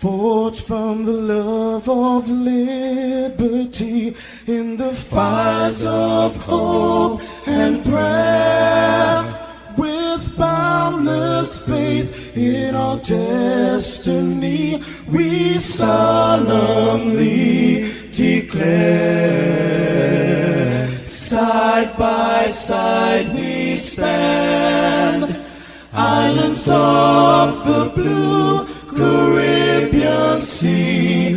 Forged from the love of liberty in the fires of hope and prayer, with boundless faith in our destiny, we solemnly declare. Side by side we stand, islands of the blue Caribbean Sea,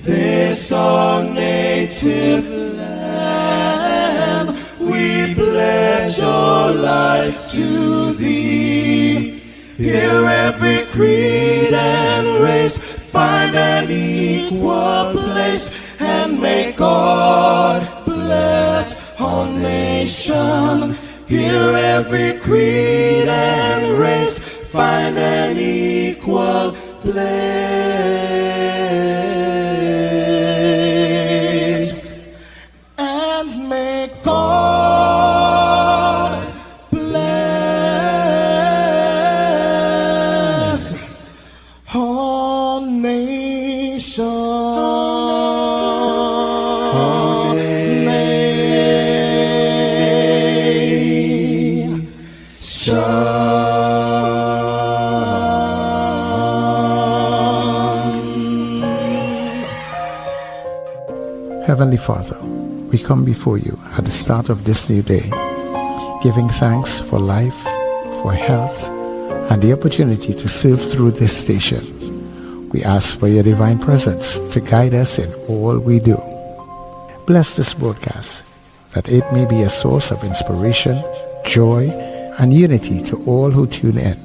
this our native land. We pledge our lives to thee. Here every creed and race find an equal place, and may God bless our nation. Here every creed and race find an equal place, and may God bless our nation. Heavenly Father, we come before you at the start of this new day, giving thanks for life, for health, and the opportunity to serve through this station. We ask for your divine presence to guide us in all we do. Bless this broadcast, that it may be a source of inspiration, joy, and unity to all who tune in.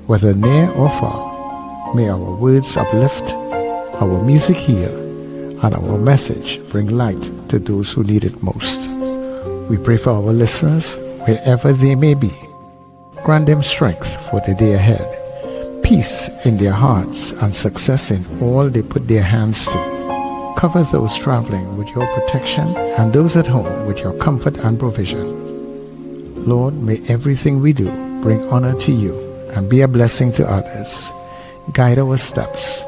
Whether near or far, may our words uplift, our music heal, and our message bring light to those who need it most. We pray for our listeners, wherever they may be. Grant them strength for the day ahead, peace in their hearts, and success in all they put their hands to. Cover those traveling with your protection, and those at home with your comfort and provision. Lord, may everything we do bring honor to you and be a blessing to others. Guide our steps,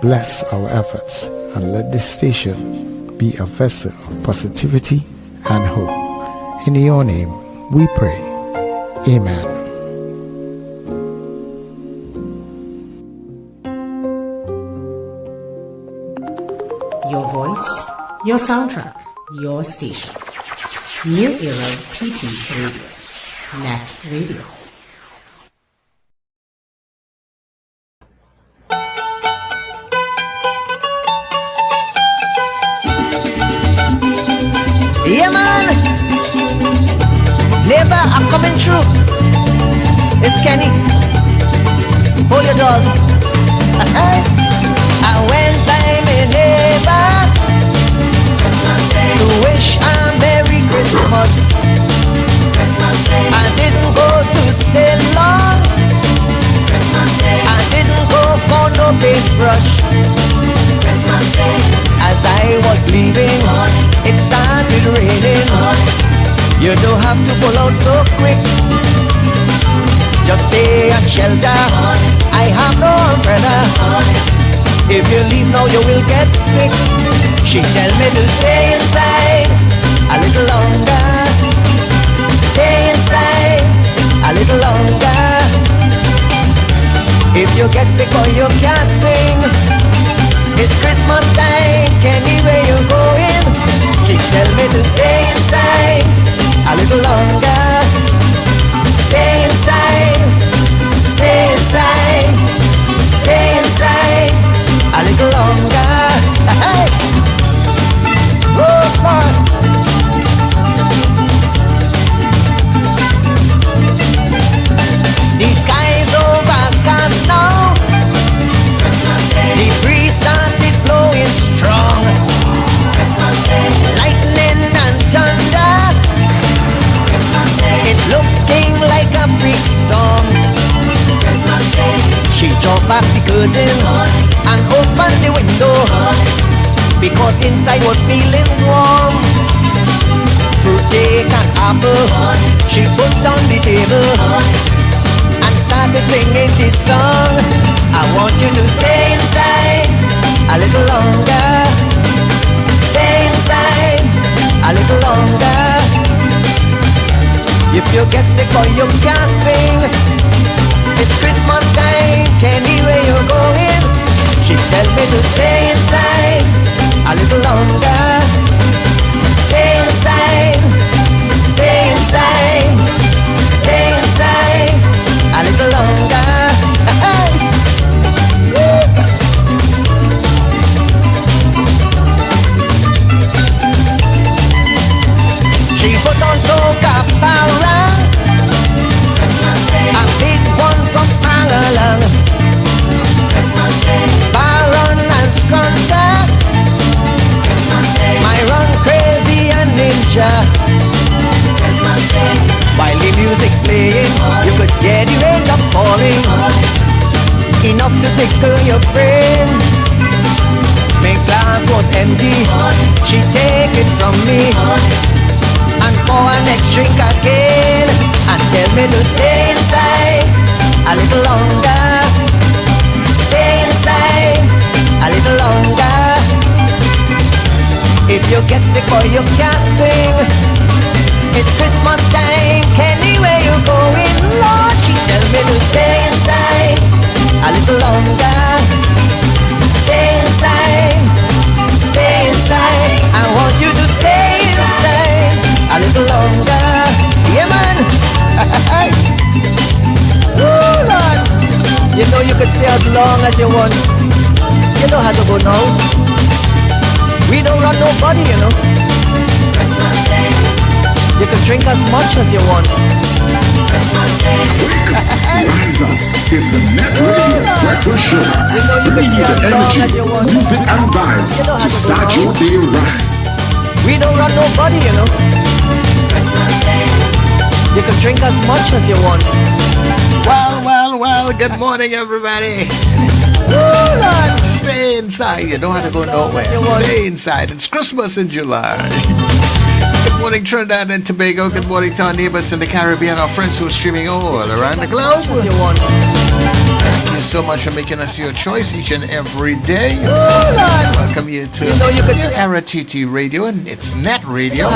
bless our efforts, and let this station be a vessel of positivity and hope. In your name we pray. Amen. Your voice, your soundtrack, your station. New Era TT Radio. NETT Radio. Yeah, man. Labor are coming through. It's Kenny. Hold your dog. I went by my neighbor to wish a Merry Christmas. I didn't go to stay long. I didn't go for no paintbrush. As I was leaving, it started raining. You don't have to pull out so quick. Just stay at shelter. I have no umbrella. If you leave now, you will get sick. She tell me to stay inside a little longer. Stay inside a little longer. If you get sick or you can't sing, it's Christmas time, Kenny, where you going? She tell me to stay inside a little longer. Stay inside, stay inside, stay inside a little longer. Oh, boy. The sky's overcast now. The breeze started blowing strong. Lightning and thunder. It looking like a freak storm. She dropped back the curtain and opened the window, because inside was feeling warm. Fruit cake and apple she put on the table and started singing this song. I want you to stay inside a little longer. Stay inside a little longer. If you get sick or you can't sing, it's Christmas time, Kenny, where you going? She tell me to stay inside a little longer. Stay inside, stay inside, stay inside a little longer. She put on soca para, a big one from Spangalang, Baron and Scunter, my run crazy and ninja. While the music playing, you could hear the raindrops falling, enough to tickle your brain. My glass was empty, she take it from me, and pour a next drink again, and tell me to stay inside a little longer. Stay inside a little longer. If you get sick or you can't sing, it's Christmas time, Kenny, where you going? Lord, she tell me to stay inside a little longer. Stay inside, stay inside. I want you to stay inside a little longer. Yeah, man. Ooh, Lord. You know you could stay as long as you want. You know how to go now. We don't run nobody, you know. Christmas Day. You can drink as much as you want. Christmas Day. Wake up, rise up. It's the NETT Radio Breakfast Show. You know you can Bringing stay you as the long energy, as you want. music and vibes You know how to to start go your day right. We don't run nobody, you know. Christmas Day. You can drink as much as you want. Well, good morning, everybody. Stay inside. You don't have to go nowhere. Stay inside. It's Christmas in July. Good morning, Trinidad and Tobago. Good morning to our neighbors in the Caribbean, our friends who are streaming all around the globe. Thank you so much for making us your choice each and every day. Welcome you to NETT Era TT Radio, and it's NETT Radio.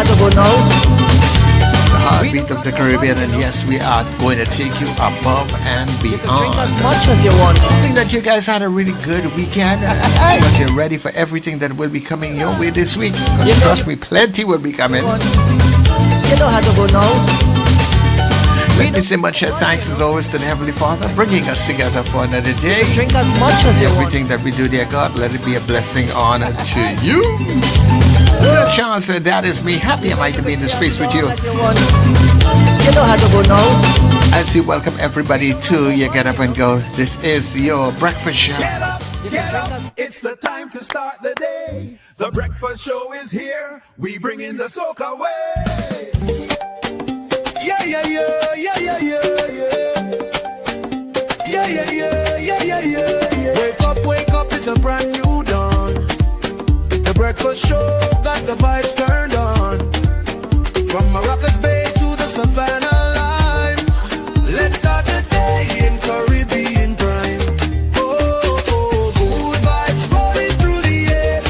The heartbeat of the Caribbean, and yes, we are going to take you above and beyond. Drink as much as you want. Hoping that you guys had a really good weekend, that you're ready for everything that will be coming your way this week. Trust me, plenty will be coming. You know how to go now. Let me say much thanks as always to the Heavenly Father bringing us together for another day. Drink as much as you want. Everything that we do, dear God, let it be a blessing, honor to you. Sir Charles, that is me. Happy am I to be in this space with you. You know how to go now. As you welcome everybody to your Get Up and Go. This is your breakfast show. Get up, it's the time to start the day. The breakfast show is here. We bring in the soca way. Yeah, yeah, yeah, yeah, yeah, yeah, yeah. Yeah, yeah, yeah, yeah, yeah, yeah. Wake up, it's a brand new dawn. The breakfast show got the vibes turned on. From Maracas Bay to the Savannah line. Let's start the day in Caribbean prime. Oh, good vibes rolling through the air.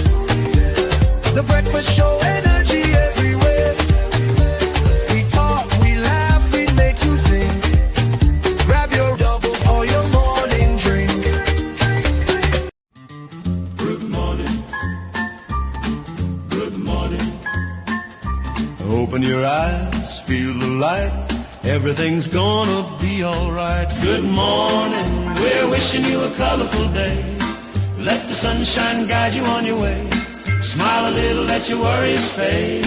The breakfast show, energy everywhere. We talk, we laugh, we make you think. Grab your doubles or your morning drink. Good morning. Good morning. Open your eyes, feel the light. Everything's gonna be alright. Good morning. We're wishing you a colorful day. Let the sunshine guide you on your way. Smile a little, let your worries fade.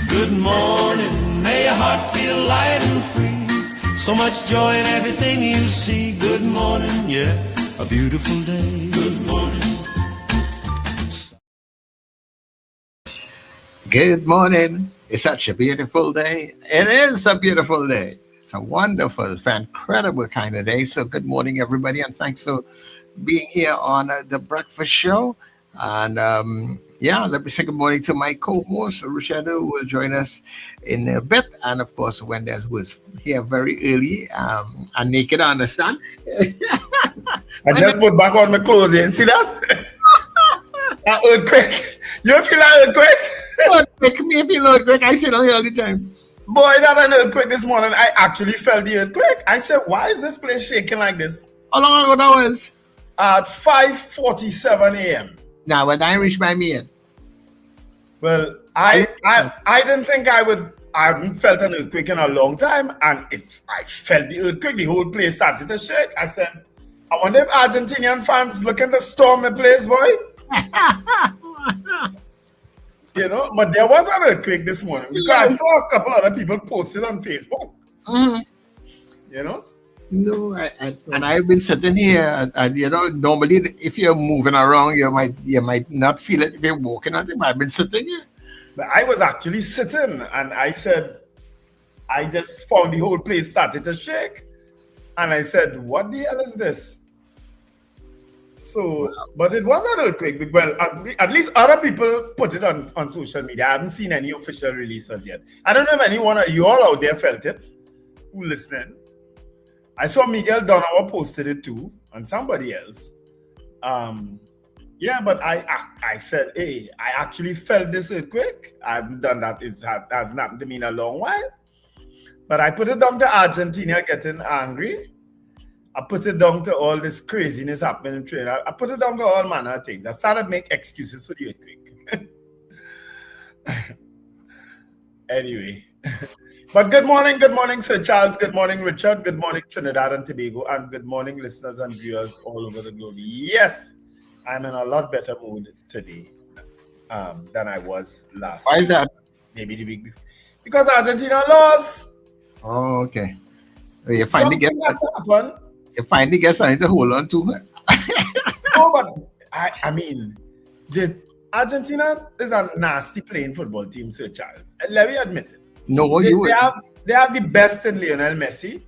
Good morning. May your heart feel light and free. So much joy in everything you see. Good morning, yeah, a beautiful day. Good morning. Good morning. It's such a beautiful day. It is a beautiful day. It's a wonderful, incredible kind of day. So good morning, everybody, and thanks for being here on the breakfast show. And Yeah, let me say good morning to my co-host, Rochelle, who will join us in a bit. And of course, Wendell, who is here very early and naked, I understand. I just put back on my clothes in. See that? An earthquake. You feel an earthquake? Earthquake, me feel earthquake. I sit down here all the time. Boy, that an earthquake this morning. I actually felt the earthquake. I said, why is this place shaking like this? How long ago that was? At 5:47 a.m. Now, when I reached my meeting. Well, I didn't think I haven't felt an earthquake in a long time. And if I felt the earthquake, the whole place started to shake. I said, I wonder if Argentinian fans looking to storm the place, boy. But there was an earthquake this morning because I saw a couple other people posted on Facebook. No, and I've been sitting here, and normally if you're moving around, you might not feel it if you're walking on it. But I've been sitting here. But I was actually sitting, and I said, I just found the whole place started to shake, and I said, "What the hell is this?" So, but it was an earthquake. Well, at least other people put it on social media. I haven't seen any official releases yet. I don't know if anyone of you all out there felt it, who listening. I saw Miguel Donawa posted it too, and somebody else. But I said, hey, I actually felt this earthquake. I haven't done that. It hasn't happened to me in a long while. But I put it down to Argentina getting angry. I put it down to all this craziness happening in Trinidad. I put it down to all manner of things. I started to make excuses for the earthquake. Anyway. But good morning, Sir Charles. Good morning, Richard. Good morning, Trinidad and Tobago. And good morning, listeners and viewers all over the globe. Yes, I'm in a lot better mood today than I was last week. Why is that? Maybe the week before. Because Argentina lost. Oh, okay. You finally get something to hold on to. No, but I mean, Argentina is a nasty playing football team, Sir Charles. Let me admit it. No, they have the best in Lionel Messi.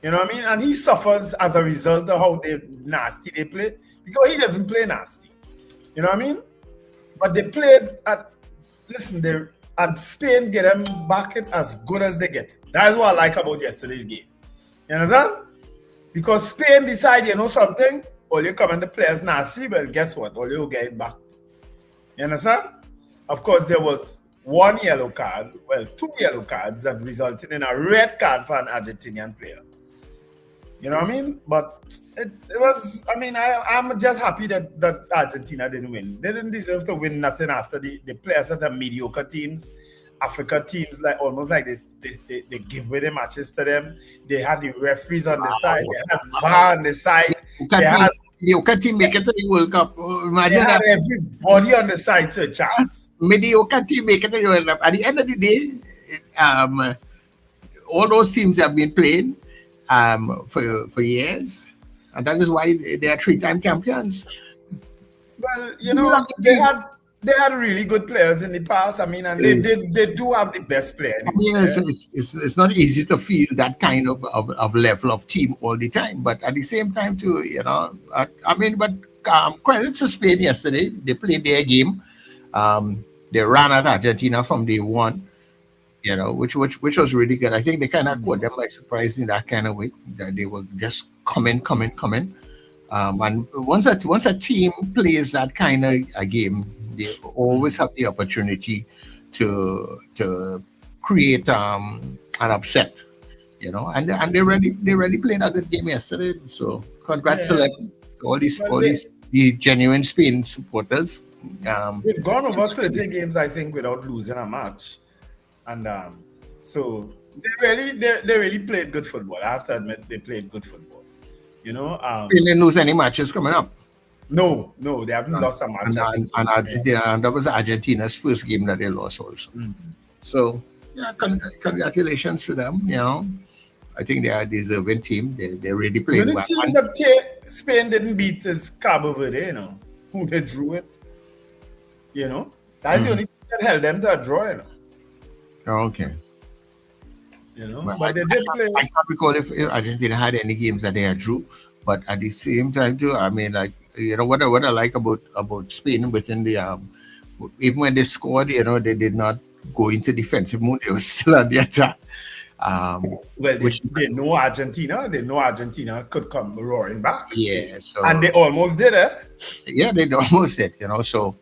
You know what I mean? And he suffers as a result of how nasty they play, because he doesn't play nasty. You know what I mean? But they played and Spain get them back it as good as they get. That's what I like about yesterday's game. You understand? Because Spain decide, something, all you come and the players nasty, well, guess what? All you get it back. You understand? Of course, there was one yellow card, two yellow cards that resulted in a red card for an Argentinian player. You know what I mean? But it was, I'm just happy that Argentina didn't win. They didn't deserve to win nothing after the players that are mediocre teams, Africa teams, almost like they give away the matches to them. They had the referees on the side, they had VAR on the side. Mediocre team make it to the World Cup. Imagine they had everybody on the side, Sir Charles. Mediocre team make it to the World Cup. At the end of the day, all those teams have been playing for years, and that is why they are three-time champions. Well, they had really good players in the past. And they do have the best player. It's not easy to feel that kind of level of team all the time, but at the same time too, credit to Spain yesterday. They played their game. They ran at Argentina from day one. Which was really good. I think they kind of caught them by surprise in that kind of way, that they were just coming. And once a team plays that kind of a game, they always have the opportunity to create an upset, and they really played a good game yesterday. So congrats to them, all these the genuine Spain supporters. They've gone over 30 games, I think, without losing a match. And so they really played good football. I have to admit, they played good football. Spain didn't lose any matches coming up. No, they haven't lost a match. And Argentina, and that was Argentina's first game that they lost also. Mm-hmm. So yeah, congratulations to them. I think they are a deserving team. They really played well. The team that Spain didn't beat is Cabo Verde, who they drew it. That's the only thing that held them to a draw. Okay. But they did play. I can't recall if Argentina had any games that they had drew, but at the same time too, what I like about Spain within even when they scored, they did not go into defensive mode. They were still on the attack. Well, they know Argentina. They know Argentina could come roaring back. Yeah. So, and they almost did it. Yeah, they almost did, So,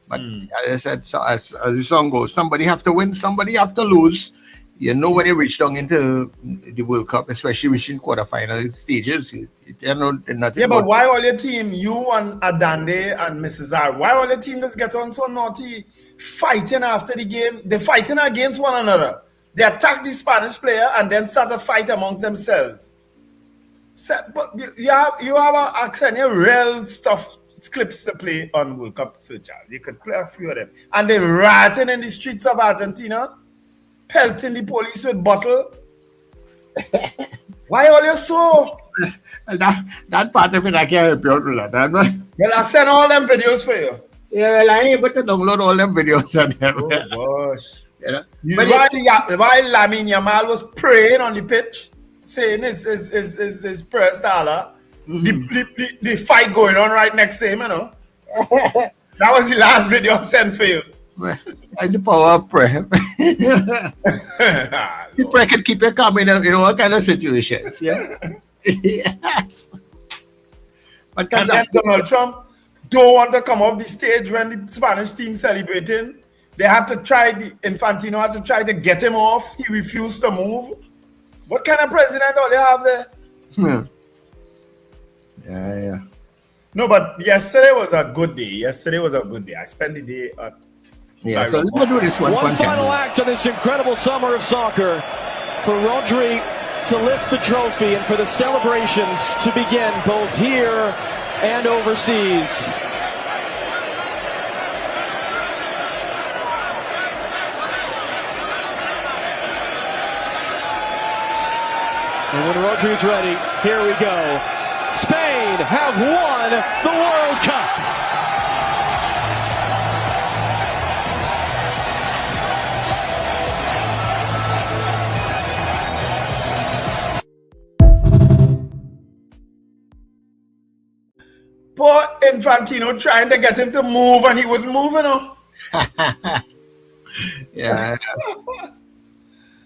but as I said, so as the song goes, somebody have to win, somebody have to lose. When you reach down into the World Cup, especially reaching quarterfinal stages, nothing. Yeah, but why all your team, you and Adande and Mrs. R, why all your team just get on so naughty, fighting after the game? They're fighting against one another. They attack the Spanish player and then start a fight amongst themselves. But you have an accent, real stuff, clips to play on World Cup, so Charles. You could play a few of them. And they're rioting in the streets of Argentina, pelting the police with bottle. Why all you so? That part of it I can't help you out with that. Well, I send all them videos for you. Yeah, well, I ain't able to download all them videos on them. Oh gosh. While Lamine Yamal was praying on the pitch, saying his prayers to Allah, the fight going on right next to him, That was the last video I sent for you. That's the power of prayer. The prayer can keep you calm in all kind of situations. Yeah. Yes. But and then Donald Trump don't want to come off the stage when the Spanish team celebrating. They had to Infantino had to try to get him off. He refused to move. What kind of president do they have there? Yeah. No, but yesterday was a good day. I spent the day at so let's do this one final act of this incredible summer of soccer for Rodri to lift the trophy and for the celebrations to begin both here and overseas. And when Rodri's ready, here we go. Spain have won the World Cup. Poor Infantino trying to get him to move and he wouldn't move, Yeah.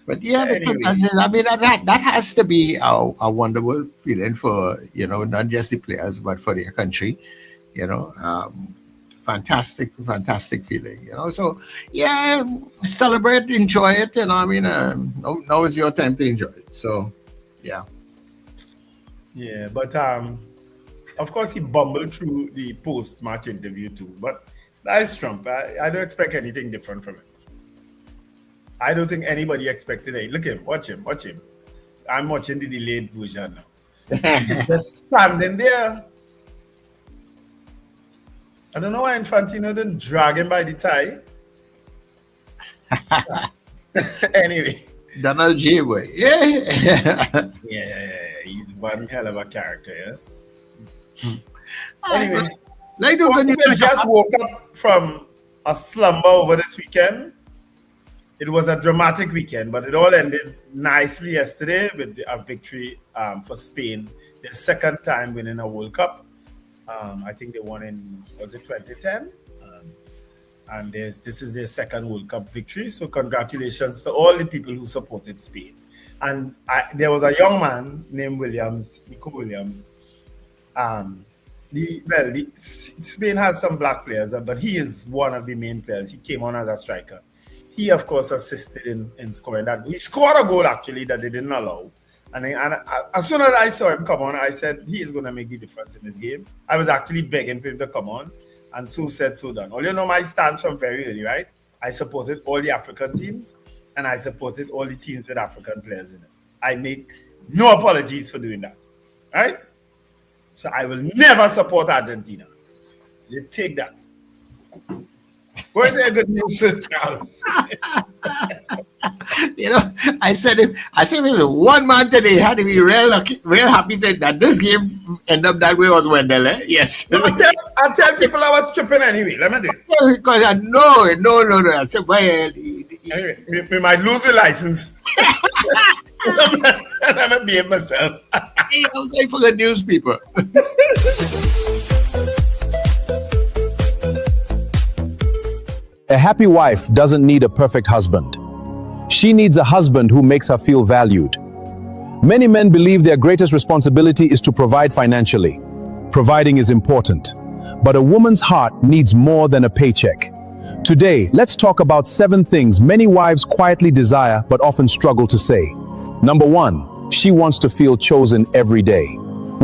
But yeah, anyway. I mean that has to be a wonderful feeling for not just the players but for their country. Fantastic feeling. So yeah, celebrate, enjoy it. Now is your time to enjoy it. So yeah. Yeah, but of course he bumbled through the post-match interview too. But that is Trump. I don't expect anything different from him. I don't think anybody expected it. Look at him, watch him. I'm watching the delayed version now. He's just standing there. I don't know why Infantino didn't drag him by the tie. Anyway. Donald J. boy. Yeah. Yeah, he's one hell of a character, yes. Anyway. I just woke up from a slumber over this weekend. It was a dramatic weekend, but it all ended nicely yesterday with a victory for Spain. Their second time winning a World Cup. I think they won in, was it 2010? And this is their second World Cup victory. So congratulations to all the people who supported Spain. And there was a young man named Nico Williams. Spain has some black players, but he is one of the main players. He came on as a striker. He, of course, assisted in scoring that. He scored a goal, actually, that they didn't allow. And as soon as I saw him come on, I said, he is going to make the difference in this game. I was actually begging for him to come on. And so said, so done. All you know my stance from very early, right? I supported all the African teams. And I supported all the teams with African players in it. I make no apologies for doing that. Right? So I will never support Argentina. You take that. Go into a good news, Charles. I said if one man today had to be real happy that this game ended up that way on Wendell. Yes. I tell people I was tripping anyway. Let me do it. Because no. I said, anyway, we might lose the license. I'm going to behave myself. I'm going for the news, people. A happy wife doesn't need a perfect husband. She needs a husband who makes her feel valued. Many men believe their greatest responsibility is to provide financially. Providing is important, but a woman's heart needs more than a paycheck. Today, let's talk about 7 things many wives quietly desire but often struggle to say. Number 1, she wants to feel chosen every day.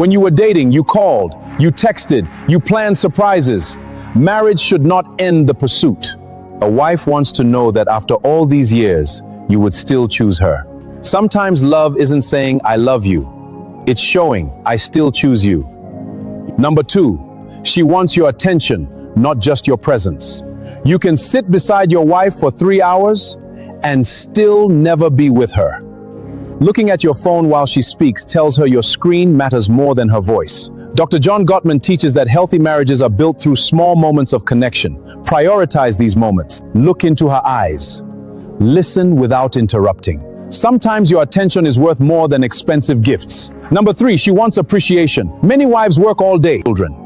When you were dating, you called, you texted, you planned surprises. Marriage should not end the pursuit. A wife wants to know that after all these years, you would still choose her. Sometimes love isn't saying, I love you. It's showing, I still choose you. Number 2, she wants your attention, not just your presence. You can sit beside your wife for 3 hours and still never be with her. Looking at your phone while she speaks tells her your screen matters more than her voice. Dr. John Gottman teaches that healthy marriages are built through small moments of connection. Prioritize these moments. Look into her eyes. Listen without interrupting. Sometimes your attention is worth more than expensive gifts. Number 3, she wants appreciation. Many wives work all day. Children.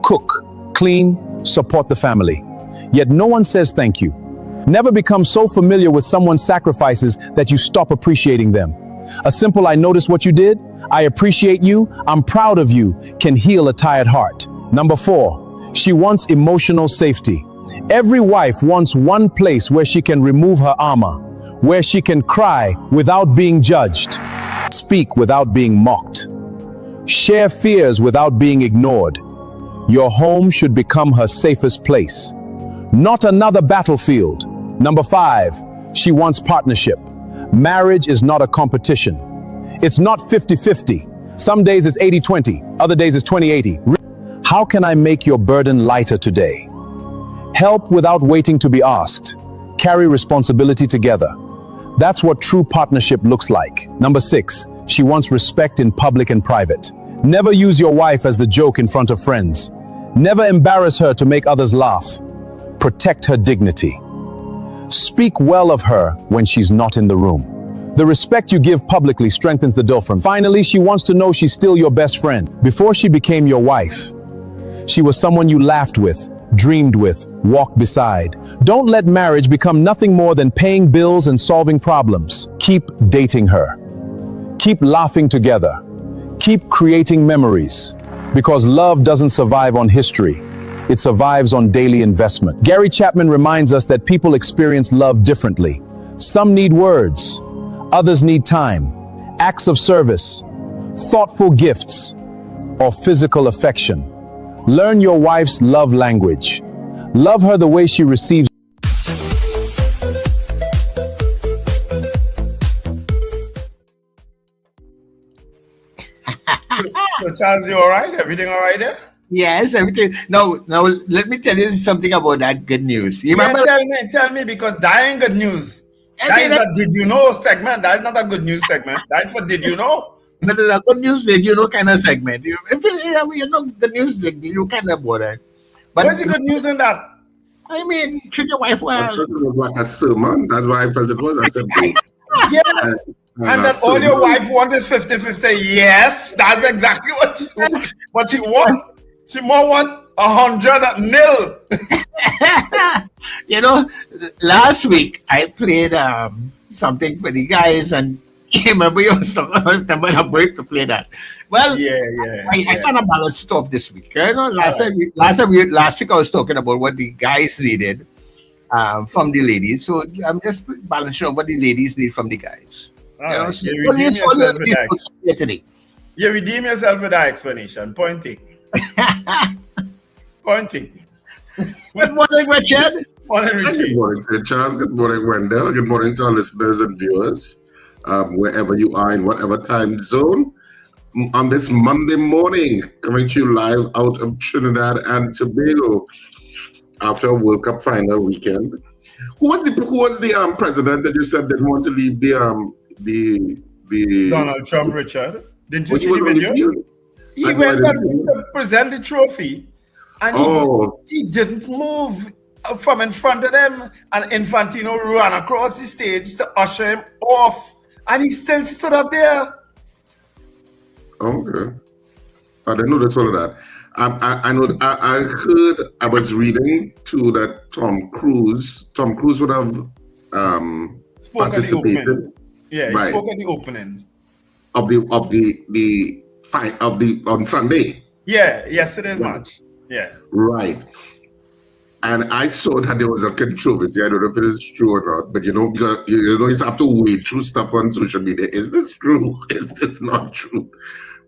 Cook, clean, support the family. Yet no one says thank you. Never become so familiar with someone's sacrifices that you stop appreciating them. A simple "I noticed what you did, I appreciate you, I'm proud of you" can heal a tired heart. Number 4, she wants emotional safety. Every wife wants one place where she can remove her armor, where she can cry without being judged, speak without being mocked, share fears without being ignored. Your home should become her safest place, not another battlefield. Number 5, she wants partnership. Marriage is not a competition. It's not 50-50. Some days it's 80-20, other days it's 20-80. How can I make your burden lighter today? Help without waiting to be asked. Carry responsibility together. That's what true partnership looks like. Number 6, she wants respect in public and private. Never use your wife as the joke in front of friends. Never embarrass her to make others laugh. Protect her dignity. Speak well of her when she's not in the room. The respect you give publicly strengthens the diaphragm. Finally, she wants to know she's still your best friend. Before she became your wife, she was someone you laughed with, dreamed with, walked beside. Don't let marriage become nothing more than paying bills and solving problems. Keep dating her. Keep laughing together. Keep creating memories. Because love doesn't survive on history. It survives on daily investment. Gary Chapman reminds us that people experience love differently. Some need words. Others need time, acts of service, thoughtful gifts, or physical affection. Learn your wife's love language. Love her the way she receives. So Charles, you all right? Everything all right there? Yes, everything. Now, let me tell you something about that good news. You remember? Tell me, because that ain't good news. That is a Did You Know segment. That is not a good news segment. That is for Did You Know? But it's a good news, Did You Know kind of segment. If you know the news, you kind of bother. But what's the good news in that? I mean, treat your wife well. I thought it was like a sermon. That's why I felt it was. I said, yeah. And that all your wife want is 50-50. Yes, that's exactly what she wants. But she want. She more want 100-0. You know, last week I played something for the guys, and remember you was talking about a break to play that. Well, I kind of balanced off this week. You know, last week I was talking about what the guys needed from the ladies. So I'm just balancing what the ladies need from the guys. You redeem yourself with that explanation. Point taken. Pointing. Good morning, Richard. Good morning, Charles. Good morning, Wendell. Good morning to our listeners and viewers, wherever you are in whatever time zone. On this Monday morning, coming to you live out of Trinidad and Tobago after a World Cup final weekend. Who was the president that you said didn't want to leave the Donald Trump, Richard? Didn't you see the video? He went to present the trophy, and he didn't move from in front of them, and Infantino ran across the stage to usher him off, and he still stood up there. Okay. I didn't know all of that. I know. I heard. I was reading too that Tom Cruise would have participated. Yeah, he spoke at the openings of the fight on Sunday. Yeah, yesterday's match. Yeah. Right. And I saw that there was a controversy. I don't know if it is true or not, but because you have to wade through stuff on social media. Is this true? Is this not true?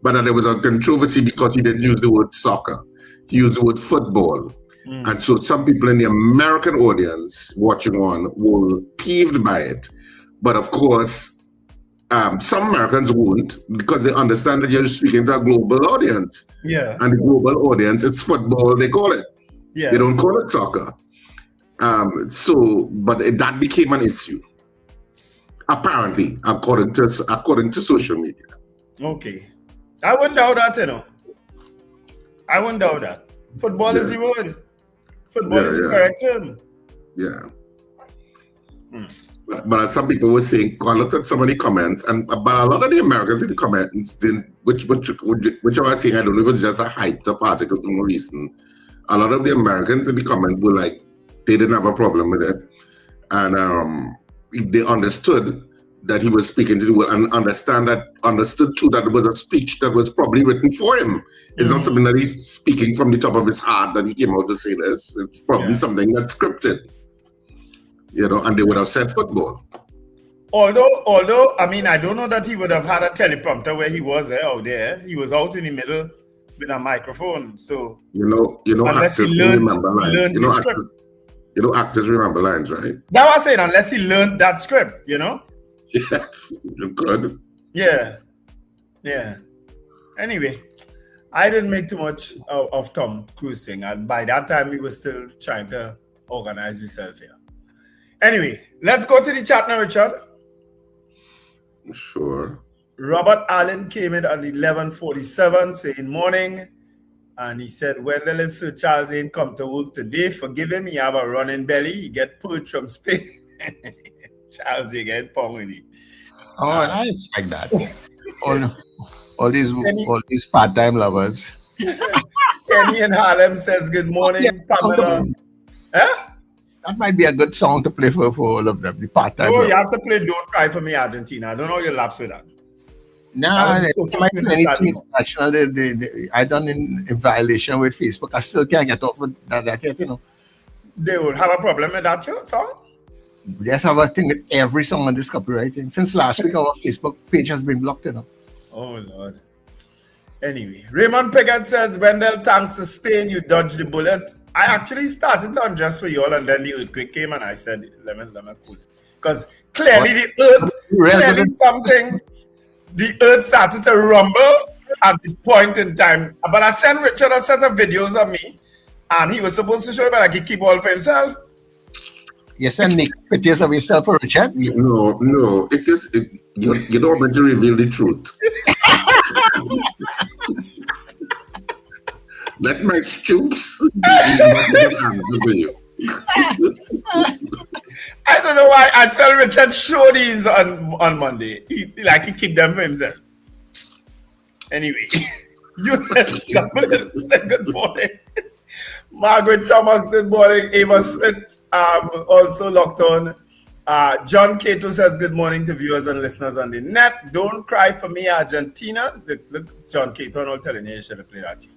But there was a controversy because he didn't use the word soccer. He used the word football. And so some people in the American audience watching on were peeved by it. But of course, some Americans won't, because they understand that you're speaking to a global audience. Yeah. And the global audience, it's football, they call it. Yes. They don't call it soccer. But that became an issue, apparently, according to social media. Okay. I wouldn't doubt that, I wouldn't doubt that. Football is the word. Football is the correct term. Yeah. But as some people were saying, I looked at some of the comments, but a lot of the Americans in the comments, which I was saying, I don't know if it was just a hyped up article for no reason. A lot of the Americans in the comment were like, they didn't have a problem with it. And they understood that he was speaking to the world and understood too that it was a speech that was probably written for him. It's not something that he's speaking from the top of his heart that he came out to say this. It's probably something that's scripted. And they would have said football. Although, I mean, I don't know that he would have had a teleprompter where he was out there. He was out in the middle with a microphone. So unless actors he remember lines. Actors remember lines, right? That was saying, unless he learned that script, Yes, you could. Yeah. Anyway, I didn't make too much of Tom Cruise thing. And by that time, we were still trying to organize ourselves here. Anyway, let's go to the chat now, Richard. Sure. Robert Allen came in at 11:47 saying morning. And he said, Wendell, if Sir Charles ain't come to work today, forgive him. He have a running belly. He get purged from Spain. Charles, you get ponged. Oh, I expect that. all these part-time lovers. Kenny in Harlem says, good morning, Pamela. That might be a good song to play for all of them, the part-time Oh, lovers. you have to play Don't Cry For Me, Argentina. I don't know your laps with that. No, it might be anything international. I done in violation with Facebook. I still can't get off with that yet, They will have a problem with that song? Yes, I have a thing with every song on this copywriting. Since last week, our Facebook page has been blocked, Oh, Lord. Anyway, Raymond Piggott says, Wendell, thanks to Spain, you dodged the bullet. I actually started to undress for you all, and then the earthquake came, and I said, let me cool. Because clearly the earth started to rumble at the point in time. But I sent Richard a set of videos of me, and he was supposed to show me, but I could keep all for himself. You send Nick pictures of yourself for Richard? No. You don't want to reveal the truth. Let my stoops answer for you. I don't know why I tell Richard show these on Monday. He keep them for himself. Anyway, say good morning. Margaret Thomas, good morning. Ava Smith, also locked on. John Cato says good morning to viewers and listeners on the net. Don't cry for me, Argentina. Look, John Cato, I'm telling you, you should have played that too.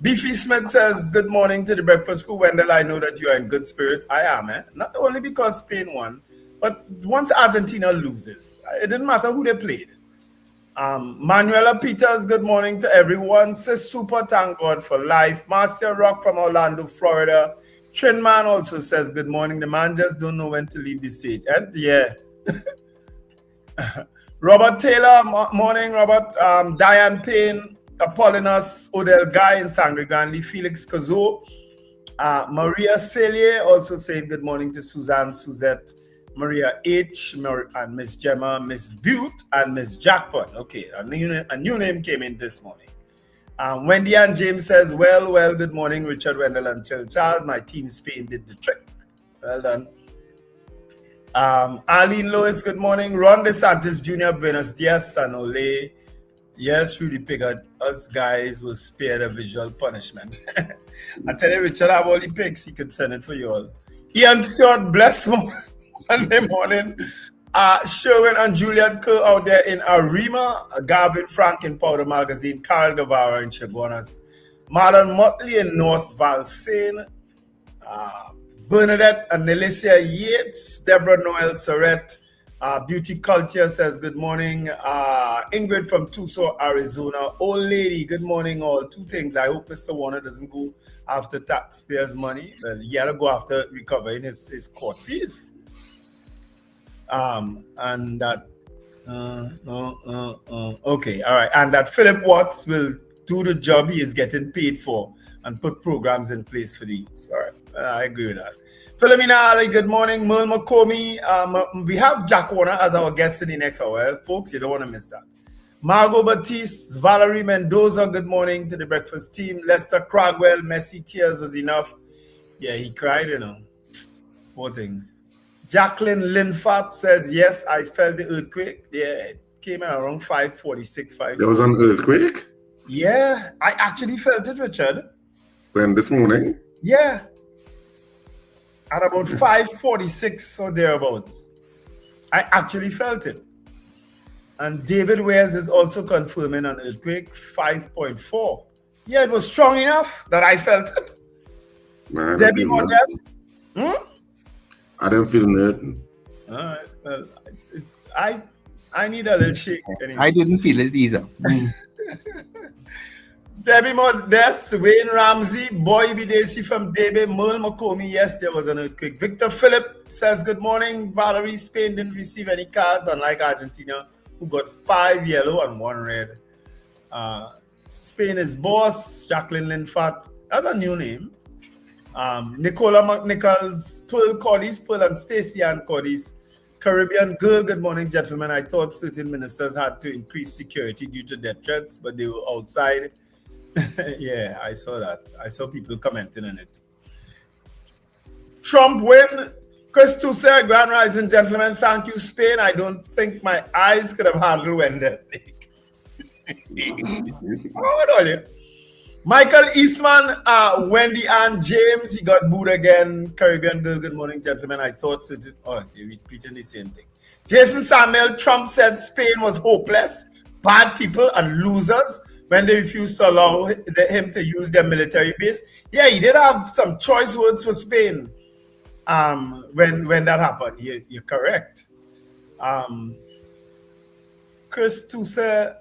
Beefy Smith says, good morning to the Breakfast Crew. Wendell, I know that you are in good spirits. I am, not only because Spain won, but once Argentina loses, it didn't matter who they played. Manuela Peters, good morning to everyone. Sis Super, thank God for life. Marcia Rock from Orlando, Florida. Trinman also says, good morning. The man just don't know when to leave the stage. And yeah. Robert Taylor, morning, Robert. Diane Payne. Apollonius Odell Guy in Sangre Grande, Felix Cazo, Maria Cellier also saying good morning to Suzanne, Suzette, Maria H, and Miss Gemma, Miss Butte, and Miss Jackpot. Okay, a new name came in this morning. Wendy and James says, well, good morning, Richard, Wendell, and Chill Charles. My team Spain did the trick. Well done. Arlene Lewis, good morning. Ron DeSantis Jr., Buenos Dias, San Ole. Yes, Rudy Pigott, us guys will spare a visual punishment. I tell you, Richard, I have all the pics. He could send it for you all. Ian Stewart, bless Monday morning. Sherwin and Juliet Kerr out there in Arima. Garvin Frank in Powder Magazine. Carl Guevara in Chaguanas. Marlon Motley in North Valsaine. Bernadette and Nelicia Yates. Deborah Noel Surrett. Beauty Culture says good morning. Ingrid from Tucson, Arizona. Old lady, good morning all. Two things. I hope Mr. Warner doesn't go after taxpayers' money. Well, he had to go after recovering his court fees. And that okay, all right. And that Philip Watts will do the job he is getting paid for and put programs in place for the youth. All right, I agree with that. Philomena Ali, good morning. Merle McComey. We have Jack Warner as our guest in the next hour. Folks, you don't want to miss that. Margot Batiste, Valerie Mendoza, good morning to the breakfast team. Lester Cragwell, messy tears was enough. Yeah, he cried, you know. Poor thing. Jacqueline Linfat says, yes, I felt the earthquake. Yeah, it came in around 5:46. There was an earthquake? Yeah, I actually felt it, Richard. When, this morning? Yeah. At about 5:46 or thereabouts. I actually felt it. And David Wares is also confirming an earthquake, 5.4. Yeah, it was strong enough that I felt it. Man, Debbie Modest. I didn't feel nothing. All right. Well, I need a little shake. Anyway. I didn't feel it either. Debbie Modest, Wayne Ramsey, Boy Bidesi from Debe, Merle McComey. Yes, there was an earthquake. Victor Phillip says, good morning. Valerie, Spain didn't receive any cards, unlike Argentina, who got 5 yellow and 1 red. Spain is boss. Jacqueline Linfat. That's a new name. Nicola McNichols, Pearl Cordis, Pearl and Stacey Ann Cordis. Caribbean girl, good morning, gentlemen. I thought certain ministers had to increase security due to death threats, but they were outside. Yeah, I saw that. I saw people commenting on it. Trump win. Chris Toussaint, Grand Rising, gentlemen. Thank you, Spain. I don't think my eyes could have handled Wendell. What are you? Michael Eastman, Wendy Ann James, he got booed again. Caribbean girl, good morning, gentlemen. I thought so. Oh, you're repeating the same thing. Jason Samuel, Trump said Spain was hopeless, bad people, and losers when they refused to allow him to use their military base. Yeah, he did have some choice words for Spain when that happened. You're correct. Chris Toussaint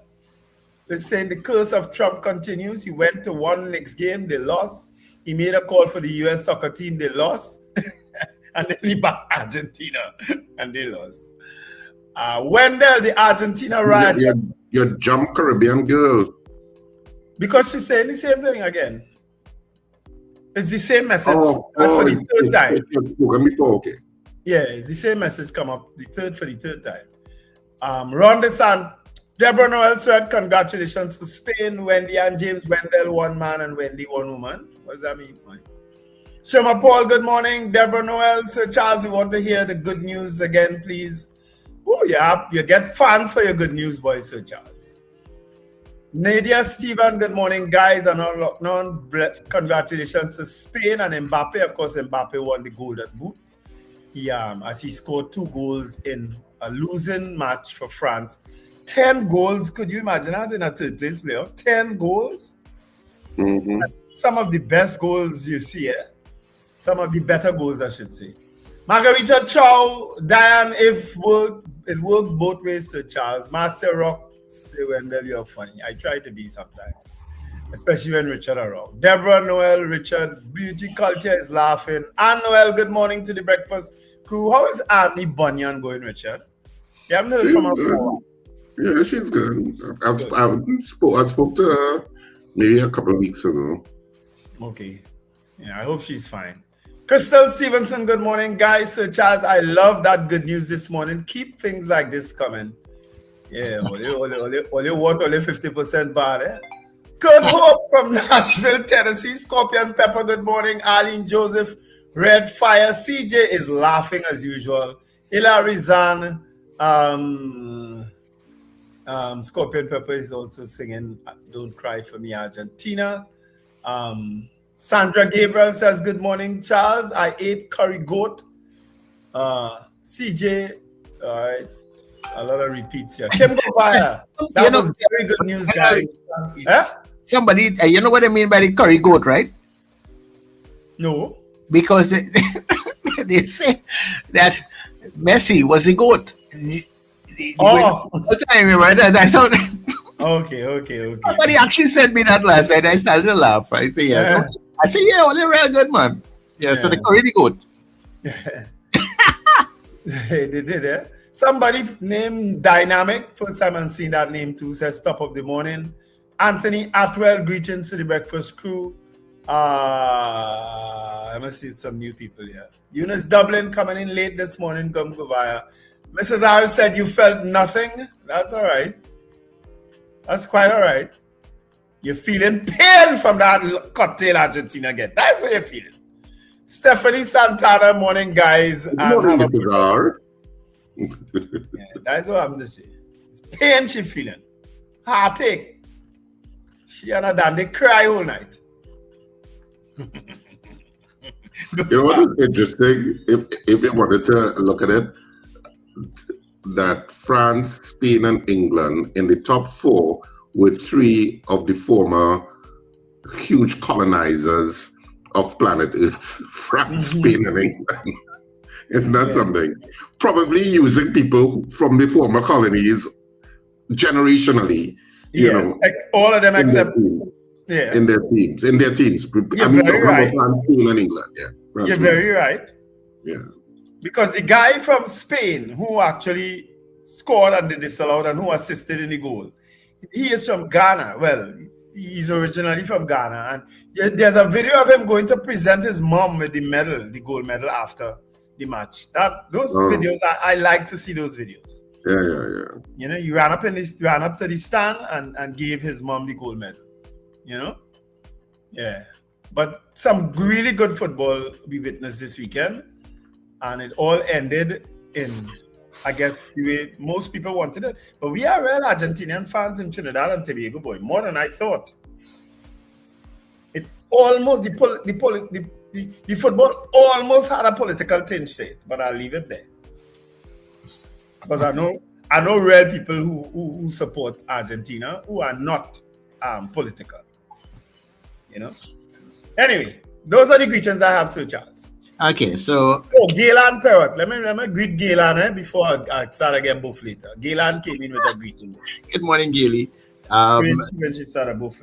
is saying the curse of Trump continues. He went to one next game, they lost. He made a call for the U.S. soccer team, they lost. And then he backed Argentina, and they lost. Wendell, the Argentina riot. Your jump Caribbean girl. Because she's saying the same thing again. It's the same message for the third time. Okay. Yeah, it's the same message come up for the third time. Ron DeSantis. Deborah Noel said, congratulations to Spain. Wendy and James Wendell, 1 man, and Wendy, 1 woman. What does that mean? Shema Paul, good morning. Deborah Noel, Sir Charles, we want to hear the good news again, please. Oh, yeah, you get fans for your good news, boy, Sir Charles. Nadia Stephen, good morning, guys. And congratulations to Spain and Mbappe. Of course, Mbappe won the Golden Boot. As he scored 2 goals in a losing match for France. 10 goals. Could you imagine that in a third place player? 10 goals. Mm-hmm. Some of the best goals you see. Some of the better goals, I should say. Margarita Chow, Diane, it works both ways, Sir Charles. Master Rock, say Wendell, you're funny. I try to be sometimes, especially when Richard around. Deborah, Noel, Richard, Beauty Culture is laughing. Anne Noel, good morning to the breakfast crew. How is Annie Bunyan going, Richard? You haven't heard from her before. Yeah, she's good. I spoke to her maybe a couple of weeks ago. Okay. Yeah, I hope she's fine. Crystal Stevenson, good morning, guys. Sir Charles, I love that good news this morning. Keep things like this coming. Yeah, only 50% bad, eh? Kurt Hope from Nashville, Tennessee. Scorpion Pepper, good morning. Arlene Joseph, Red Fire. CJ is laughing as usual. Hilary Zan, Scorpion Pepper is also singing Don't Cry for Me, Argentina. Sandra Gabriel says, good morning, Charles. I ate curry goat. CJ, all right. A lot of repeats here. Kim Govaya. That was very good news, guys. Somebody, you know what I mean by the curry goat, right? No. Because they say that Messi was a goat. All the time, remember that sound. Okay. Somebody actually sent me that last night. I started to laugh. I say, yeah. I say, yeah, only real good, man. Yeah, so the curry the goat. They did, eh? Somebody named Dynamic, first time I've seen that name too, says top of the morning. Anthony Atwell, greetings to the breakfast crew. I must see some new people here. Eunice Dublin coming in late this morning, Gumgovaya. Mrs. Harris said you felt nothing. That's all right. That's quite all right. You're feeling pain from that cocktail Argentina get. That's what you're feeling. Stephanie Santana, morning, guys. Morning, that's what I'm just saying. It's pain she feeling. Heartache. She and her dad, they cry all night. You know what is interesting? If you wanted to look at it, that France, Spain, and England in the top 4 were 3 of the former huge colonizers of planet Earth. France, Spain, and England. Isn't that something? Probably using people from the former colonies generationally. You know, like all of them except in their teams. You're very right. France, Spain, and England. You're very right. Yeah. Because the guy from Spain who actually scored and they disallowed and who assisted in the goal, he is from Ghana. Well, he's originally from Ghana. And there's a video of him going to present his mom with the medal, the gold medal after the match. Those videos, I like to see those videos. Yeah. You know, he ran up to the stand and gave his mom the gold medal. You know? Yeah. But some really good football we witnessed this weekend. And it all ended in, I guess, the way most people wanted it. But we are real Argentinian fans in Trinidad and Tobago, boy, more than I thought. It almost, the football almost had a political tinge to it, but I'll leave it there. Because I know real people who support Argentina who are not political. You know? Anyway, those are the greetings I have, Sir Charles. Okay, so... Gaylan Perrott. Let me greet Gaylan before I start again both later. Gaylan came in with a greeting. Good morning, Gayle. When she started both.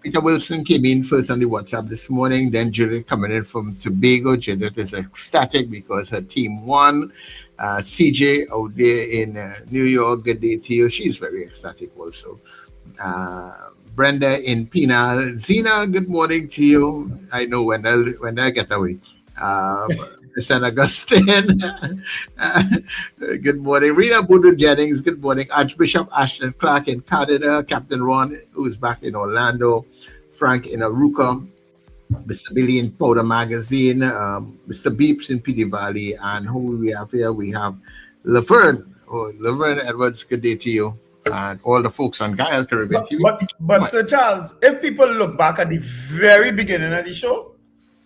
Peter Wilson came in first on the WhatsApp this morning. Then Judith coming in from Tobago. Judith is ecstatic because her team won. CJ out there in New York, good day to you. She's very ecstatic also. Brenda in Pina. Zena, good morning to you. I know when they'll get away. St. Augustine. Good morning. Rena Budu Jennings, good morning. Archbishop Ashton Clark in Canada. Captain Ron, who's back in Orlando. Frank in Aruka. Mr. Billy in Powder Magazine. Mr. Beeps in PD Valley. And who we have here? We have Laverne. Laverne Edwards, good day to you. And all the folks on Gael Caribbean TV. But Sir Charles, if people look back at the very beginning of the show,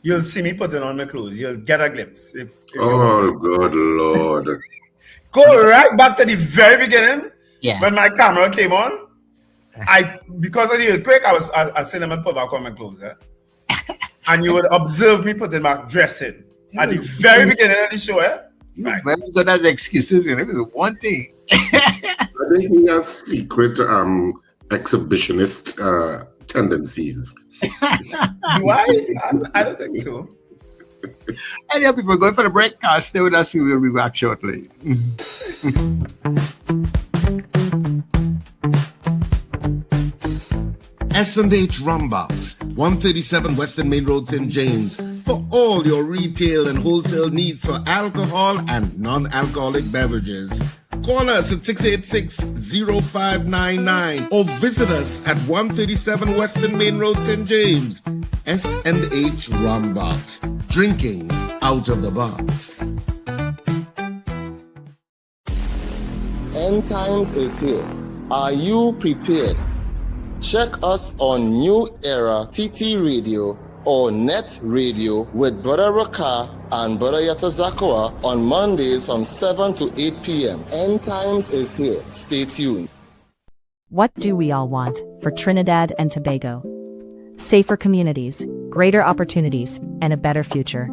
you'll see me putting on my clothes. You'll get a glimpse. If oh, good Lord. Go right back to the very beginning. Yeah. When my camera came on, because of the earthquake, I seen them and put back on my clothes. And you would observe me putting back dressing at the very beginning of the show. Right. Very good at excuses. You know, one thing. I think he has secret exhibitionist tendencies. Do I? I don't think so. And yeah, people going for the break. Stay with us. We will be back shortly. S&H Rumbox, 137 Western Main Road, St. James, for all your retail and wholesale needs for alcohol and non-alcoholic beverages. Call us at 686-0599 or visit us at 137 Western Main Road, St. James. S&H Rumbox, drinking out of the box. End times is here. Are you prepared? Check us on New Era TT Radio or NETT Radio with Brother Raka and Brother Yatazakawa on Mondays from 7 to 8 p.m. End Times is here. Stay tuned. What do we all want for Trinidad and Tobago? Safer communities, greater opportunities, and a better future.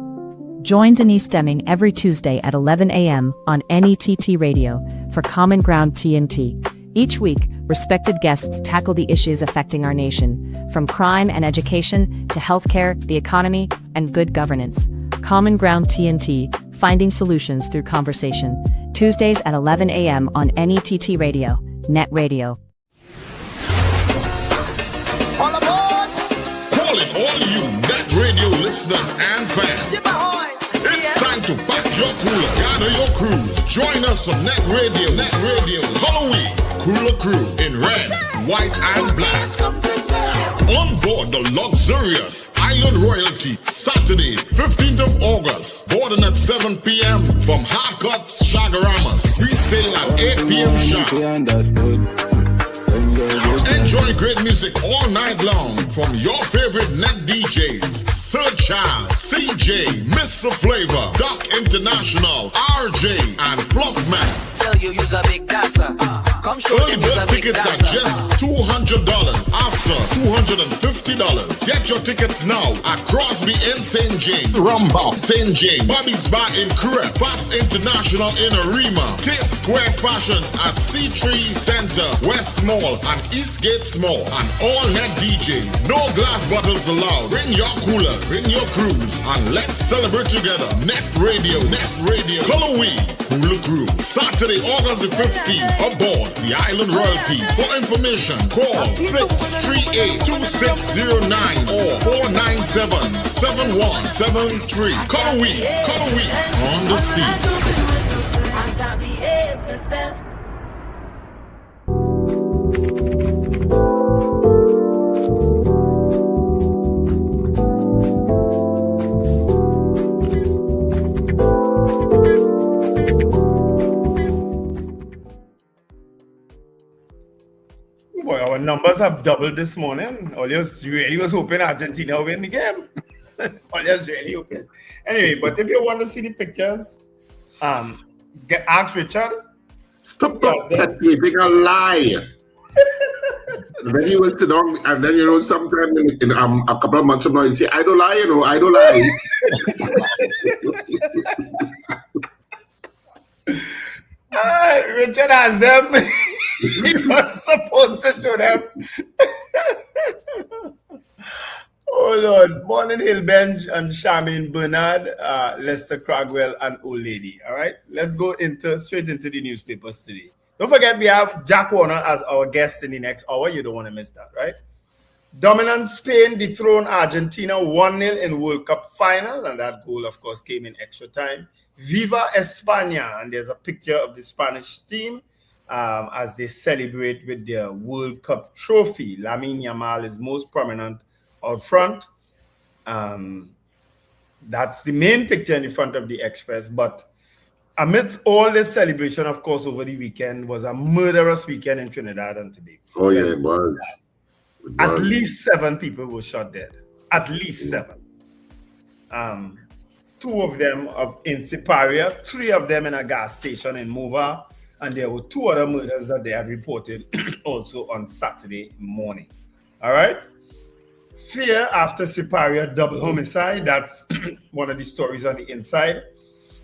Join Denise Deming every Tuesday at 11 a.m. on NETT Radio for Common Ground TNT. Each week, respected guests tackle the issues affecting our nation, from crime and education to healthcare, the economy, and good governance. Common Ground TNT, finding solutions through conversation. Tuesdays at 11 a.m. on NETT Radio, NETT Radio. Calling all you NETT Radio listeners and fans. It's time to pack your cooler, gather your crews. Join us for NETT Radio's Halloween Cooler Crew in red, white, and black. On board the luxurious Island Royalty, Saturday, 15th of August, boarding at 7 p.m. from Hardcuts Shagaramas. We sail at 8 p.m. sharp. Enjoy great music all night long from your favorite NETT DJs: Sir Charles, CJ, Mr. Flavor, Doc International, RJ, and Fluffman. Tell you you's a big dancer. Come show Early bird tickets are just $200 after $250. Get your tickets now at Crosby in St. James, Rumba, St. James, Bobby's Bar in Kure, Fats International in Arima, K Square Fashions at C3 Center, West Mall and Eastgate Mall, and all NETT DJs. No glass bottles allowed. Bring your coolers, bring your crews, and let's celebrate together. NETT Radio, Halloween Cooler Crew, Saturday, August the 15th, aboard the Island Royalty. For information, call 638-2609 or 497-7173. Halloween on the sea. Boy, our numbers have doubled this morning. Olios really was hoping Argentina would win the game. Olios really hoping. Anyway, but if you want to see the pictures, ask Richard. Stop petty, a lie. And then you will sit down, and then sometime in a couple of months from now, you say, I don't lie, I don't lie. Richard has them. He was supposed to show them. Oh Lord, Morning Hill Bench and Charmaine Bernard, Lester Cragwell, and Old Lady. All right, let's go straight into the newspapers today. Don't forget, we have Jack Warner as our guest in the next hour. You don't want to miss that, right? Dominant Spain dethroned Argentina 1-0 in World Cup final, and that goal, of course, came in extra time. Viva España, and there's a picture of the Spanish team as they celebrate with their World Cup trophy. Lamine Yamal is most prominent out front. That's the main picture in the front of the Express. But amidst all this celebration, of course, over the weekend was a murderous weekend in Trinidad and Tobago. Oh, yeah, it was. At least 7 people were shot dead. At least 7. 2 of them in Siparia, 3 of them in a gas station in Mova, and there were 2 other murders that they had reported also on Saturday morning. All right? Fear after Siparia double homicide. That's one of the stories on the inside.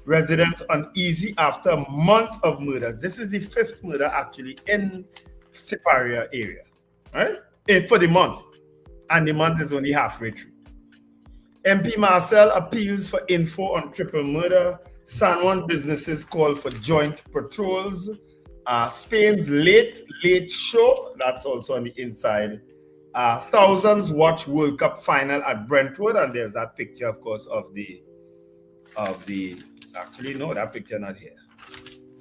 Residents uneasy after a month of murders. This is the 5th murder actually in Siparia area, right? For the month. And the month is only halfway through. MP Marcel appeals for info on triple murder. San Juan businesses call for joint patrols. Spain's late show. That's also on the inside. Thousands watch World Cup final at Brentwood, and there's that picture, of course, of the actually no, that picture not here,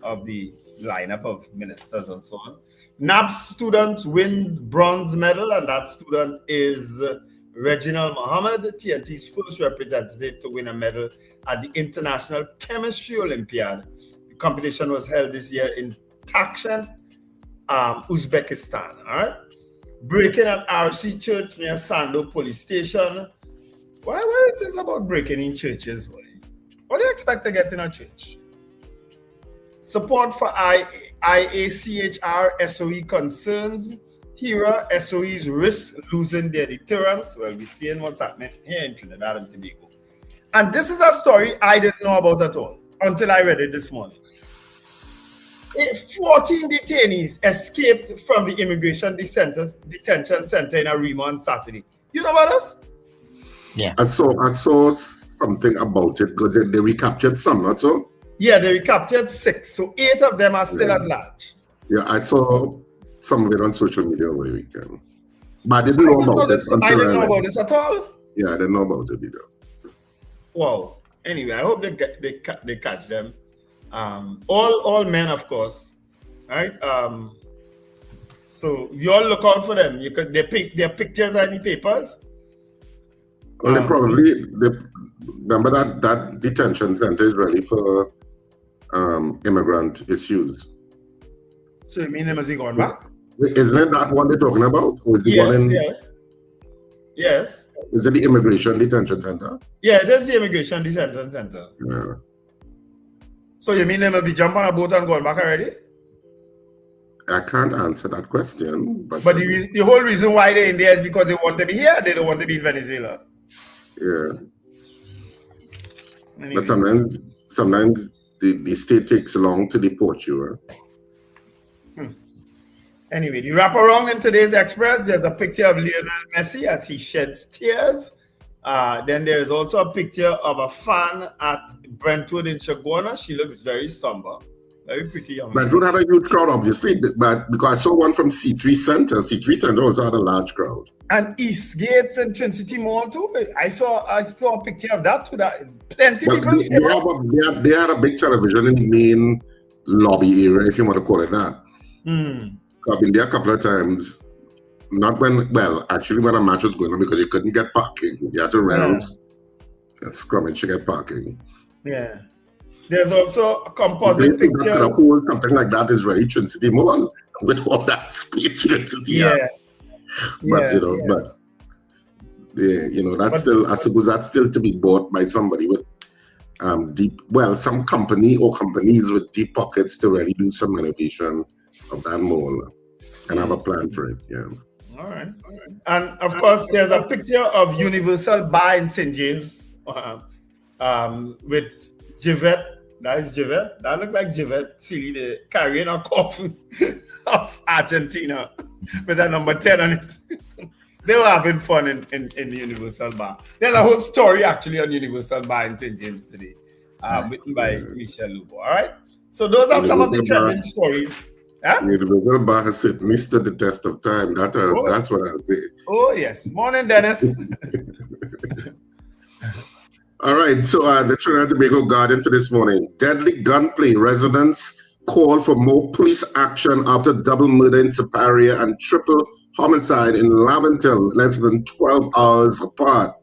of the lineup of ministers and so on. NAPS student wins bronze medal, and that student is Reginald Mohammed, TNT's first representative to win a medal at the International Chemistry Olympiad. The competition was held this year in Tashkent, Uzbekistan. All right, breaking at RC Church near Sando Police Station. Why is this about breaking in churches? What do you expect to get in a church? Support for IACHR SOE concerns. HERA SOEs risk losing their deterrence. Well, we're seeing what's happening here in Trinidad and Tobago. And this is a story I didn't know about at all until I read it this morning. 14 detainees escaped from the immigration detention center in Arima on Saturday. You know about this? Yeah. I saw something about it because they recaptured some, not so? Yeah, they recaptured 6. So 8 of them are still at large. Yeah, I saw some of it on social media over the weekend. But I didn't know about this. I didn't know about this at all. Yeah, I didn't know about it either. Wow. Anyway, I hope they catch them. All men, of course. Right? So you all look out for them. They pick their pictures in the papers. Well, remember that detention center is really for immigrant issues. So you mean them as he gone back? Isn't it that one they're talking about? Or is the one in, Yes. Is it the immigration detention center? Yeah, that's the immigration detention center. Yeah. So you mean them will be jumping on a boat and going back already? I can't answer that question. But the whole reason why they're in there is because they want to be here. They don't want to be in Venezuela. Yeah. Anyway. But sometimes the state takes long to deport you. Anyway, the wraparound in today's Express, there's a picture of Lionel Messi as he sheds tears. Then there is also a picture of a fan at Brentwood in Chaguana. She looks very somber. Very pretty young. Brentwood had a huge crowd, obviously, but because I saw one from C3 Center. C3 Center also had a large crowd. And Eastgate and Trinity Mall too. I saw a picture of that too. Plenty of people. They had a big television in the main lobby area, if you want to call it that. I've been there a couple of times. Actually when a match was going on, because you couldn't get parking. You had to rent a scrummage to get parking. Yeah. There's also a composite pictures. Something like that is really Trinity Mall with all that space Trinity. That's still, I suppose that's still to be bought by somebody with some company or companies with deep pockets to really do some renovation of that mall and have a plan for it. Yeah. All right. And of course, there's a picture of Universal Bar in St. James with Jivet. That is Jivet. That looked like Jivet Silly carrying a coffin of Argentina with a number 10 on it. They were having fun in the Universal Bar. There's a whole story actually on Universal Bar in St. James today, written by Michelle Lubo. All right. So those are some of the trending stories. Universal Bar has certainly stood the test of time. That's what I'll say. Oh, yes. Morning, Dennis. All right. So the Trinidad and Tobago Guardian for this morning. Deadly gunplay. Residents call for more police action after double murder in Siparia and triple homicide in Laventille, less than 12 hours apart.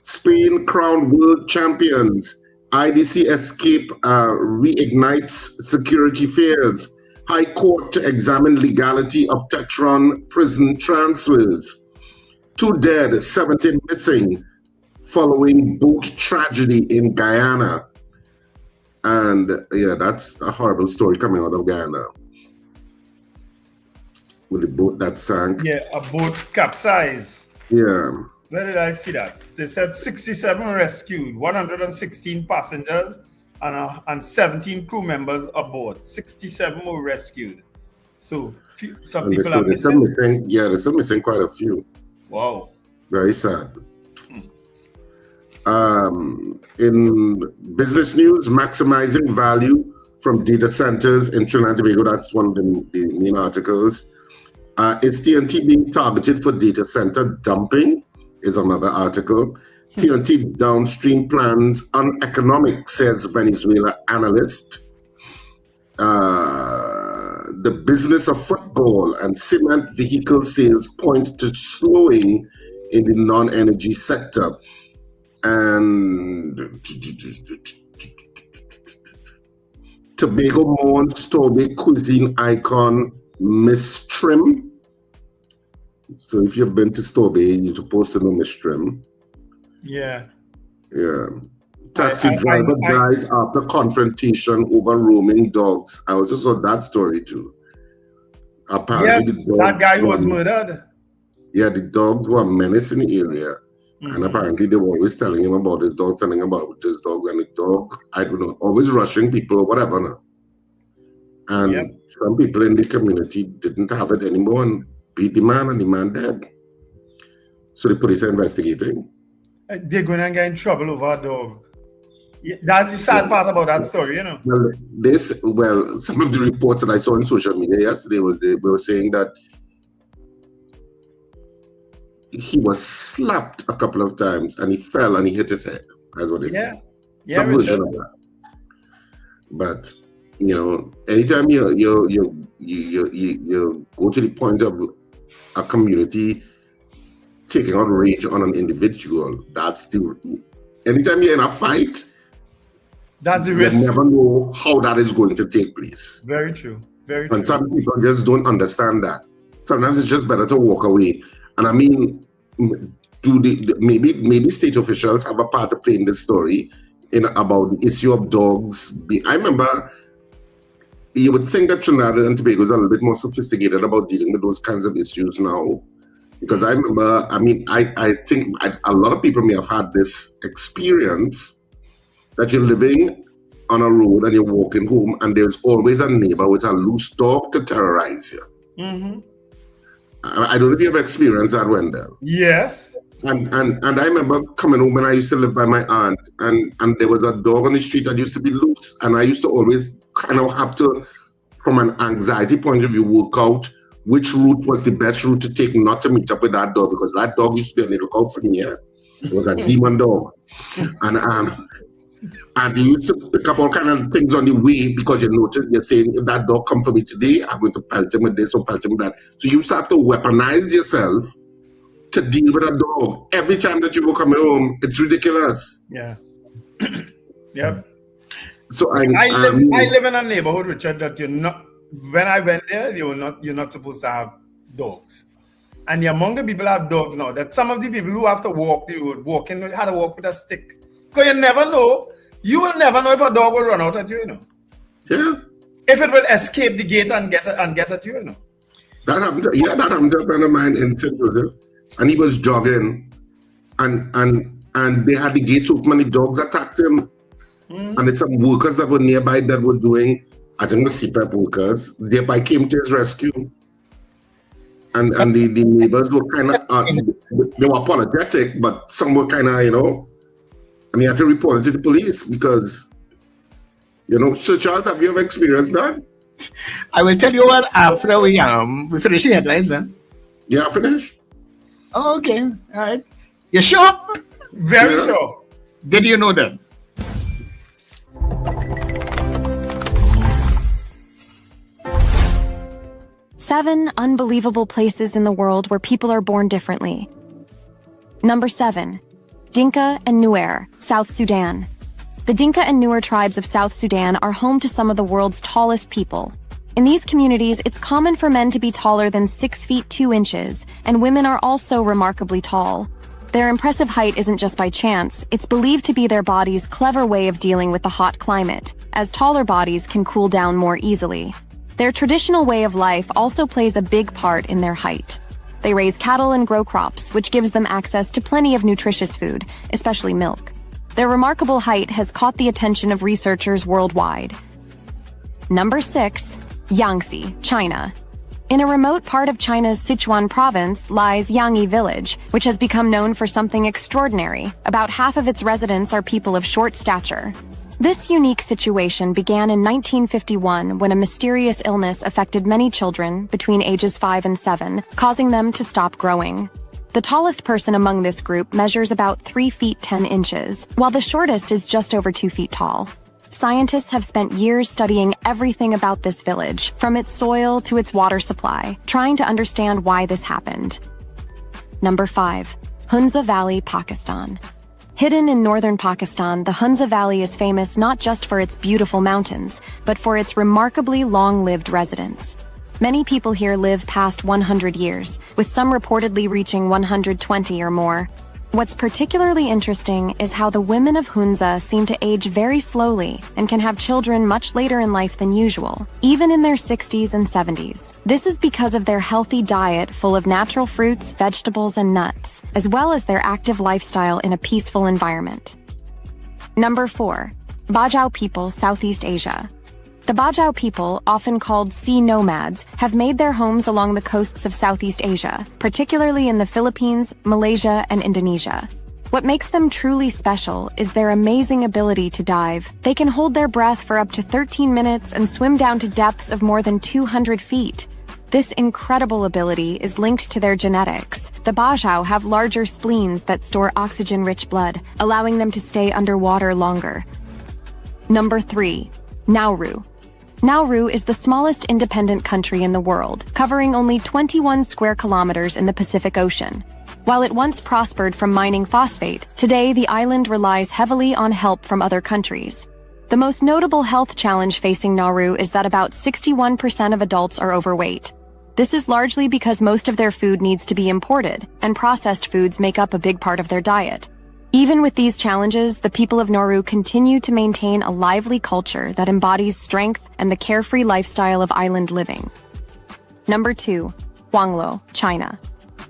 Spain crowned world champions. IDC escape reignites security fears. High Court to examine legality of Tetron prison transfers. 2 dead, 17 missing following boat tragedy in Guyana. And that's a horrible story coming out of Guyana. With the boat that sank. Yeah, a boat capsized. Yeah. Where did I see that? They said 67 rescued, 116 passengers, and 17 crew members aboard. 67 were rescued. So some people are missing. They're still missing quite a few. Wow. Very sad. In business news, maximizing value from data centers in Trinidad and Tobago. That's one of the main articles. Is TNT being targeted for data center dumping? Is another article. TNT downstream plans uneconomic, says Venezuela analyst. The business of football and cement vehicle sales point to slowing in the non-energy sector. And Tobago mourns Toby cuisine icon Miss Trim. So if you've been to Stobie, you're supposed to know Miss Trim. Yeah. Yeah. Taxi driver dies after confrontation over roaming dogs. I also saw that story too. Apparently yes, that guy who was murdered. Yeah, the dogs were a menace in the area. And apparently they were always telling him about his dog, telling him about his dogs, and the dog, I don't know, always rushing people or whatever now. And some people in the community didn't have it anymore and beat the man, and the man dead. So the police are investigating. They're going to get in trouble over a dog. That's the sad part about that story, you know. Well, some of the reports that I saw on social media yesterday were saying that he was slapped a couple of times and he fell and he hit his head. That's what they said. Yeah, some version of that. But you know, anytime you go to the point of a community taking out rage on an individual, that's the. Anytime you're in a fight, that's the risk. You never know how that is going to take place. Very true. Very true. And some people just don't understand that. Sometimes it's just better to walk away. And I mean, maybe state officials have a part to play in this story about the issue of dogs. I remember you would think that Trinidad and Tobago is a little bit more sophisticated about dealing with those kinds of issues now. Because I remember, I mean, I think a lot of people may have had this experience that you're living on a road and you're walking home and there's always a neighbor with a loose dog to terrorize you. Mm-hmm. I don't know if you ever experienced that, Wendell. Yes. And I remember coming home when I used to live by my aunt, and there was a dog on the street that used to be loose, and I used to always kind of have to, from an anxiety point of view, work out which route was the best route to take not to meet up with that dog, because that dog used to be on the lookout for me. It was a demon dog. And you used to pick up all kind of things on the way because you notice you're saying, if that dog come for me today, I'm going to pelt him with this or pelt him with that. So you start to weaponize yourself to deal with a dog. Every time that you go coming home, it's ridiculous. Yeah. Yep. So I live in a neighborhood, Richard, that you're not. When I went there, you're not supposed to have dogs. And among the people who have dogs now, that some of the people who have to walk the road, had to walk with a stick. Because you never know. You will never know if a dog will run out at you, you know. Yeah. If it will escape the gate and get at you, you know. That happened to a friend of mine in St. Joseph. And he was jogging and they had the gates open and the dogs attacked him. And there's some workers that were nearby that were doing, I think the CPAP workers, thereby came to his rescue. And the neighbors were kind of, they were apologetic, but some were kind of, you know, and he had to report it to the police because, you know, so Charles, have you ever experienced that? I will tell you what after we finish the headlines, then. Yeah, finish. Oh, okay. All right. You sure? Very sure. Did you know that? Seven unbelievable places in the world where people are born differently. Number 7. Dinka and Nuer, South Sudan. The Dinka and Nuer tribes of South Sudan are home to some of the world's tallest people. In these communities, it's common for men to be taller than 6 feet 2 inches, and women are also remarkably tall. Their impressive height isn't just by chance, it's believed to be their body's clever way of dealing with the hot climate, as taller bodies can cool down more easily. Their traditional way of life also plays a big part in their height. They raise cattle and grow crops, which gives them access to plenty of nutritious food, especially milk. Their remarkable height has caught the attention of researchers worldwide. Number 6. Yangtze, China. In a remote part of China's Sichuan province lies Yangtze Village, which has become known for something extraordinary. About half of its residents are people of short stature. This unique situation began in 1951 when a mysterious illness affected many children between ages 5 and 7, causing them to stop growing. The tallest person among this group measures about 3 feet 10 inches, while the shortest is just over 2 feet tall. Scientists have spent years studying everything about this village, from its soil to its water supply, trying to understand why this happened. Number 5. Hunza Valley, Pakistan. Hidden in northern Pakistan, the Hunza Valley is famous not just for its beautiful mountains, but for its remarkably long-lived residents. Many people here live past 100 years, with some reportedly reaching 120 or more. What's particularly interesting is how the women of Hunza seem to age very slowly and can have children much later in life than usual, even in their 60s and 70s. This is because of their healthy diet full of natural fruits, vegetables, and nuts, as well as their active lifestyle in a peaceful environment. Number 4. Bajau people, Southeast Asia. The Bajau people, often called sea nomads, have made their homes along the coasts of Southeast Asia, particularly in the Philippines, Malaysia, and Indonesia. What makes them truly special is their amazing ability to dive. They can hold their breath for up to 13 minutes and swim down to depths of more than 200 feet. This incredible ability is linked to their genetics. The Bajau have larger spleens that store oxygen-rich blood, allowing them to stay underwater longer. Number 3. Nauru. Nauru is the smallest independent country in the world, covering only 21 square kilometers in the Pacific Ocean. While it once prospered from mining phosphate, today the island relies heavily on help from other countries. The most notable health challenge facing Nauru is that about 61% of adults are overweight. This is largely because most of their food needs to be imported, and processed foods make up a big part of their diet. Even with these challenges, the people of Nauru continue to maintain a lively culture that embodies strength and the carefree lifestyle of island living. Number 2. Huanglo, China.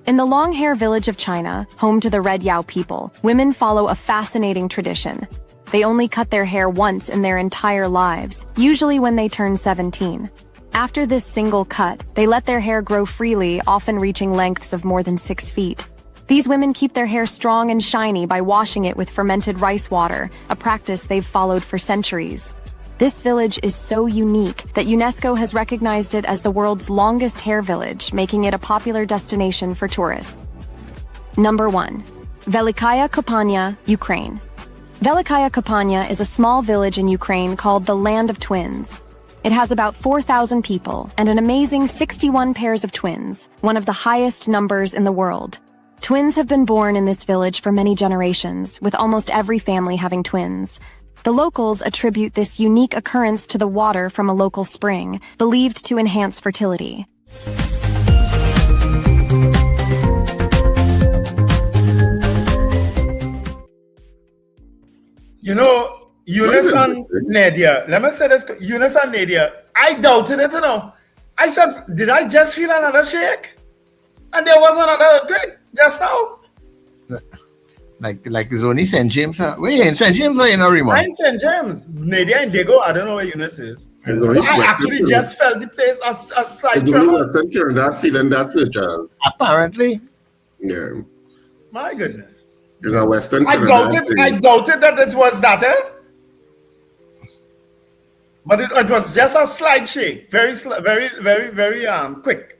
In the long-hair village of China, home to the Red Yao people, women follow a fascinating tradition. They only cut their hair once in their entire lives, usually when they turn 17. After this single cut, they let their hair grow freely, often reaching lengths of more than 6 feet. These women keep their hair strong and shiny by washing it with fermented rice water, a practice they've followed for centuries. This village is so unique that UNESCO has recognized it as the world's longest hair village, making it a popular destination for tourists. Number 1. Velikaya Kopanya, Ukraine. Velikaya Kopanya is a small village in Ukraine called the Land of Twins. It has about 4,000 people and an amazing 61 pairs of twins, one of the highest numbers in the world. Twins have been born in this village for many generations, with almost every family having twins. The locals attribute this unique occurrence to the water from a local spring, believed to enhance fertility. You know, Eunice and Nadia, let me say this, Eunice and Nadia, I doubted it, you know. I said, did I just feel another shake? And there was another earthquake just now. Like it's only St. James. Where you in St. James or in Remo? I'm in St. James. Nadia and Diego, I don't know where Eunice is. I actually just felt the place a slight tremor. That feeling that too, Charles. Apparently. Yeah. My goodness. It's a Western I doubted that it was that, But it was just a slight shake. Very quick.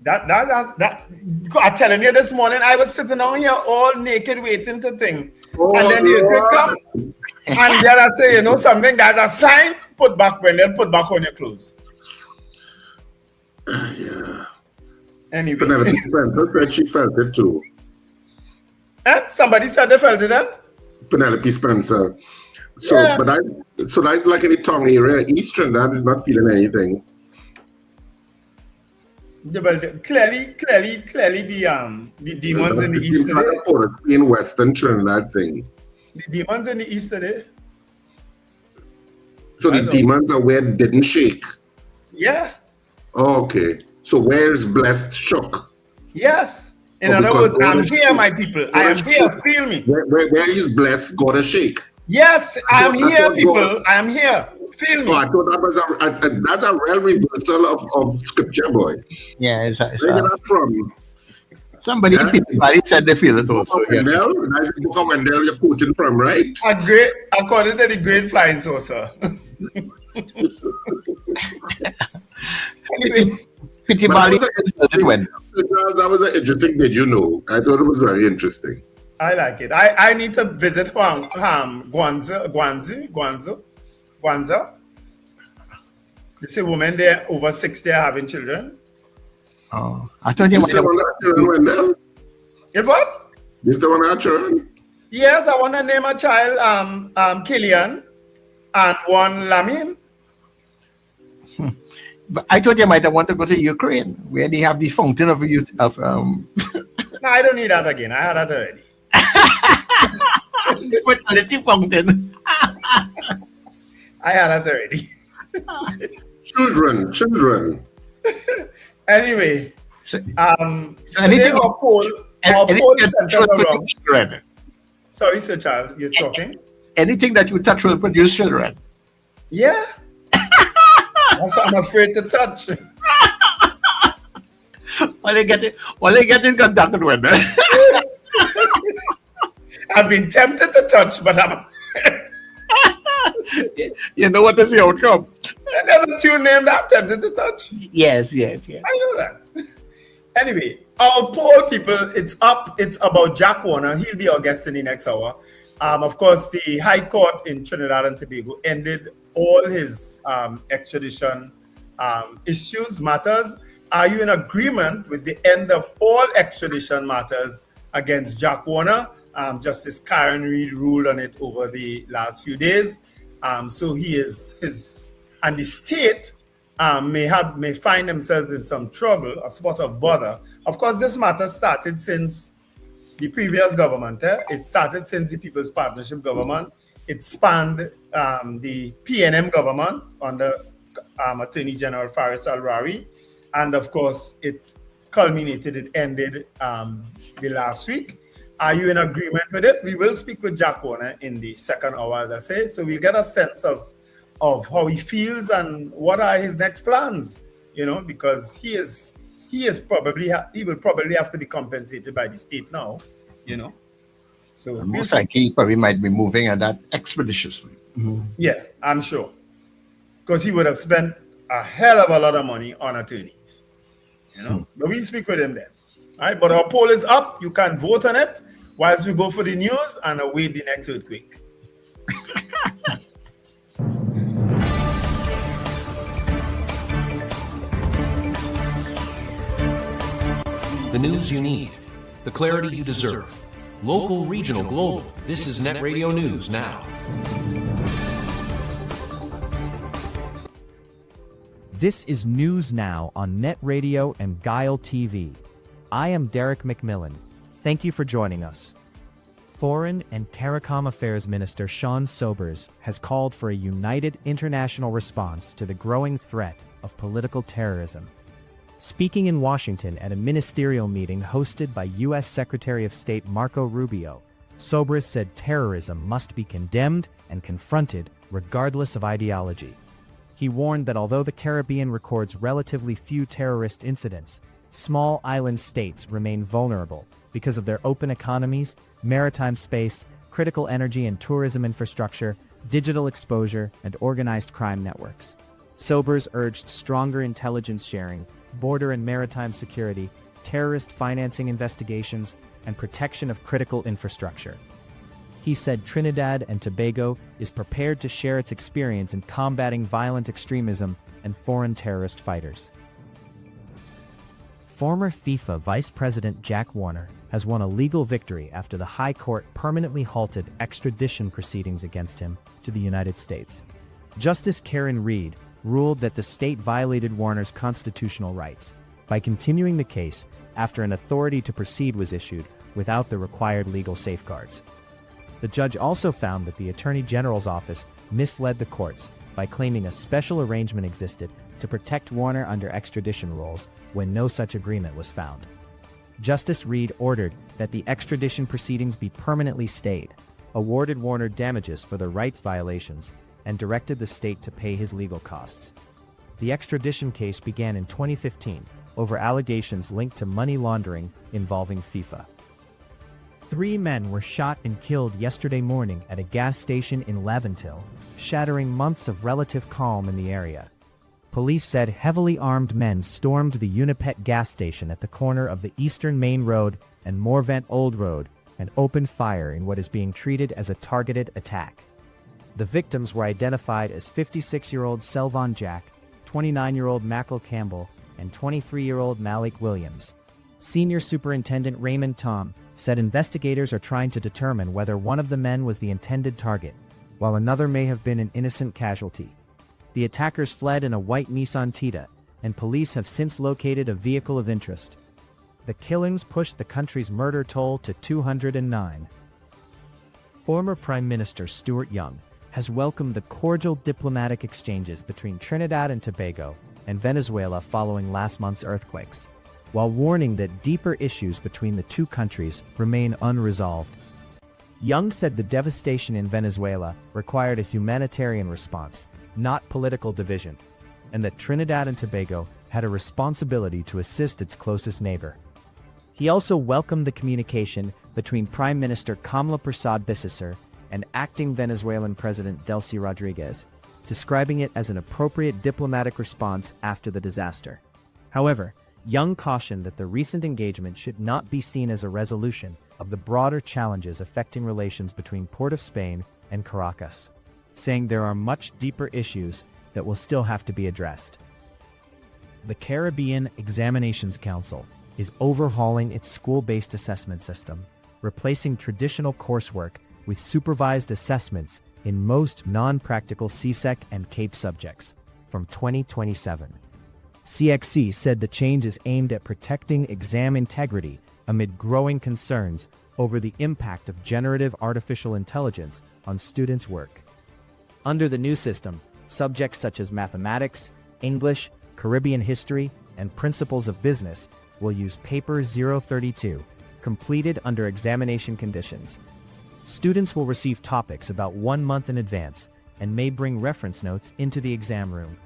That I'm telling you, this morning I was sitting down here all naked waiting to think. And then the come. And then I say, you know something, that's a sign, put back on your clothes. Yeah. Anyway. Penelope Spencer, she felt it too. Somebody said they felt it then? Penelope Spencer. So, yeah. So that's like in the tongue area. Eastern, that is not feeling anything. Well, clearly, the demons in the east today. In Western Trinidad thing. The demons in the east today. So the demons are where it didn't shake. Yeah. Oh, okay. So where's blessed shook? Yes. In other words, I'm here, my people. I am here. Feel me. Where is blessed gotta shake? Yes, I am here, people. I am here. Feel me. Oh, I thought that was that's a real reversal of scripture, boy. Yeah, it's where you get that from? Somebody said they feel it also. Wendell, that's the book of Wendell you're quoting from, right? According to the great flying saucer. Anyway. That was an interesting, did you know? I thought it was very interesting. I like it. I need to visit Guangzhou. This is a woman there over 60 having children. Oh, I thought you were. If what? You still want to have children? Yes, I want to name a child Killian and one Lamin. But I thought you might have wanted to go to Ukraine, where they have the fountain of youth. No, I don't need that again. I had that already. Fertility fountain. I had that already. Children. Anyway, so anything our poll is centered around. Children. Sorry, Sir Charles, you're talking. Anything that you touch will produce children. Yeah. That's what I'm afraid to touch. Only getting conducted with that. I've been tempted to touch, but I'm. You know what is the outcome? There's a tune named that, Tempted to Touch. Yes. I know that. Anyway, our poll, people, it's up. It's about Jack Warner. He'll be our guest in the next hour. Of course, the High Court in Trinidad and Tobago ended all his extradition matters. Are you in agreement with the end of all extradition matters against Jack Warner? Justice Karen Reed ruled on it over the last few days. So and the state may find themselves in some trouble, a spot of bother. Of course, this matter started since the previous government. It started since the People's Partnership government. It spanned the PNM government under Attorney General Faris Al-Rari. And of course, it ended the last week. Are you in agreement with it? We will speak with Jack Warner in the second hour, as I say. So we'll get a sense of how he feels and what are his next plans, because he will probably have to be compensated by the state now, So most likely he probably might be moving at that expeditiously. Mm-hmm. Yeah, I'm sure. Because he would have spent a hell of a lot of money on attorneys. But we'll speak with him then. All right, but our poll is up. You can vote on it whilst we go for the news and await the next earthquake. The news you need, the clarity you deserve. Local, regional, global. This is NETT Radio News Now. This is News Now on NETT Radio and Guile TV. I am Derek McMillan. Thank you for joining us. Foreign and CARICOM Affairs Minister Sean Sobers has called for a united international response to the growing threat of political terrorism. Speaking in Washington at a ministerial meeting hosted by U.S. Secretary of State Marco Rubio, Sobers said terrorism must be condemned and confronted regardless of ideology. He warned that although the Caribbean records relatively few terrorist incidents, small island states remain vulnerable because of their open economies, maritime space, critical energy and tourism infrastructure, digital exposure, and organized crime networks. Sobers urged stronger intelligence sharing, border and maritime security, terrorist financing investigations, and protection of critical infrastructure. He said Trinidad and Tobago is prepared to share its experience in combating violent extremism and foreign terrorist fighters. Former FIFA Vice President Jack Warner has won a legal victory after the High Court permanently halted extradition proceedings against him to the United States. Justice Karen Reed ruled that the state violated Warner's constitutional rights by continuing the case after an authority to proceed was issued without the required legal safeguards. The judge also found that the Attorney General's office misled the courts by claiming a special arrangement existed to protect Warner under extradition rules when no such agreement was found. Justice Reed ordered that the extradition proceedings be permanently stayed, awarded Warner damages for the rights violations, and directed the state to pay his legal costs. The extradition case began in 2015 over allegations linked to money laundering involving FIFA. 3 men were shot and killed yesterday morning at a gas station in Laventille, shattering months of relative calm in the area. Police said heavily armed men stormed the Unipet gas station at the corner of the Eastern Main Road and Morvant Old Road and opened fire in what is being treated as a targeted attack. The victims were identified as 56-year-old Selvon Jack, 29-year-old Mackle Campbell, and 23-year-old Malik Williams. Senior Superintendent Raymond Tom said investigators are trying to determine whether one of the men was the intended target, while another may have been an innocent casualty. The attackers fled in a white Nissan Tita and police have since located a vehicle of interest. The killings pushed the country's murder toll to 209. Former Prime Minister Stuart Young has welcomed the cordial diplomatic exchanges between Trinidad and Tobago and Venezuela following last month's earthquakes, while warning that deeper issues between the two countries remain unresolved. Young said the devastation in Venezuela required a humanitarian response, not political division, and that Trinidad and Tobago had a responsibility to assist its closest neighbor. He also welcomed the communication between Prime Minister Kamla Persad-Bissessar and acting Venezuelan President Delcy Rodriguez, describing it as an appropriate diplomatic response after the disaster. However, Young cautioned that the recent engagement should not be seen as a resolution of the broader challenges affecting relations between Port of Spain and Caracas, saying there are much deeper issues that will still have to be addressed. The Caribbean Examinations Council is overhauling its school-based assessment system, replacing traditional coursework with supervised assessments in most non-practical CSEC and CAPE subjects from 2027. CXC said the change is aimed at protecting exam integrity amid growing concerns over the impact of generative artificial intelligence on students' work. Under the new system, subjects such as mathematics, English, Caribbean history, and principles of business will use paper 032, completed under examination conditions. Students will receive topics about 1 month in advance and may bring reference notes into the exam room.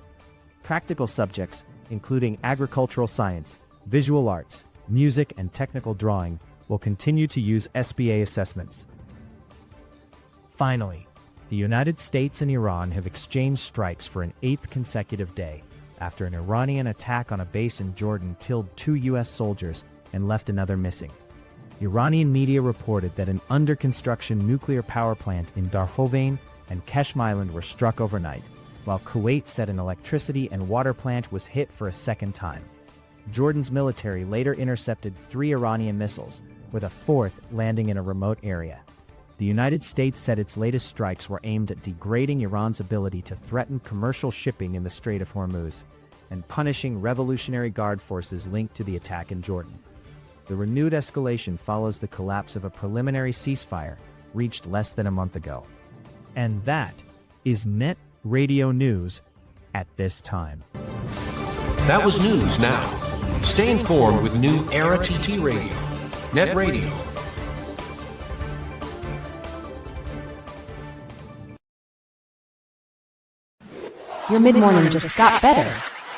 Practical subjects, including agricultural science, visual arts, music, and technical drawing, will continue to use SBA assessments. Finally, the United States and Iran have exchanged strikes for an 8th consecutive day after an Iranian attack on a base in Jordan killed 2 U.S. soldiers and left another missing. Iranian media reported that an under-construction nuclear power plant in Darhovain and Keshm Island were struck overnight, while Kuwait said an electricity and water plant was hit for a second time. Jordan's military later intercepted 3 Iranian missiles, with a 4th landing in a remote area. The United States said its latest strikes were aimed at degrading Iran's ability to threaten commercial shipping in the Strait of Hormuz and punishing Revolutionary Guard forces linked to the attack in Jordan. The renewed escalation follows the collapse of a preliminary ceasefire reached less than a month ago. And that is NETT Radio News at this time. That was news now. Stay informed with New Era TT Radio. NETT Radio. Your mid-morning just got better.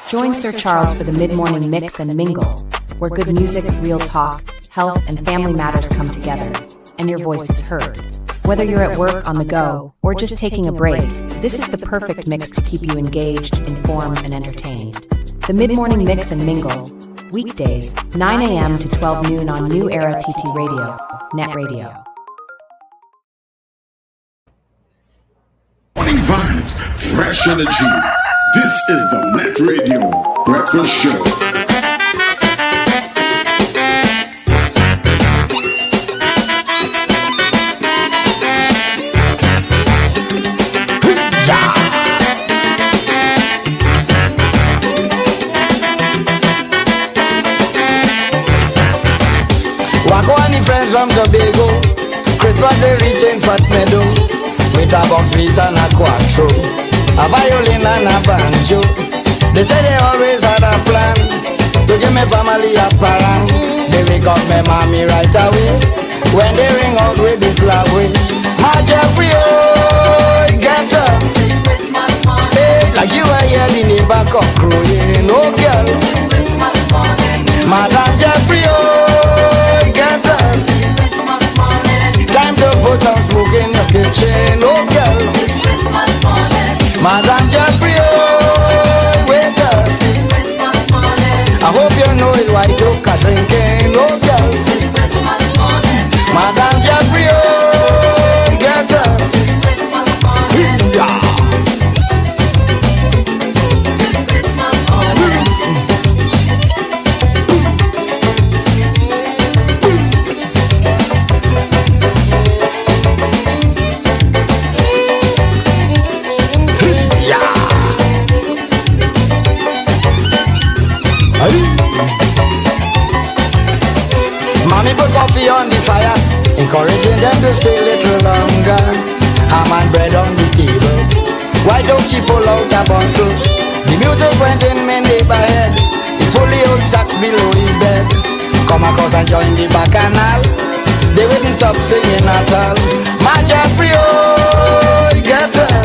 Join Sir Charles for the mid-morning mix and mingle, where good music, real talk, health, and family matters come together, and your voice is heard. Whether you're at work, on the go, or just taking a break, this is the perfect mix to keep you engaged, informed, and entertained. The mid-morning mix and mingle, weekdays, 9 a.m. to 12 noon on New Era TT Radio, NETT Radio. Morning vibes, fresh energy. This is the NETT Radio Breakfast Show. Wagwani friends from Tobago, Christmas they reach in Fat Meadow, with a bonfleece and a quattro, a violin and a banjo. They say they always had a plan to give me family a parent. They wake up my mommy right away when they ring out with this love way. My Jeffrey, oh, get up. Hey, like you are yelling in back of crowing, oh girl. Madam Jeffrey, oh, get up. Time to put on smoke in your kitchen, oh girl. Madam Jeffrey, oh, wake up. I hope you know it's white oak a drinking, oh girl. Madam Jeffrey, oh, get up. Yeah. Mommy put coffee on the fire, encouraging them to stay a little longer. Ham and bread on the table, why don't she pull out a bottle? The music went in my neighborhood, he pull the old sax below his bed. Come across and join the bacchanal, they wouldn't stop singing at all. My Jeffrey, oh, get up.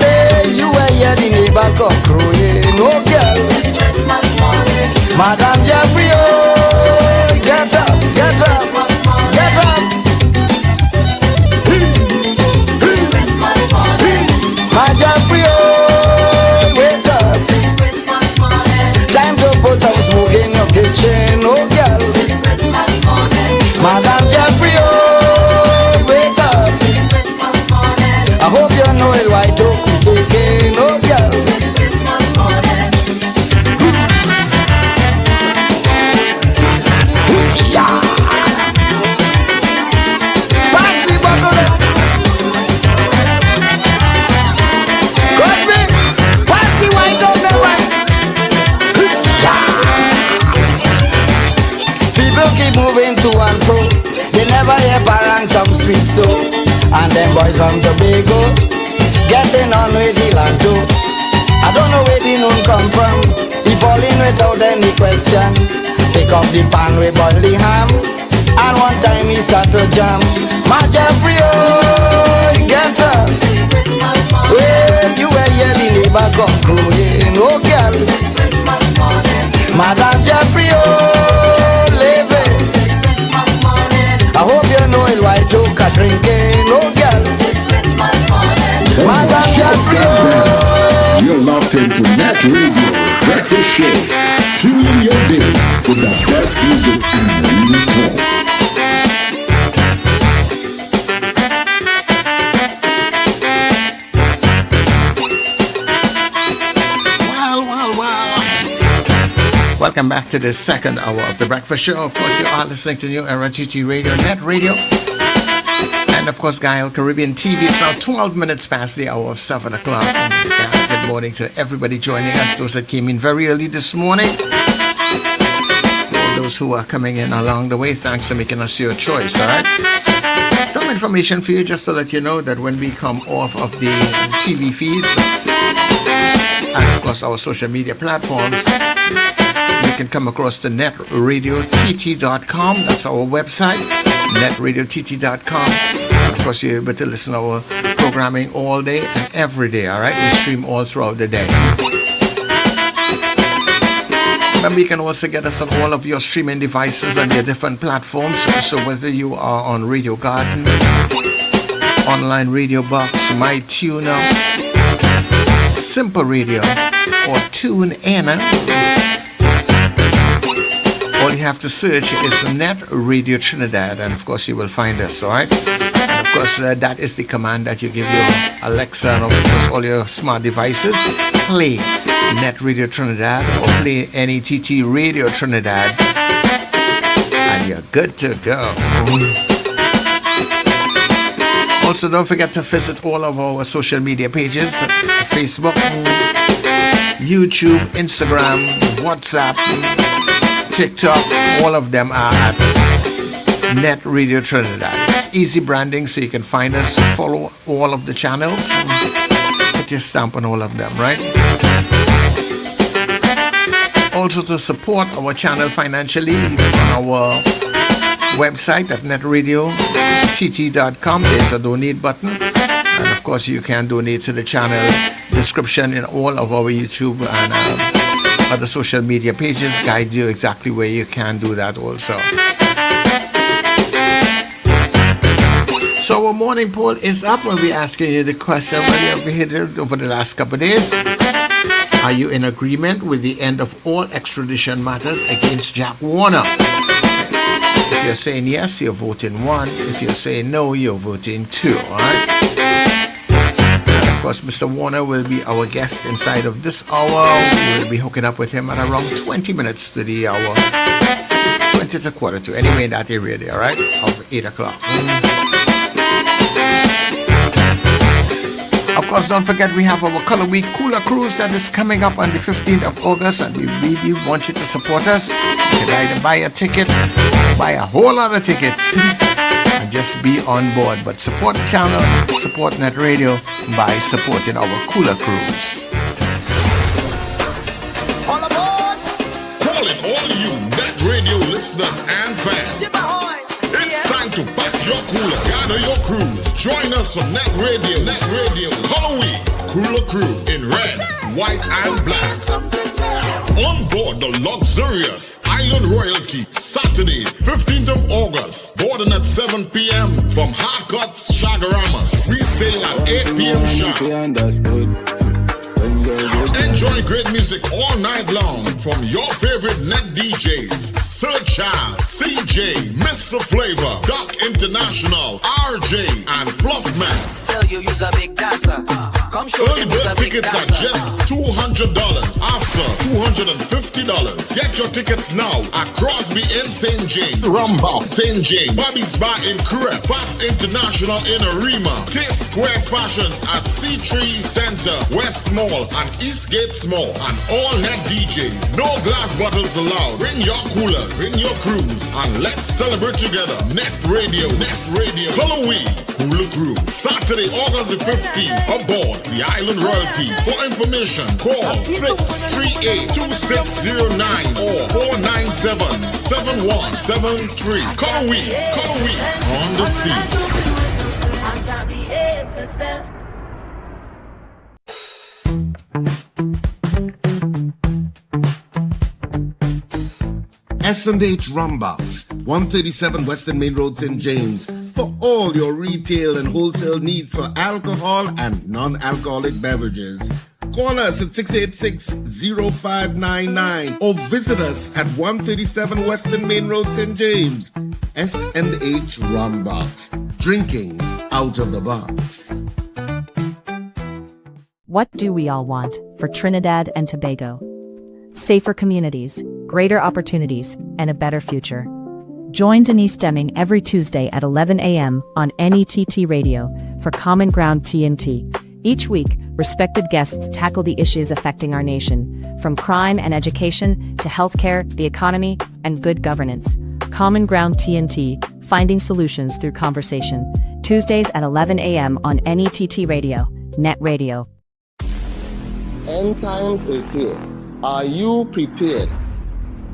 Hey, you were here, the neighbor come crowing, no girl. Madam Jeffrey, oh, get up, get up, get up. My Jeffrey, oh, wake up. Time to put some smoke in your kitchen, oh girl. Madam Jeffrey, oh, wake up. I hope you know it white oak we taking, oh girl. Moving to and fro, they never hear parents some sweet so. And them boys from Tobago getting on with the Lanto. I don't know where the noon come from, he falling without any question. Pick up the pan, we boil the ham, and one time he start to jam. My Jeffrey, oh, get up. Well, you were here, the neighbor come crowing, oh girl. Madam Jeffrey, oh, live it. I hope you know it white oak a drinking, oh girl. Madam Jeffrey, oh. You're locked into NETT Radio Breakfast Show. Fueling your day with the best music and real talk. Welcome back to the second hour of the Breakfast Show. Of course, you are listening to New Era TT Radio, NETT Radio, and of course, Guile Caribbean TV. It's now 12 minutes past the hour of 7 o'clock. And, good morning to everybody joining us, those that came in very early this morning. For those who are coming in along the way, thanks for making us your choice, all right? Some information for you just to let you know that when we come off of the TV feeds, and of course, our social media platforms, you can come across the netradiott.com. That's our website, netradiott.com. And of course, you're able to listen to our programming all day and every day, all right? We stream all throughout the day. Remember, you can also get us on all of your streaming devices and your different platforms. So whether you are on Radio Garden, Online Radio Box, MyTuner, Simple Radio, or TuneIn, all you have to search is NETT Radio Trinidad, and of course you will find us, all right? And of course that is the command that you give your Alexa and of course all your smart devices. Play NETT Radio Trinidad or play NETT Radio Trinidad, and you're good to go. Also, don't forget to visit all of our social media pages: Facebook, YouTube, Instagram, WhatsApp, TikTok. All of them are at NETT Radio Trinidad. It's easy branding, so you can find us, follow all of the channels, put your stamp on all of them, right? Also, to support our channel financially, on our website at netradiott.com, there's a donate button, and of course you can donate to the channel. Description in all of our YouTube and other social media pages guide you exactly where you can do that also. So our morning poll is up when we're asking you the question, what you have heard over the last couple of days. Are you in agreement with the end of all extradition matters against Jack Warner? If you're saying yes, you're voting 1. If you're saying no, you're voting 2, alright? And of course, Mr. Warner will be our guest inside of this hour. We will be hooking up with him at around 20 minutes to the hour. 20 to quarter to, anyway in that area there, alright? Of 8 o'clock. Of course, don't forget we have our Color Week Cooler Cruise that is coming up on the 15th of August, and we really want you to support us. You can either buy a ticket, buy a whole lot of tickets, and just be on board. But support the channel, support Net Radio by supporting our Cooler Cruise. Calling all you Net Radio listeners and fans. It's time to pack your cooler, gather your crews. Join us on Net Radio, Color Week, Cooler Crew in red, white, and black. On board the luxurious Island Royalty, Saturday, 15th of August, boarding at 7 p.m. from Hardcuts, Shagaramas. We sail at 8 p.m. sharp. Enjoy great music all night long from your favorite net DJs: Sir Charles, CJ, Mr. Flavor, Doc International, RJ, and Fluffman. Tell you you's a big dancer. Come show Early them who's bird a big tickets dancer. are just $200 after $250. Get your tickets now at Crosby in St. James, Rumba, St. James, Bobby's Bar in Crep, Fats International in Arima, K Square Fashions at C3 Center, West Mall, and Eastgate Small, and all net DJs. No glass bottles allowed. Bring your cooler, bring your crews, and let's celebrate together. Net Radio, Color Week, Cooler Crew. Saturday, August the 15th, aboard the Island Royalty. For information, call 638-2609 or 497-7173. Color Week, on the sea. S&H Rumbox, 137 Western Main Road, St. James, for all your retail and wholesale needs for alcohol and non-alcoholic beverages. Call us at 686-0599 or visit us at 137 Western Main Road, St. James. S&H Rumbox, drinking out of the box. What do we all want for Trinidad and Tobago? Safer communities, greater opportunities, and a better future. Join Denise Deming every Tuesday at 11 a.m. on NETT Radio for Common Ground TNT. Each week, respected guests tackle the issues affecting our nation, from crime and education to healthcare, the economy, and good governance. Common Ground TNT, finding solutions through conversation. Tuesdays at 11 a.m. on NETT Radio, Net Radio. End times is here. Are you prepared?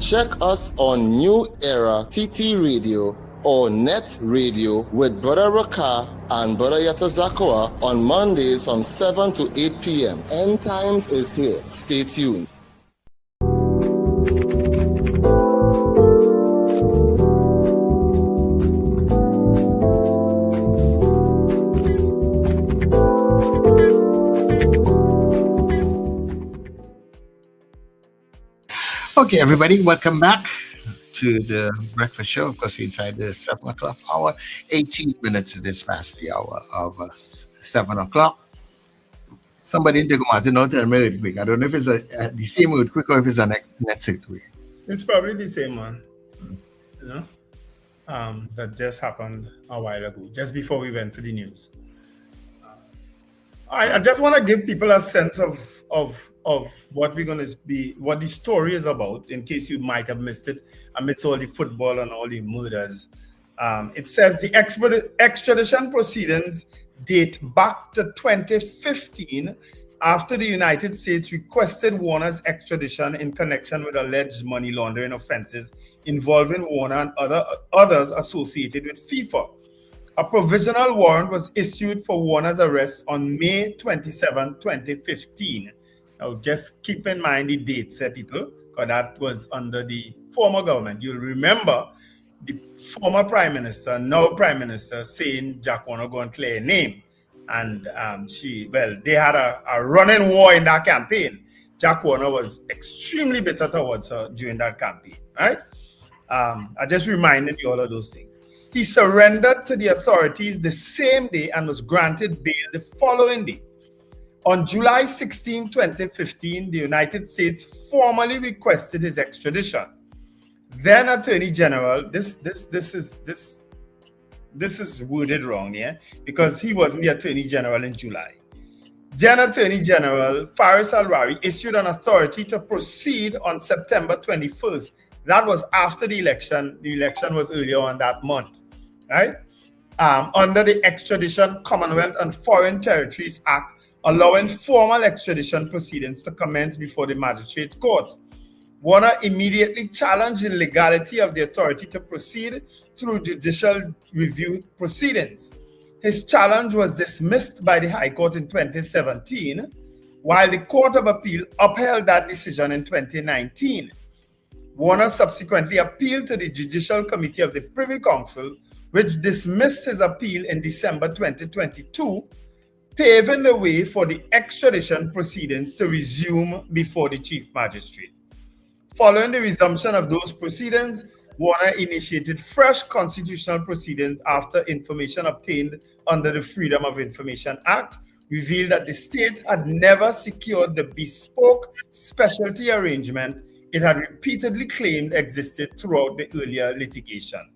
Check us on New Era TT Radio or Net Radio with Brother Raka and Brother Yatazakawa on Mondays from 7 to 8 p.m. End times is here. Stay tuned. Okay, everybody, welcome back to the breakfast show. Of course, inside the 7 o'clock hour, 18 minutes this past the hour of 7 o'clock. Somebody in the know tell me real quick. I don't know if it's the same word quick or if it's a next week. It's probably the same one, you know, that just happened a while ago, just before we went for the news. I just want to give people a sense of what we're going to be, what the story is about, in case you might have missed it amidst all the football and all the murders. It says the extradition proceedings date back to 2015 after the United States requested Warner's extradition in connection with alleged money laundering offenses involving Warner and others associated with FIFA. A provisional warrant was issued for Warner's arrest on May 27, 2015. Now, just keep in mind the dates, people, because that was under the former government. You'll remember the former Prime Minister, now Prime Minister, saying Jack Warner go and clear a name. And they had a running war in that campaign. Jack Warner was extremely bitter towards her during that campaign, right? I just reminded you all of those things. He surrendered to the authorities the same day and was granted bail the following day. On July 16, 2015, the United States formally requested his extradition. Then Attorney General, this is worded wrong, yeah, because he wasn't the Attorney General in July. Then Attorney General Faris Alwari issued an authority to proceed on September 21st. That was after the election. The election was earlier on that month, right? Under the Extradition, Commonwealth and Foreign Territories Act, allowing formal extradition proceedings to commence before the magistrate courts. Warner immediately challenged the legality of the authority to proceed through judicial review proceedings. His challenge was dismissed by the High Court in 2017, while the Court of Appeal upheld that decision in 2019. Warner subsequently appealed to the Judicial Committee of the Privy Council, which dismissed his appeal in December 2022, paving the way for the extradition proceedings to resume before the Chief Magistrate. Following the resumption of those proceedings, Warner initiated fresh constitutional proceedings after information obtained under the Freedom of Information Act revealed that the state had never secured the bespoke specialty arrangement it had repeatedly claimed existed throughout the earlier litigation.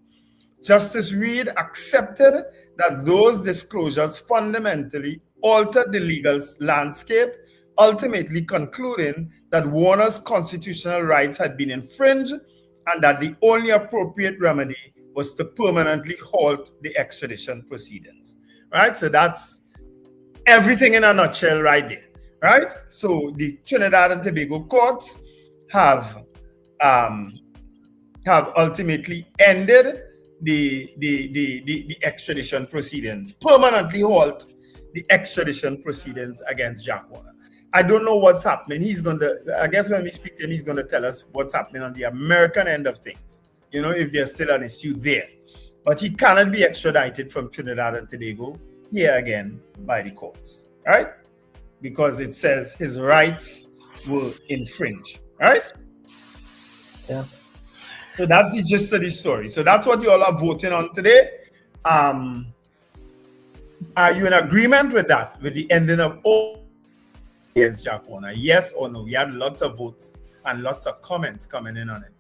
Justice Reed accepted that those disclosures fundamentally altered the legal landscape, ultimately concluding that Warner's constitutional rights had been infringed and that the only appropriate remedy was to permanently halt the extradition proceedings. Right? So that's everything in a nutshell right there. Right? So the Trinidad and Tobago courts have ultimately ended the extradition proceedings, permanently halt the extradition proceedings against Jack Warner. I don't know what's happening. I guess when we speak to him, he's going to tell us what's happening on the American end of things, you know, if there's still an issue there. But he cannot be extradited from Trinidad and Tobago here again by the courts, right? Because it says his rights were infringed, right? Yeah. So that's the gist of the story. So that's what you all are voting on today. Are you in agreement with that, with the ending of all against Jack Warner? Yes or no? We had lots of votes and lots of comments coming in on it.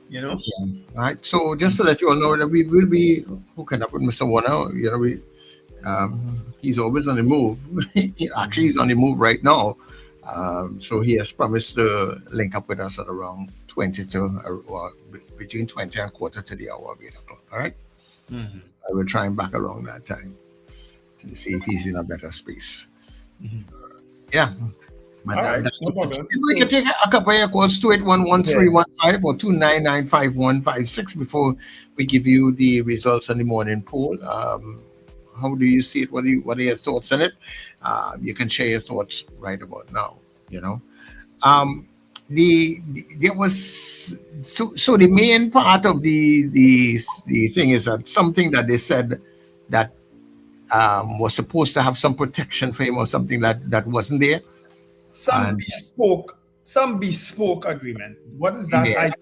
You know? Yeah. All right. So just to let you all know that we will be hooking up with Mr. Warner. You know, he's always on the move. Actually, he's on the move right now. So he has promised to link up with us at around 20 to or between 20 and quarter to the hour of 8 o'clock. All right. Mm-hmm. I will try and back around that time to see if he's in a better space. Mm-hmm. Yeah. All right. No problem. We can take a couple of your calls, 281-1315 or 299-5156 before we give you the results on the morning poll. How do you see it? What are your thoughts on it? You can share your thoughts right about now. You know, there was so the main part of the thing is that something that they said that was supposed to have some protection for him or something that wasn't there. Some bespoke agreement. What is that? Yeah.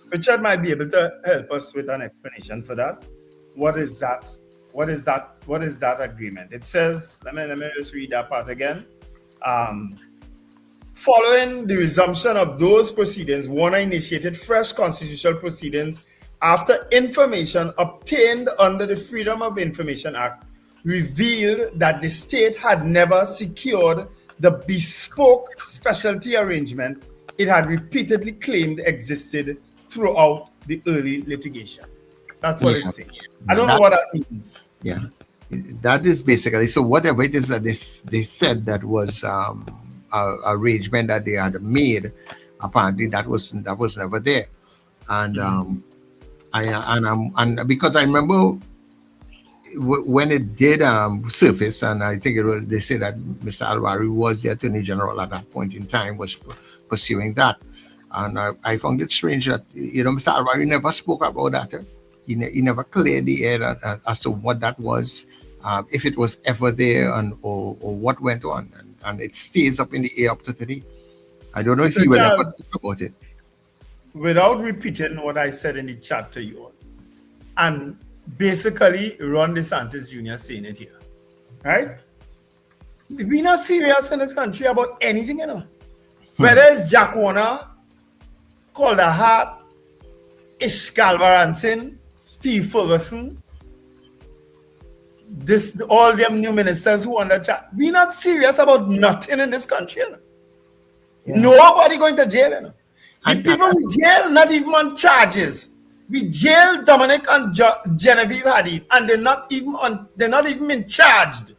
Richard might be able to help us with an explanation for that. What is that? What is that agreement? It says, let me just read that part again. Following the resumption of those proceedings, Warner initiated fresh constitutional proceedings after information obtained under the Freedom of Information Act revealed that the state had never secured the bespoke specialty arrangement it had repeatedly claimed existed throughout the early litigation. That's what it's saying. I don't know what that means. Yeah, that is basically, so whatever it is that they said that was a arrangement that they had made, apparently that was never there. And and because I remember when it did surface, and I think they said that Mr. Alwari was the Attorney General at that point in time, was pursuing that. And I found it strange that, you know, Mr. Alwari never spoke about that. He never cleared the air as to what that was, if it was ever there, or what went on. And it stays up in the air up to today. I don't know if you will ever talk about it. Without repeating what I said in the chat to you all, and basically Ron DeSantis Jr. saying it here, right? We're not serious in this country about anything, you know. Whether it's Jack Warner, Calder Hart, Ish Calvaransin, Steve Ferguson, all them new ministers who under charge. We not serious about nothing in this country. You know? Yeah. Nobody going to jail. You know? The people we jail not even on charges. We jail Dominic and Genevieve Hadid, and they're not even been charged.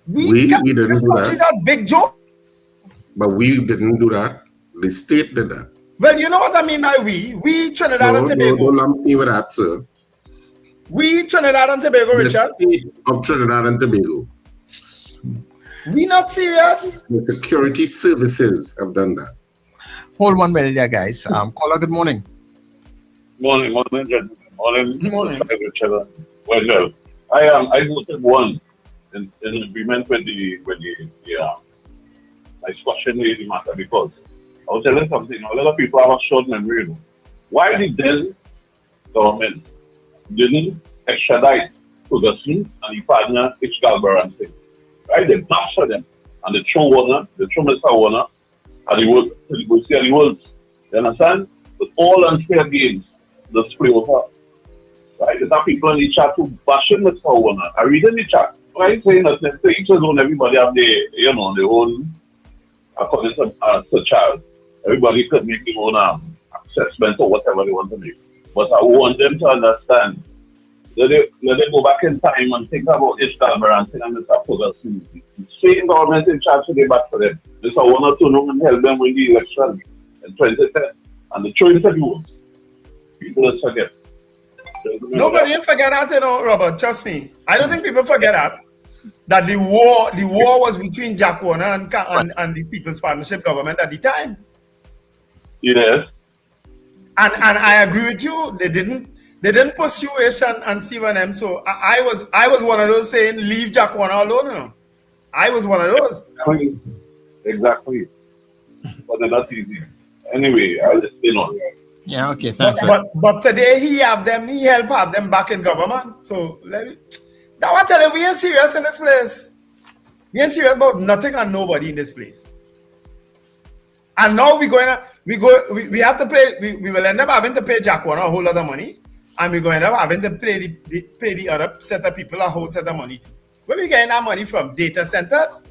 We didn't do that. She's a big joke. But we didn't do that. The state did that. Well, you know what I mean by we Trinidad and Tobago. Don't lump me with that, sir. We Trinidad and Tobago, Richard. The state of Trinidad and Tobago. We not serious. The security services have done that. Hold 1 minute, yeah, guys. Caller, good morning. Morning, Richard. Well, I voted one in agreement with the I question the matter because I was telling something. A lot of people have a short memory. You know. Why the then government didn't extradite Ferguson and the partner Galbaran thing? Right? They blasted them and they throw Mr. Warner and the world the world. You understand? But all unfair games, the spray over. Right? There's some people in the chat who bashing Mr. Warner. I read in the chat. Right? Saying that each own everybody have their own according to child. Everybody could make their own assessment or whatever they want to make. But I want them to understand. Let them go back in time and think about Galbaran and Mr. Ferguson. The same government in charge to get back for them. Mr. Warner to know and help them win the election in 2010. And the choice of yours. People just forget. Nobody forget that, you know, Robert. Trust me. I don't think people forget that the war was between Jack Warner and the People's Partnership government at the time. Yes. And I agree with you. They didn't pursue Ish and C1M. So I was one of those saying leave Jack Warner alone. You know? I was one of those. Exactly. But they're not easy. Anyway, I'll just stay on. Yeah, okay, thanks. But today he helped have them back in government. So that what I tell you, we ain't serious in this place. We ain't serious about nothing and nobody in this place. And now we have to pay. We will end up having to pay Jack Warner a whole lot of money, and we're going to end up having to pay the other set of people a whole set of money too. Where we getting that money from? Data centers?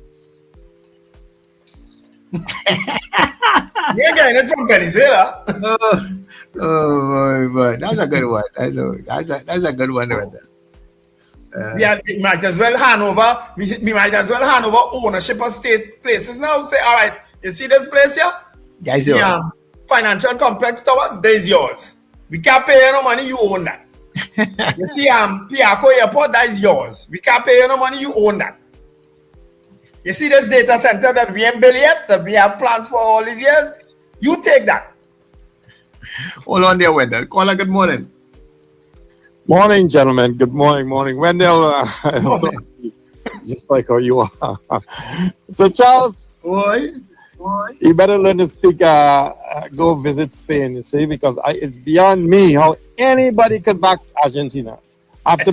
You're getting it from Venezuela. boy. That's a good one. That's a good one right there. We might as well hand over. We might as well hand over ownership of state places now. Say, all right, you see this place here? Guys, financial complex towers. There's yours. We can't pay you no money. You own that. You see, Piaco Airport. That is yours. We can't pay you no money. You own that. You see this data center that we ain't built yet, that we have plans for all these years? You take that. Hold on there, Wendell. Caller, good morning. Morning, gentlemen. Good morning. Wendell, just like how you are. So, Charles, you better learn to speak, go visit Spain, you see, because it's beyond me how anybody could back Argentina.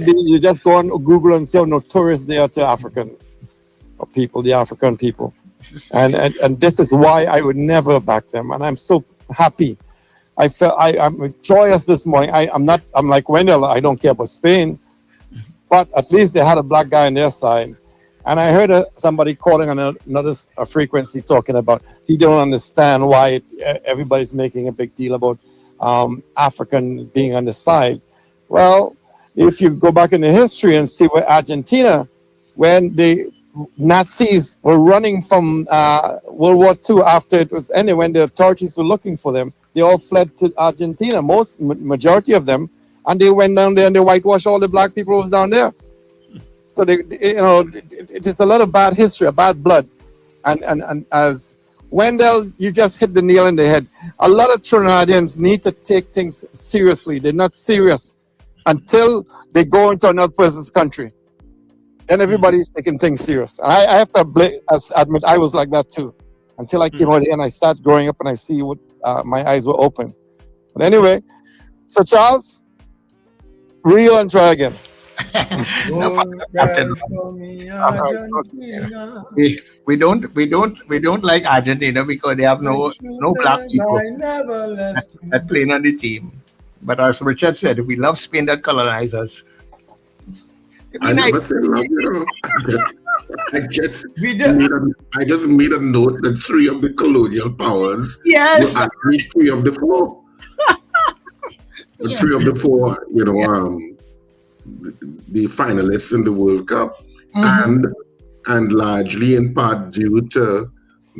You just go on Google and see how notorious they are to African people, the African people. And this is why I would never back them. And I'm so happy. I'm joyous this morning. I'm like Wendell, I don't care about Spain, but at least they had a black guy on their side. And I heard somebody calling on another frequency talking about he don't understand why everybody's making a big deal about African being on the side. Well, if you go back in the history and see where Argentina, when the Nazis were running from World War II after it was ended, when the authorities were looking for them, they all fled to Argentina, majority of them, and they went down there and they whitewashed all the black people who was down there. So it is a lot of bad history, a bad blood, and as Wendell, you just hit the nail in the head. A lot of Trinidadians need to take things seriously. They're not serious until they go into another person's country. Then everybody's taking things serious. I have to admit I was like that too, until I came out here and I started growing up and I see what my eyes were open. But anyway, so Charles, reel and try again. We don't like Argentina because they have no black people that playing on the team. But as Richard said, we love Spain that colonized us. I never said love, you know. I just made a note that 3 of the colonial powers Yes. were actually 3 of the 4. The 3 of the 4, you know, the finalists in the World Cup, and largely in part due to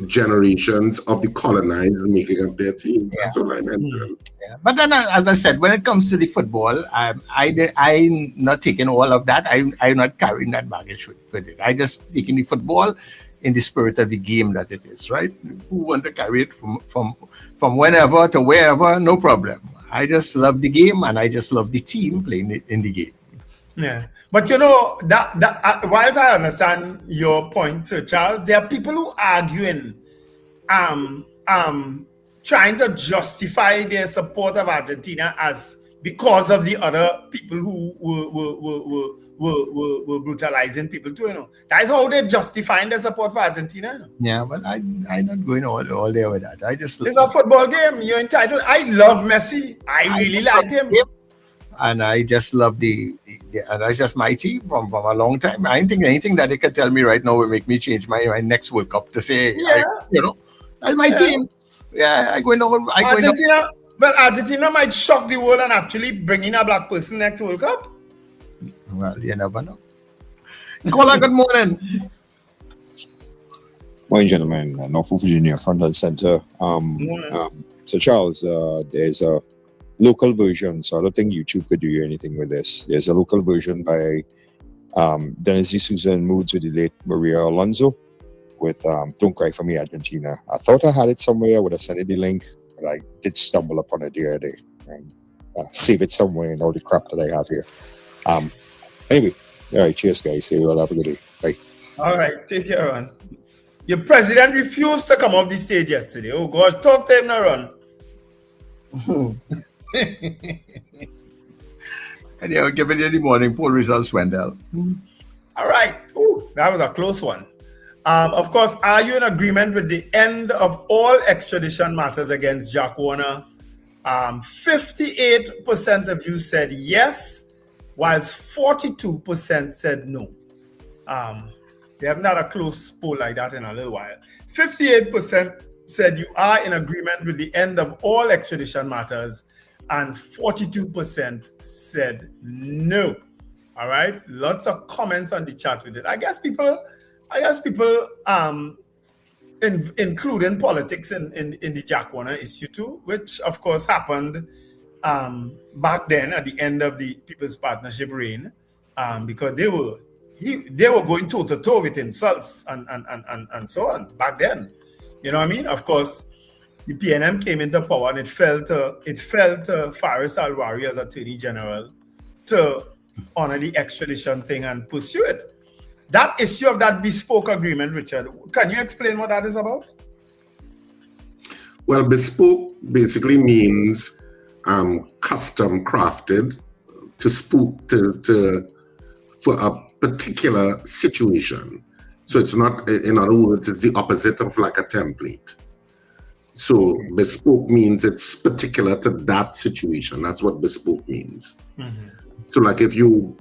generations of the colonized making up their teams. That's what I meant. Yeah. But then, as I said, when it comes to the football, I'm not taking all of that. I'm not carrying that baggage with it. I just taking the football in the spirit of the game that it is, right? Who want to carry it from whenever to wherever, no problem. I just love the game, and I just love the team playing it in the game. Yeah, but you know that whilst I understand your point, Sir Charles, there are people who arguing, trying to justify their support of Argentina as because of the other people who were brutalizing people too. You know, that is how they're justifying their support for Argentina. You know? Yeah, but I'm not going all there with that. I just it's a football game. You're entitled. I love Messi. I really like him. And I just love and that's just my team from a long time. I don't think anything that they can tell me right now will make me change my next World Cup to say, that's my team. Yeah, Argentina. Well, Argentina might shock the world and actually bring in a black person next World Cup. Well, you never know. Nicola, good morning. Morning, gentlemen. Norfolk, Virginia, front and center. So, Charles, there's a local version, so I don't think YouTube could do anything with this. There's a local version by Dennis D'Souza and Moods with the late Maria Alonso with Don't Cry For Me, Argentina. I thought I had it somewhere. I would have sent it the link, but I did stumble upon it the other day and save it somewhere in all the crap that I have here. Anyway, all right, cheers, guys. See you all. Have a good day. Bye. All right, take care, Ron. Your president refused to come off the stage yesterday. Oh, God, talk to him now, Ron. And you're giving you the morning poll results, Wendell. All right. Ooh, that was a close one. Of course, are you in agreement with the end of all extradition matters against Jack Warner? 58% of you said yes, whilst 42% said no. They haven't had a close poll like that in a little while. 58% said you are in agreement with the end of all extradition matters, and 42% said no. All right, lots of comments on the chat with it. I guess people, including politics in the Jack Warner issue too, which of course happened back then at the end of the People's Partnership reign, because they were going toe to toe with insults and so on back then. You know what I mean? Of course, the PNM came into power, and it fell to Faris Alwari as Attorney General to honor the extradition thing and pursue it. That issue of that bespoke agreement, Richard, can you explain what that is about? Well, bespoke basically means custom crafted for a particular situation. So it's not, in other words, it's the opposite of like a template. So bespoke means it's particular to that situation. That's what bespoke means. Mm-hmm. So like if you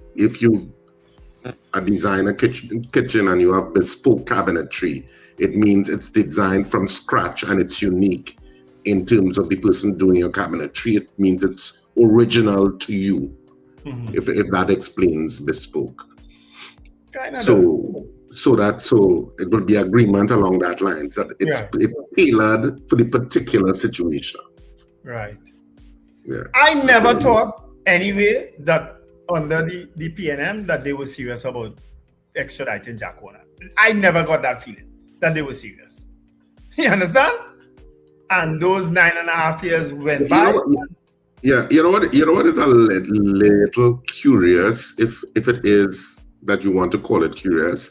design a kitchen and you have bespoke cabinetry, it means it's designed from scratch and it's unique in terms of the person doing your cabinetry. It means it's original to you. Mm-hmm. If that explains bespoke. So it will be agreement along that lines that it's tailored for the particular situation. Right. Yeah. I never thought anyway that under the PNM that they were serious about extraditing Jack Warner. I never got that feeling that they were serious. You understand? And those 9.5 years went by. You know what is a little curious, if it is that you want to call it curious.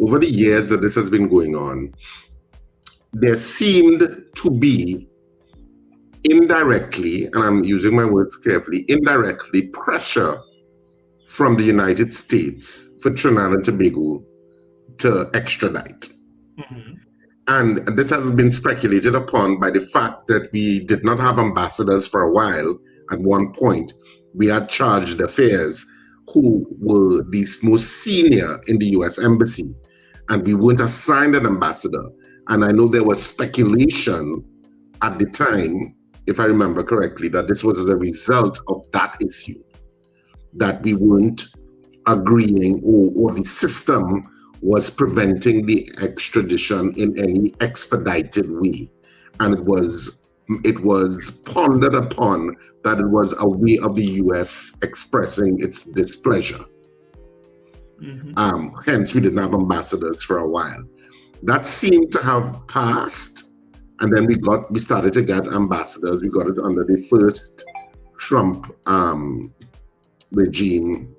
Over the years that this has been going on, there seemed to be indirectly, and I'm using my words carefully, indirectly pressure from the United States for Trinidad and Tobago to extradite. Mm-hmm. And this has been speculated upon by the fact that we did not have ambassadors for a while. At one point, we had charged affairs who were the most senior in the U.S. Embassy, and we weren't assigned an ambassador. And I know there was speculation at the time, if I remember correctly, that this was as a result of that issue, that we weren't agreeing or the system was preventing the extradition in any expedited way. And it was pondered upon that it was a way of the U.S. expressing its displeasure. Hence, we didn't have ambassadors for a while. That seemed to have passed, and then we started to get ambassadors. We got it under the first Trump regime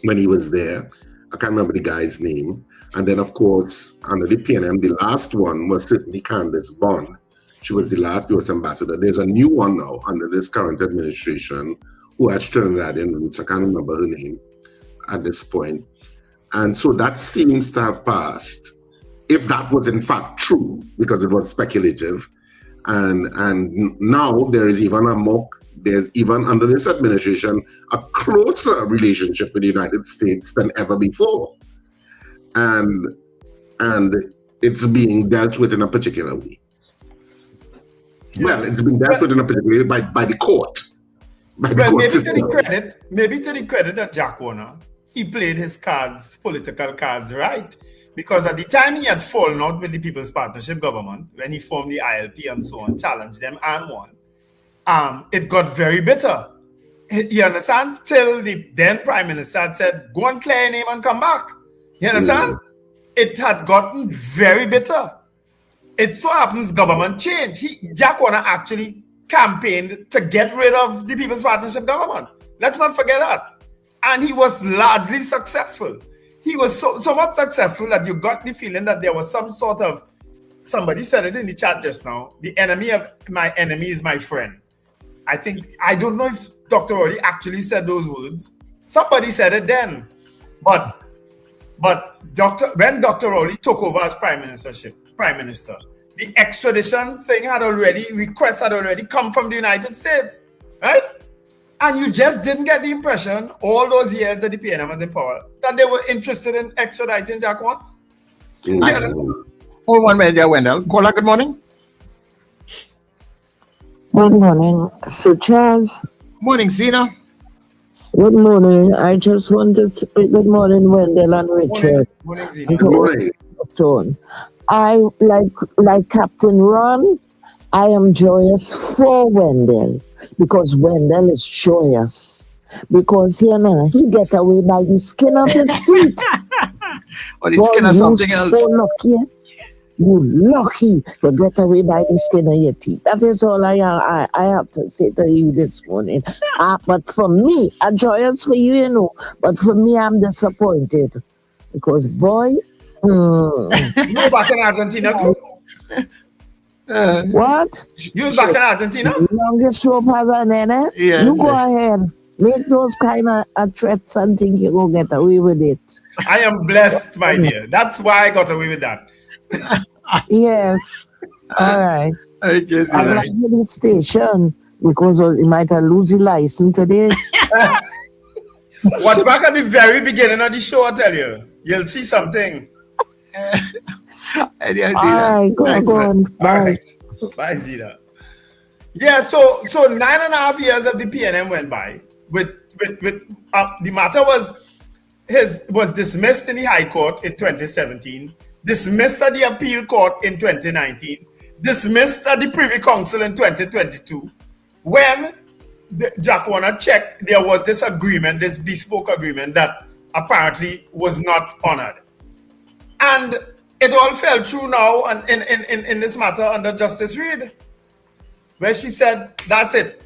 when he was there. I can't remember the guy's name. And then, of course, under the PNM, the last one was certainly Candace Bond. She was the last U.S. ambassador. There's a new one now under this current administration who has Trinidadian roots. I can't remember her name at this point. And so that seems to have passed, if that was in fact true, because it was speculative. And now there is there's even under this administration, a closer relationship with the United States than ever before. And it's being dealt with in a particular way. Well, it's been dealt with in a particular way by the court. Maybe to the credit of Jack Warner, he played his political cards right. Because at the time he had fallen out with the People's Partnership government, when he formed the ILP and so on, challenged them and won, it got very bitter. You understand? Till the then Prime Minister had said, go and clear your name and come back. You understand? It had gotten very bitter. It so happens government changed. Jack Warner actually campaigned to get rid of the People's Partnership government. Let's not forget that. And he was largely successful. He was so much successful that you got the feeling that there was some sort of, somebody said it in the chat just now, the enemy of my enemy is my friend. I don't know if Dr. Rowley actually said those words. Somebody said it then. But when Dr. Rowley took over as Prime Minister, the extradition thing request had already come from the United States, right? And you just didn't get the impression all those years that the PNM was in power that they were interested in extraditing Jack Warner. Hold one minute there, Wendell. Caller, good morning. Good morning, Sir Charles. Morning, Zena. Good morning. I just want to say good morning, Wendell and Richard. Morning, Zena. Good morning. I like Captain Ron. I am joyous for Wendell because Wendell is joyous because he get away by the skin of his teeth. Or the skin of something else. So lucky. You lucky to get away by the skin of your teeth. That is all I have to say to you this morning. But for me, I'm joyous for you, but for me, I'm disappointed because boy, you back in Argentina too. What? You back in Argentina? Longest rope has an end. Yes, you go ahead. Make those kind of threats and think you go get away with it. I am blessed, my dear. That's why I got away with that. Yes. All right. I'm like for the station because you might have lose your license today. Watch back at the very beginning of the show, I tell you. You'll see something. All right, go on. Bye. Bye, Zita. Yeah, so 9.5 years of the PNM went by. The matter was dismissed in the High Court in 2017, dismissed at the Appeal Court in 2019, dismissed at the Privy Council in 2022. When Jack Warner checked, there was this agreement, this bespoke agreement that apparently was not honored. And it all fell through now in this matter under Justice Reed, where she said, that's it.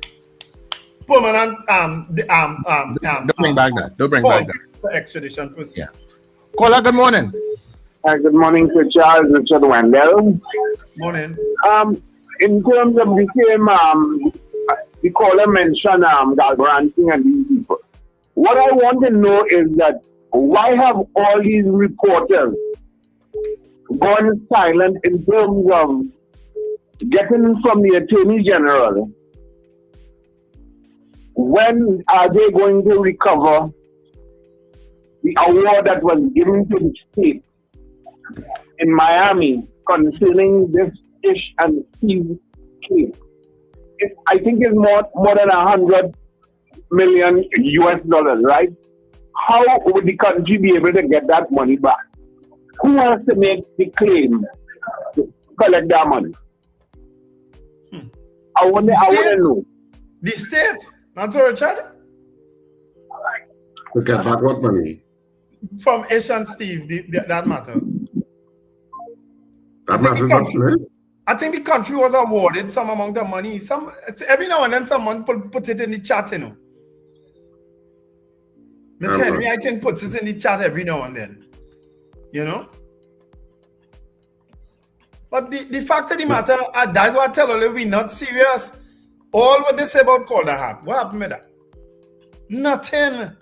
Permanent don't bring back that. For extradition proceedings. Yeah. Caller, good morning. Good morning to Charles Richard Wendell. Morning. In terms of the same, the caller mentioned Galbraithing and these people. What I want to know is that why have all these reporters gone silent in terms of getting from the Attorney General? When are they going to recover the award that was given to the state in Miami concerning this Ish and Steve case. I think it's more than $100 million US, right? How would the country be able to get that money back? Who has to make the claim to collect that money? I want to know. The state, not so Richard. To get back what money? From Ish and Steve, that matter. That matters not to me. I think the country was awarded some amount of money. Every now and then someone put it in the chat, you know. Ms. Henry, I think puts it in the chat every now and then. You know? But the fact of the matter, that's what I tell you, we're not serious. All what they say about Calder Hat, what happened with that? Nothing.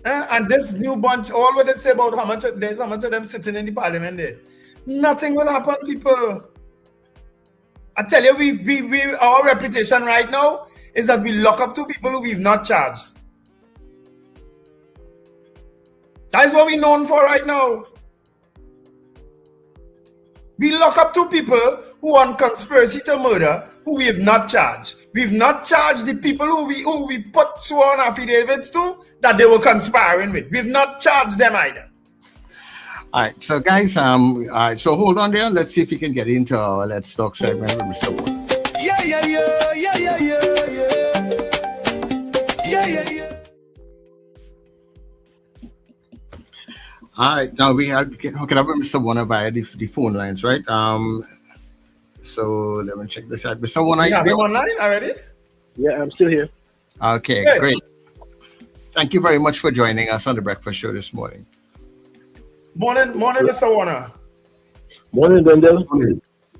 And this new bunch, all what they say about how much of them sitting in the parliament there. Nothing will happen, people. I tell you, we our reputation right now is that we lock up two people who we've not charged. That is what we're known for right now. We lock up two people who on conspiracy to murder who we have not charged. We've not charged the people who we put sworn affidavits to that they were conspiring with. We've not charged them either. All right, so guys, all right, so hold on there. Let's see if we can get into our Let's Talk segment with Mr. One. All right, now we have hooking up with Mr. Warner via the phone lines, right? So let me check this out. Mr. Warner, you online already? Yeah, I'm still here. Okay, Good. Great. Thank you very much for joining us on the breakfast show this morning. Morning, Mr. Warner. Morning, Wendell.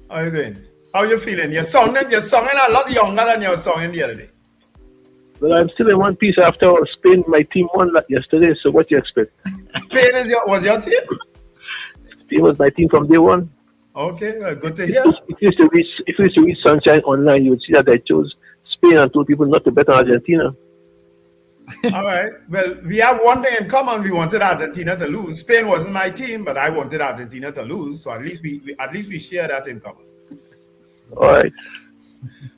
How are you doing? How are you feeling? You're sounding a lot younger than you were sounding the other day. Well, I'm still in one piece after Spain. My team won yesterday, so what do you expect? Spain was your team? Spain was my team from day one. Okay, well, good to hear. If you used to read Sunshine online, you would see that I chose Spain and told people not to bet on Argentina. All right. Well, we have one thing in common. We wanted Argentina to lose. Spain wasn't my team, but I wanted Argentina to lose. So at least we share that in common. All right.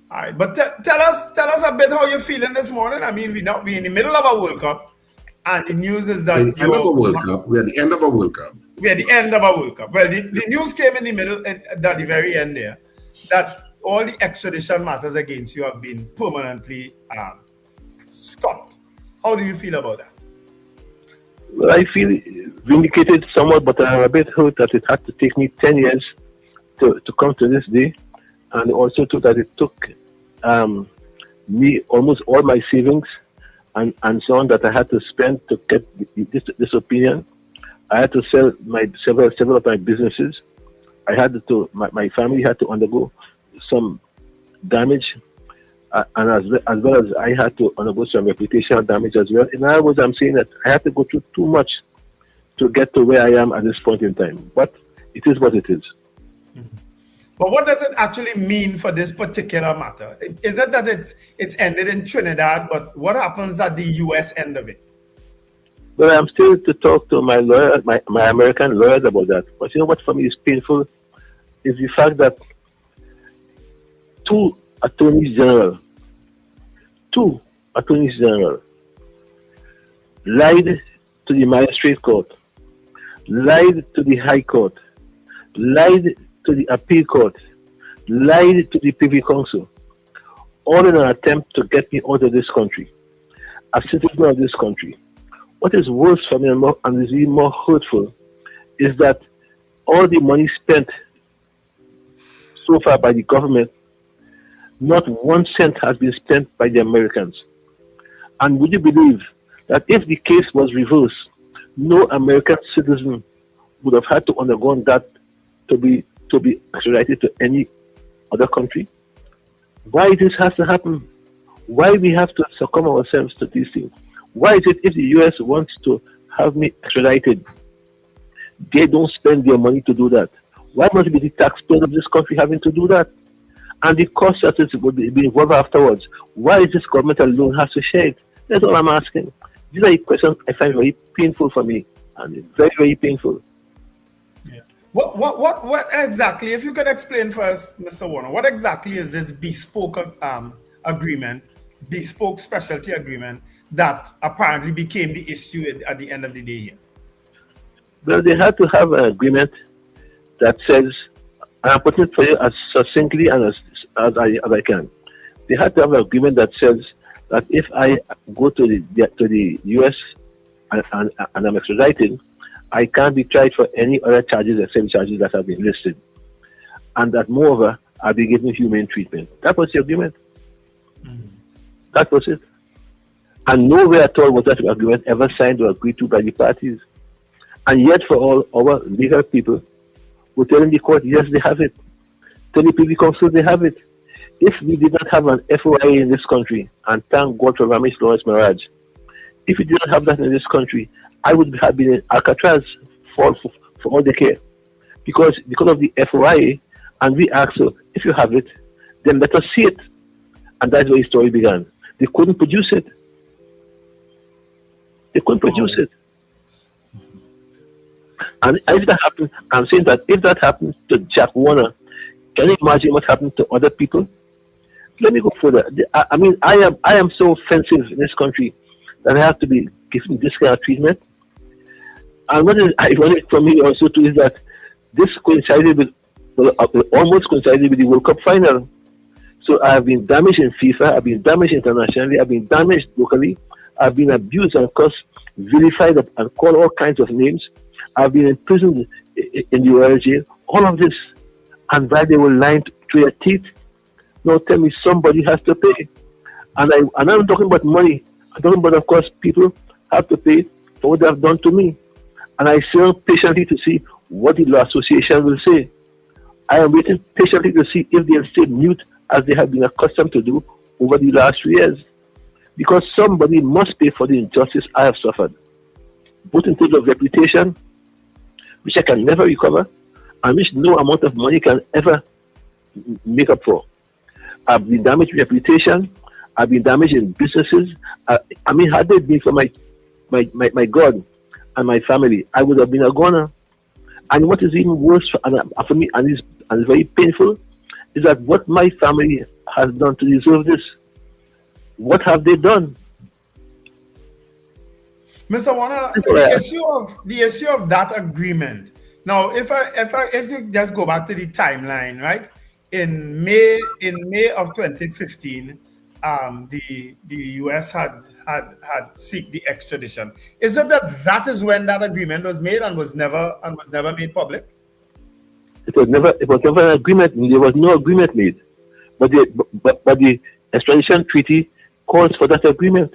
All right. But tell us a bit how you're feeling this morning. I mean, we're in the middle of a World Cup, and the news is that We're at the end of a World Cup. We're at the end of a World Cup. We're at the end of a World Cup. Well, the news came in the middle, at the very end there, that all the extradition matters against you have been permanently stopped. How do you feel about that? Well, I feel vindicated somewhat, but I'm a bit hurt that it had to take me 10 years to come to this day, and also that it took me almost all my savings and so on that I had to spend to get this opinion. I had to sell several of my businesses. I had to my family had to undergo some damage. And as well as I had to undergo some reputational damage as well. In other words, I'm saying that I had to go through too much to get to where I am at this point in time. But it is what it is. Mm-hmm. But what does it actually mean for this particular matter? Is it that it's ended in Trinidad, but what happens at the U.S. end of it? Well, I'm still to talk to my lawyer, my American lawyers about that. But you know what for me is painful is the fact that two attorneys general lied to the magistrate court, lied to the high court, lied to the appeal court, lied to the Privy Council, all in an attempt to get me out of this country, a citizen of this country. What is worse for me and is even more hurtful is that all the money spent so far by the government, not 1 cent has been spent by the Americans. And would you believe that if the case was reversed, no American citizen would have had to undergo that to be extradited to any other country? Why this has to happen? Why we have to succumb ourselves to these things? Why is it if the US wants to have me extradited, they don't spend their money to do that? Why must it be the taxpayers of this country having to do that? And the cost that it would be involved afterwards, why is this government alone has to share it? That's all I'm asking. These are questions I find very painful for me, and very, very painful. What exactly, if you could explain for us, Mr. Warner, what exactly is this bespoke agreement, bespoke specialty agreement that apparently became the issue at the end of the day here? Well, they had to have an agreement that says, and I'm putting it for you as succinctly and as I can. They had to have an agreement that says that if I go to the US and I'm extradited, I can't be tried for any other charges except charges that have been listed. And that moreover, I'll be given humane treatment. That was the agreement. That was it. And nowhere at all was that agreement ever signed or agreed to by the parties. And yet for all our legal people who telling the court, yes, they have it. Telling the Privy Council, they have it. If we did not have an FOIA in this country, and thank God for Ramesh Lawrence Maraj, if we did not have that in this country, I would have been in Alcatraz for all the care. Because of the FOIA, and we asked, so if you have it, then let us see it. And that's where the story began. They couldn't produce it. They couldn't produce it. And if that happened, I'm saying that if that happened to Jack Warner, can you imagine what happened to other people? Let me go further. I mean, I am so offensive in this country that I have to be given this kind of treatment. And what is ironic for me also too is that this coincided with, almost coincided with the World Cup final. So I have been damaged in FIFA, I've been damaged internationally, I've been damaged locally, I've been abused and of course vilified and called all kinds of names. I've been imprisoned in the Royal Jail. All of this, and while they were lying through their teeth, now tell me somebody has to pay. And I'm not talking about money. I'm talking about, of course, people have to pay for what they have done to me. And I sit patiently to see what the Law Association will say. I am waiting patiently to see if they'll stay mute as they have been accustomed to do over the last 3 years. Because somebody must pay for the injustice I have suffered, both in terms of reputation, which I can never recover, and which no amount of money can ever make up for. I've been damaged in reputation. I've been damaged in businesses. I mean, had it been for my God and my family, I would have been a goner. And what is even worse for me, and it's very painful, is that what my family has done to deserve this. What have they done? Mr. Warner, the issue of that agreement. Now, if you just go back to the timeline, right? In May of 2015, the US had seek the extradition. Is it that is when that agreement was made and was never made public? It was never an agreement. There was no agreement made, but the extradition treaty calls for that agreement.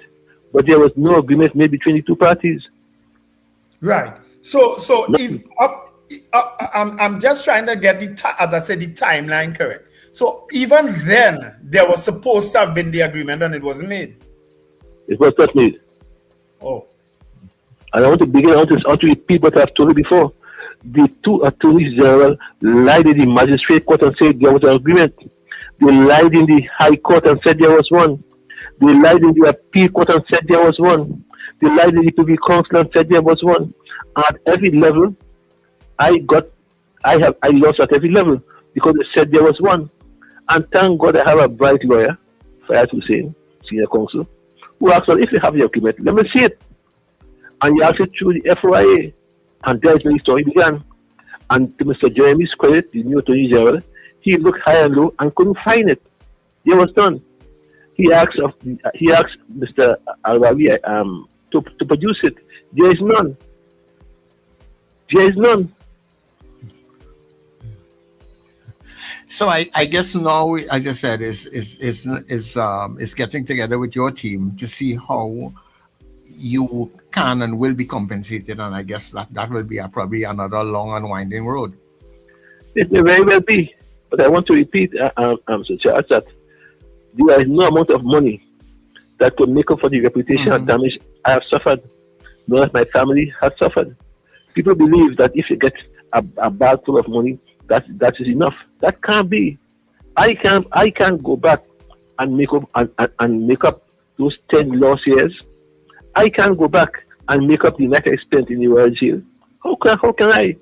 But there was no agreement made between the two parties. Right. So I'm just trying to get the timeline correct. So even then, there was supposed to have been the agreement, and it wasn't made. It was not made. Oh. And I want to repeat what I've told you before. The two attorneys general lied in the magistrate court and said there was an agreement. They lied in the high court and said there was one. They lied in the appeal court and said there was one. They lied in the Privy Council and said there was one. At every level, I lost at every level because they said there was one. And thank God I have a bright lawyer, Fayaz Hussein, senior counsel, who asked, well, if you have the document, let me see it. And he asked it through the FOIA. And there is where the story began. And to Mr. Jeremy's credit, the new Attorney General, he looked high and low and couldn't find it. It was done. He asked Mr. Al-Rawi to produce it. There is none. There is none. So I guess now, as I said, is getting together with your team to see how you can and will be compensated, and I guess that will be probably another long and winding road. It may very well be, but I want to repeat, Mr. Charles, that there is no amount of money that could make up for the reputation and damage I have suffered, nor that my family has suffered. People believe that if you get a bag full of money, that is enough. That can't be. I can't go back and make up those 10 lost years I can't go back and make up the night I spent in the royal jail. How can I?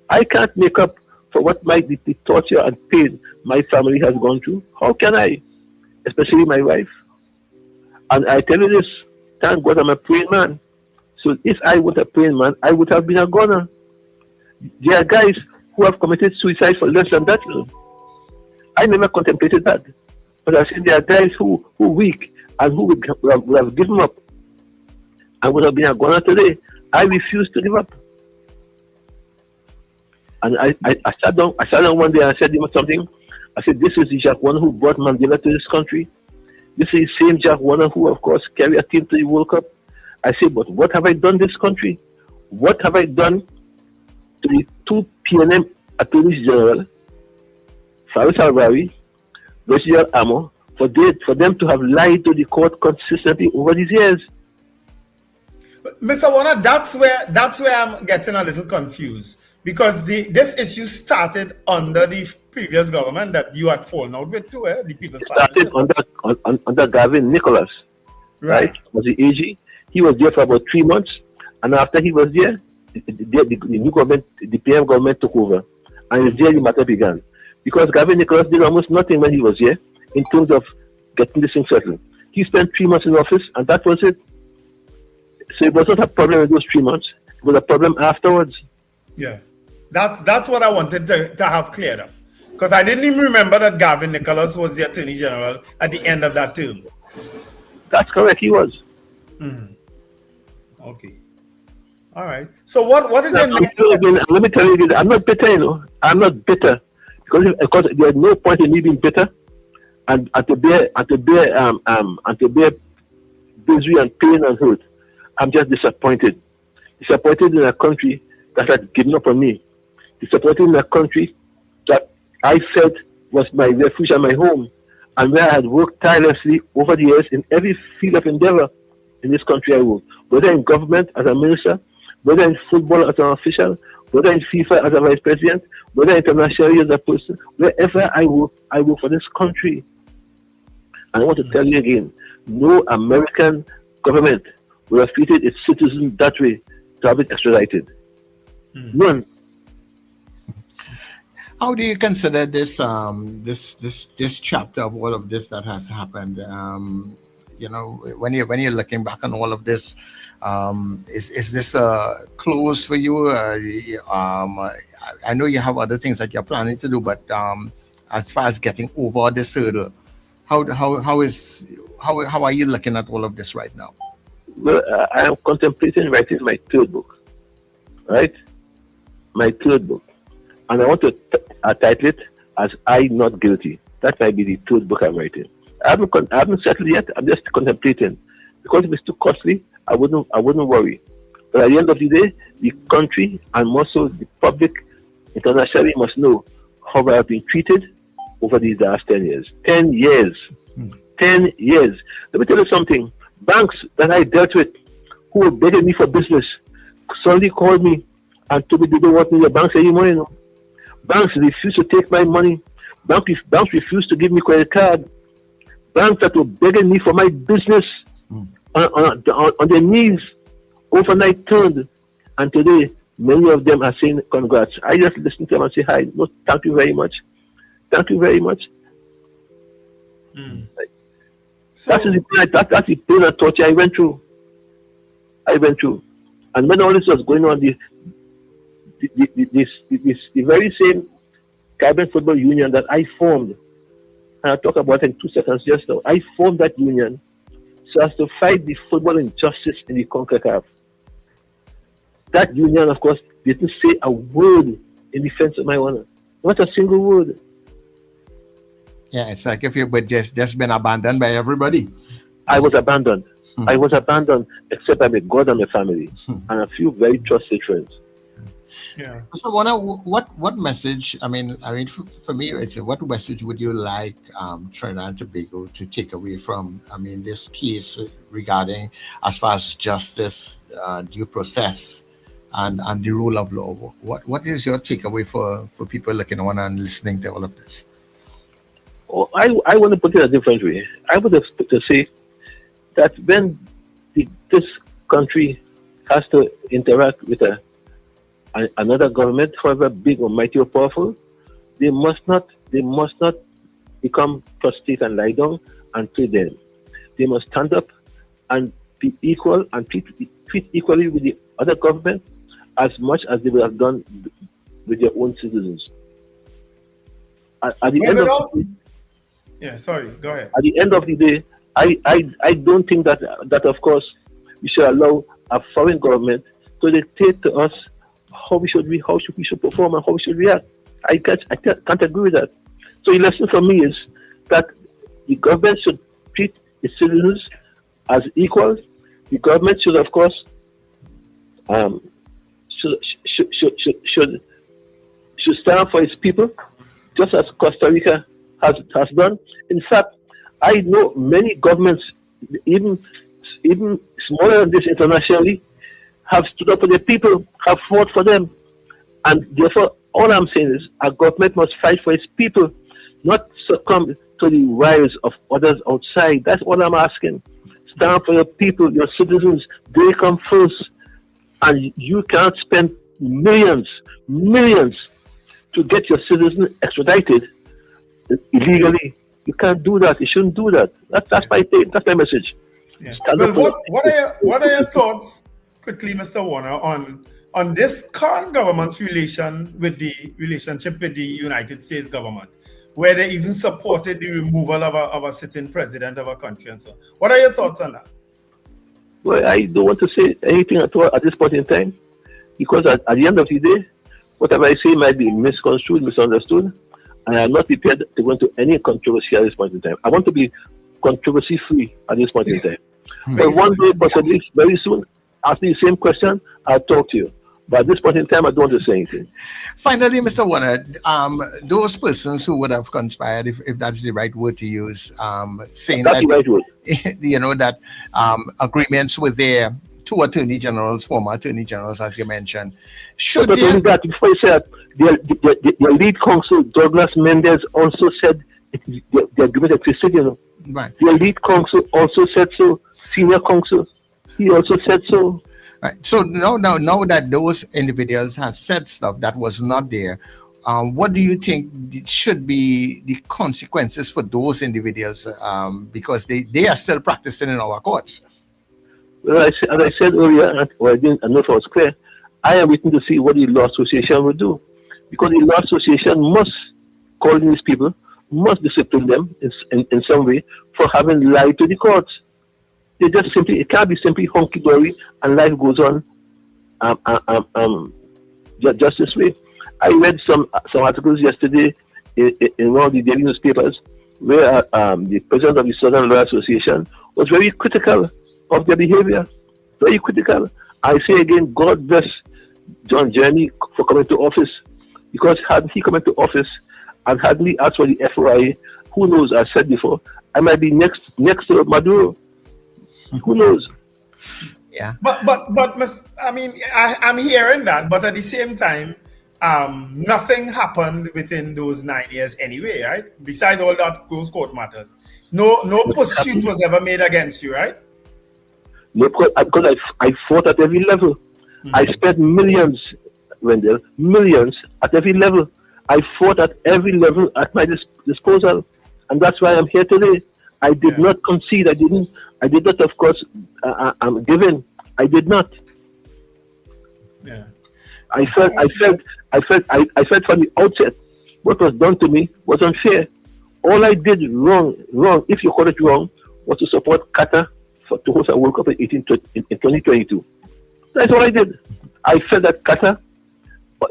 I can't make up for what the torture and pain my family has gone through. How can I? Especially my wife. And I tell you this, thank God I'm a praying man. So if I was a praying man, I would have been a goner. There are guys who have committed suicide for less than that. I never contemplated that. But I said there are guys who weak and who would have given up and would have been a goner today. I refuse to give up. And I sat down one day and I said, you know something? I said, this is the Jack Warner who brought Mandela to this country. This is the same Jack Warner who, of course, carried a team to the World Cup. I said, but what have I done this country? What have I done to the two PNM Attorneys General, Faris Alvari, Rachel Amo, for them to have lied to the court consistently over these years? Mr. Warner, that's where I'm getting a little confused, because this issue started under the previous government that you had fallen out with too, the People's Party. Started under Gavin Nicholas, right? Was the AG. He was there for about 3 months, and after he was there, the new government, the PM government took over, and it's there the matter began. Because Gavin Nicholas did almost nothing when he was here in terms of getting this thing settled. He spent 3 months in office, and that was it. So it was not a problem in those 3 months. It was a problem afterwards. Yeah. That's what I wanted to have cleared up. Because I didn't even remember that Gavin Nicholas was the Attorney General at the end of that term. That's correct, he was. Okay. All right. So what is the next step? Let me tell you again, I'm not bitter, you know. I'm not bitter. Because there's no point in me being bitter and to bear misery and pain and hurt. I'm just disappointed. Disappointed in a country that had given up on me. Disappointed in a country that I felt was my refuge and my home, and where I had worked tirelessly over the years in every field of endeavor in this country I worked. Whether in government as a minister, whether in football as an official, whether in FIFA as a vice president, whether internationally as a person, wherever I work for this country. And I want to tell you again, no American government will have treated its citizens that way to have it extradited. None. How do you consider this this chapter of all of this that has happened? You know, when you're looking back on all of this, is this close for you? I know you have other things that you're planning to do, but as far as getting over this hurdle, how are you looking at all of this right now? Well, I am contemplating writing my third book, right? My third book. And I want to title it as I Not Guilty. That might be the third book I'm writing. I haven't settled yet. I'm just contemplating. Because if it's too costly, I wouldn't worry. But at the end of the day, the country and more so the public internationally must know how I have been treated over these last 10 years. 10 years. 10 years. Let me tell you something. Banks that I dealt with who were begging me for business suddenly called me and told me they don't want me in the banks anymore. You know. Banks refused to take my money. Banks refused to give me credit card. Banks that were begging me for my business on their knees overnight turned. And today, many of them are saying congrats. I just listen to them and say hi. No, thank you very much. Thank you very much. That's the pain and torture I went through. And when all this was going on, the very same Caribbean Football Union that I formed, and I'll talk about it in 2 seconds just now, I formed that union so as to fight the football injustice in the CONCACAF. That union, of course, didn't say a word in defense of my honor. Not a single word. Yeah, it's like if you were just been abandoned by everybody. I was abandoned. I was abandoned, except by my God and my family, and a few very trusted friends. Yeah. So, what message? I mean, for me, it's what message would you like Trinidad and Tobago to take away from? I mean, this case regarding as far as justice, due process, and the rule of law. What is your takeaway for people looking on and listening to all of this? Oh, I want to put it a different way. I would expect to say that when this country has to interact with another government, however big or mighty or powerful. They must not become prostrate and lie down and play them. They must stand up and be equal and treat equally with the other government as much as they would have done with their own citizens. At the end of the day, go ahead. At the end of the day, I don't think that of course we should allow a foreign government to dictate to us how we should perform and how we should react. I can't agree with that. So the lesson for me is that the government should treat its citizens as equals. The government should, of course, should stand for its people, just as Costa Rica has done. In fact, I know many governments, even smaller than this internationally, have stood up for their people, have fought for them, and therefore, all I'm saying is, a government must fight for its people, not succumb to the wiles of others outside. That's all I'm asking. Stand for your people, your citizens. They come first, and you can't spend millions to get your citizen extradited illegally. You can't do that. You shouldn't do that. That's my message. Yeah. Well, what are your thoughts, quickly, Mr. Warner, on this current government's relationship with the United States government, where they even supported the removal of a sitting president of a country and so on? What are your thoughts on that? Well, I don't want to say anything at all at this point in time, because at the end of the day, whatever I say might be misconstrued, misunderstood, and I'm not prepared to go into any controversy at this point in time. I want to be controversy-free at this point in time. But one day, possibly very soon, ask me the same question, I'll talk to you. But at this point in time, I don't want to say anything. Finally, Mr. Warner, those persons who would have conspired, if that's the right word to use, saying that's that, the right word. You know, that agreements with their two attorney generals, former attorney generals, as you mentioned, should but only that, before you say that, their lead counsel, Douglas Mendez, also said the agreement existed, you know. Right. Their lead counsel also said so. Senior counsel, he also said so. Right. So now that those individuals have said stuff that was not there, what do you think should be the consequences for those individuals? Because they are still practicing in our courts. Well, as I said earlier, I know if I was clear, I am waiting to see what the law association will do. Because the law association must call these people, must discipline them in some way for having lied to the courts. It can't be simply hunky-dory and life goes on just this way. I read some articles yesterday in one of the daily newspapers where the president of the Southern Law Association was very critical of their behavior. Very critical. I say again, God bless John Jeremy for coming to office. Because had he come into office and had me asked for the FOIA, who knows, I said before, I might be next to Maduro. Who knows? Yeah. But I mean, I'm hearing that, but at the same time, nothing happened within those 9 years anyway, right? Besides all those court matters, no pursuit was ever made against you, right? No, because I fought at every level. Mm-hmm. I spent millions, Wendell, millions at every level. I fought at every level at my disposal, and that's why I'm here today. I did not concede. I did not, of course, I'm given. I did not. Yeah. I felt from the outset what was done to me was unfair. All I did wrong, if you call it wrong, was to support Qatar to host a World Cup in 2022. That's all I did. I felt that Qatar,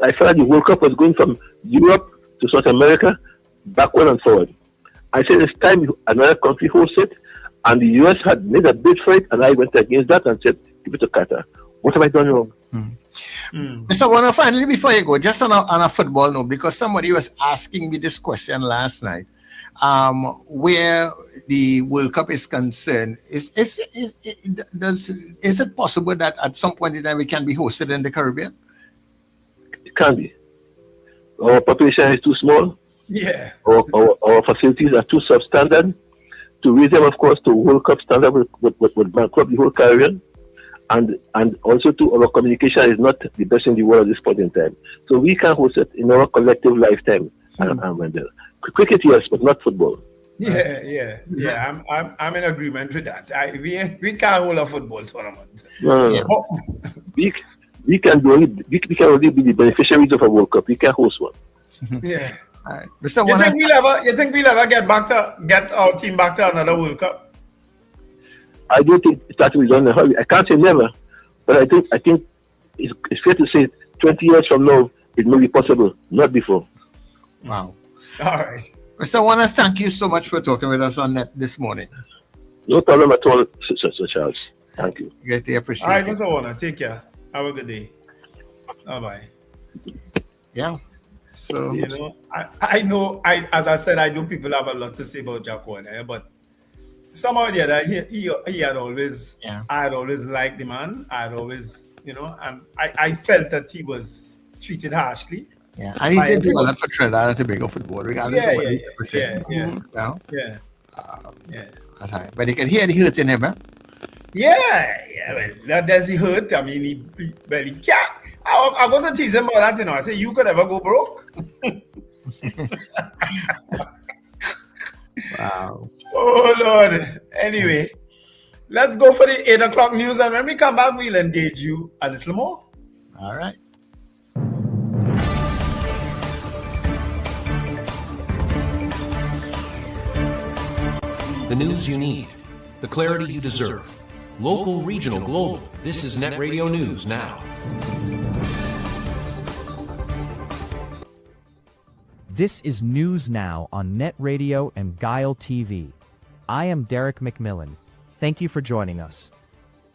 I felt that the World Cup was going from Europe to South America, backward and forward. I said it's time another country hosts it, and the US had made a bid for it, and I went against that and said, give it to Qatar. What have I done wrong? Mr. Warner, finally, before you go, just on a football note, because somebody was asking me this question last night, where the World Cup is concerned, is it possible that at some point in time it can be hosted in the Caribbean? It can be. Our population is too small. Yeah. Our facilities are too substandard raise them, of course, to World Cup standard with bankrupt the whole Caribbean. And also to our communication is not the best in the world at this point in time. So we can host it in our collective lifetime. Cricket, yes, but not football. Yeah. I'm in agreement with that. We can't hold a football tournament. No. We can only be the beneficiaries of a World Cup. We can host one. Yeah. All right. You think we'll ever get our team back to another World Cup? I don't think that will be done in a hurry. I can't say never, but I think it's fair to say 20 years from now it may be possible, not before. Wow. All right. So I want to thank you so much for talking with us on NETT this morning. No problem at all, Sir Charles. Thank you. Greatly appreciate it. All right, it. Mr. Warner, take care. Have a good day. Bye-bye. Yeah. So I know, as I said, I know people have a lot to say about Jack Warner, but somehow the other, he had always, I had always liked the man. I had always, and I felt that he was treated harshly. Yeah, and he did do a lot for Trinidad and Tobago football, regardless of what he was saying. But you can hear the hurt in him, huh? Well, there's the hurt. I mean, he can't. I'm going to tease him about that, I say, you could ever go broke. Wow. Oh, Lord. Anyway, let's go for the 8 o'clock news. And when we come back, we'll engage you a little more. All right. The news you need, the clarity you deserve. Local, regional, global. This is NETT Radio News Now. This is News Now on NETT Radio and Guile TV. I am Derek McMillan. Thank you for joining us.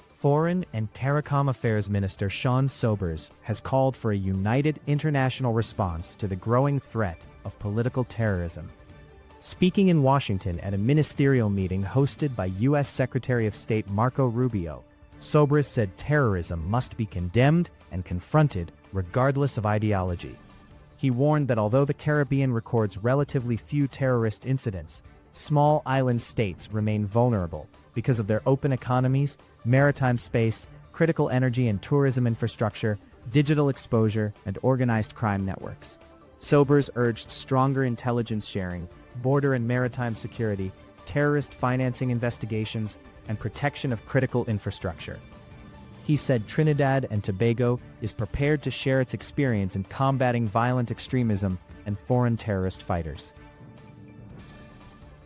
Foreign and CARICOM Affairs Minister Sean Sobers has called for a united international response to the growing threat of political terrorism. Speaking in Washington at a ministerial meeting hosted by U.S. Secretary of State Marco Rubio, Sobers said terrorism must be condemned and confronted regardless of ideology. He warned that although the Caribbean records relatively few terrorist incidents, small island states remain vulnerable because of their open economies, maritime space, critical energy and tourism infrastructure, digital exposure, and organized crime networks. Sobers urged stronger intelligence sharing, border and maritime security, terrorist financing investigations, and protection of critical infrastructure. He said Trinidad and Tobago is prepared to share its experience in combating violent extremism and foreign terrorist fighters.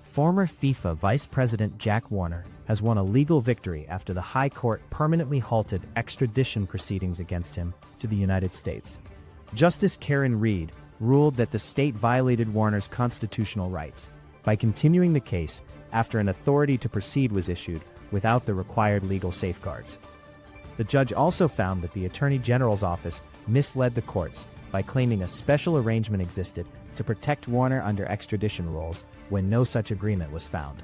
Former FIFA Vice President Jack Warner has won a legal victory after the High Court permanently halted extradition proceedings against him to the United States. Justice Karen Reed ruled that the state violated Warner's constitutional rights by continuing the case after an authority to proceed was issued without the required legal safeguards. The judge also found that the Attorney General's office misled the courts by claiming a special arrangement existed to protect Warner under extradition rules when no such agreement was found.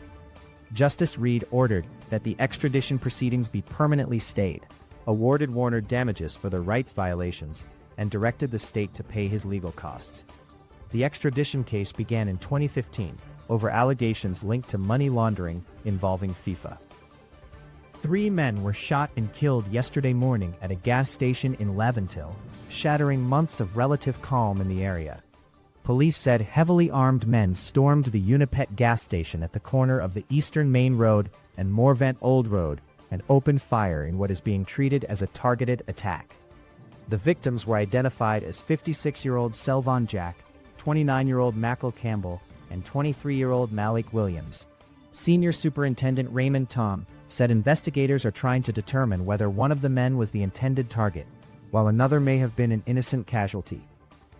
Justice Reed ordered that the extradition proceedings be permanently stayed, awarded Warner damages for the rights violations, and directed the state to pay his legal costs. The extradition case began in 2015 over allegations linked to money laundering involving FIFA. 3 men were shot and killed yesterday morning at a gas station in Laventille, shattering months of relative calm in the area. Police said heavily armed men stormed the Unipet gas station at the corner of the Eastern Main Road and Morvant Old Road and opened fire in what is being treated as a targeted attack. The victims were identified as 56-year-old Selvon Jack, 29-year-old Mackle Campbell, and 23-year-old Malik Williams. Senior Superintendent Raymond Tom said investigators are trying to determine whether one of the men was the intended target, while another may have been an innocent casualty.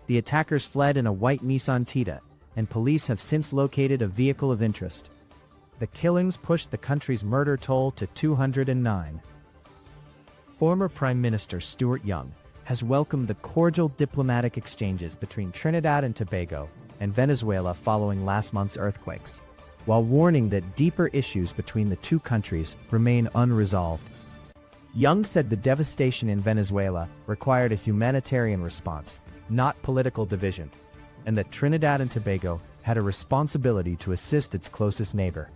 The attackers fled in a white Nissan Tita, and police have since located a vehicle of interest. The killings pushed the country's murder toll to 209. Former Prime Minister Stuart Young has welcomed the cordial diplomatic exchanges between Trinidad and Tobago and Venezuela following last month's earthquakes, while warning that deeper issues between the two countries remain unresolved. Young said the devastation in Venezuela required a humanitarian response, not political division, and that Trinidad and Tobago had a responsibility to assist its closest neighbor.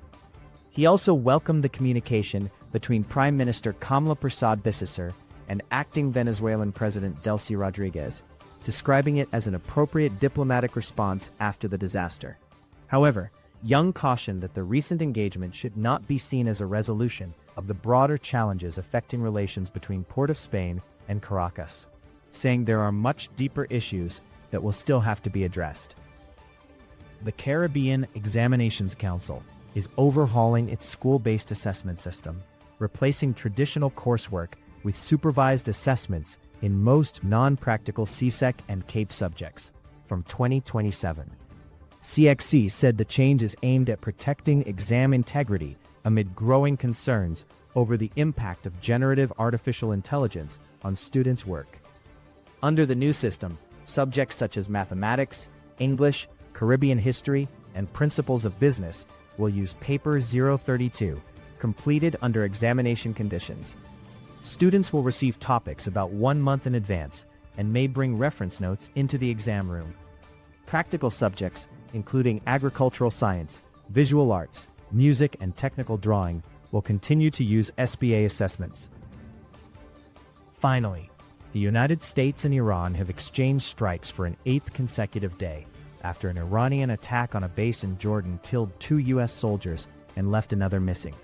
He also welcomed the communication between Prime Minister Kamla Prasad Bisesar and acting Venezuelan President Delcy Rodriguez, describing it as an appropriate diplomatic response after the disaster. However, Young cautioned that the recent engagement should not be seen as a resolution of the broader challenges affecting relations between Port of Spain and Caracas, saying there are much deeper issues that will still have to be addressed. The Caribbean Examinations Council is overhauling its school-based assessment system, replacing traditional coursework with supervised assessments in most non-practical CSEC and CAPE subjects from 2027. CXC said the change is aimed at protecting exam integrity amid growing concerns over the impact of generative artificial intelligence on students' work. Under the new system, subjects such as mathematics, English, Caribbean history, and principles of business will use paper 032, completed under examination conditions. Students will receive topics about 1 month in advance and may bring reference notes into the exam room. Practical subjects, including agricultural science, visual arts, music, and technical drawing, will continue to use SBA assessments. Finally, the United States and Iran have exchanged strikes for an 8th consecutive day after an Iranian attack on a base in Jordan killed 2 U.S. soldiers and left another missing.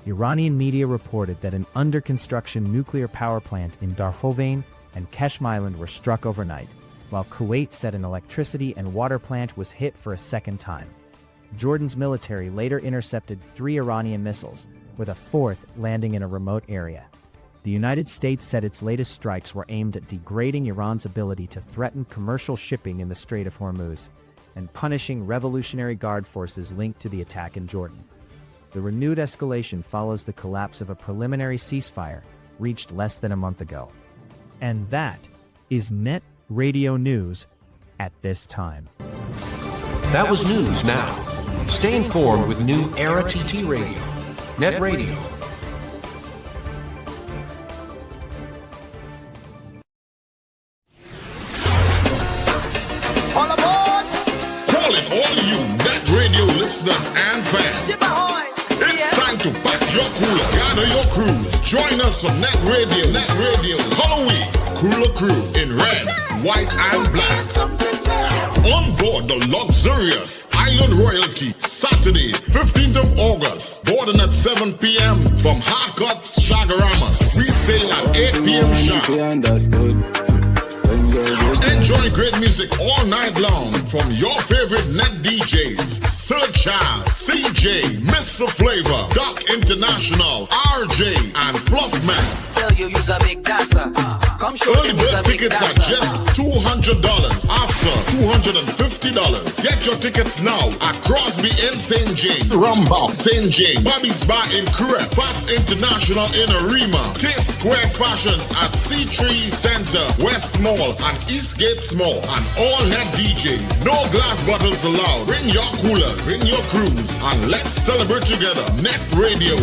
Iranian media reported that an under-construction nuclear power plant in Darhovain and Keshm Island were struck overnight, while Kuwait said an electricity and water plant was hit for a second time. Jordan's military later intercepted 3 Iranian missiles, with a 4th landing in a remote area. The United States said its latest strikes were aimed at degrading Iran's ability to threaten commercial shipping in the Strait of Hormuz and punishing Revolutionary Guard forces linked to the attack in Jordan. The renewed escalation follows the collapse of a preliminary ceasefire reached less than a month ago. And that is NETT Radio News at this time. That was news now. Stay informed with New Era TT Radio. NETT Radio. All aboard! Calling all you NETT Radio listeners and fans. It's time to pack your cooler, gather your crews. Join us on NETT Radio. NETT Radio Halloween Cooler Crew in red, white, and black. On board the luxurious Island Royalty, Saturday, 15th of August, boarding at 7 p.m. from Hardcuts Shagaramas. We sail at 8 p.m. sharp. Enjoy great music all night long from your favorite NETT DJs: Sir Charles, CJ, Mr. Flavor, Doc International, RJ, and Fluffman. Tell you you's a big dancer. Come show Early bird tickets are just $200 after $250. Get your tickets now at Crosby in St. James, Rumba, St. James, Bobby's Bar in Crep, Fats International in Arima, K Square Fashions at C3 Center, West Mall, and Eastgate Small, and all NETT DJs. No glass bottles allowed. Bring your cooler, bring your crews, and let's celebrate together. NETT Radio,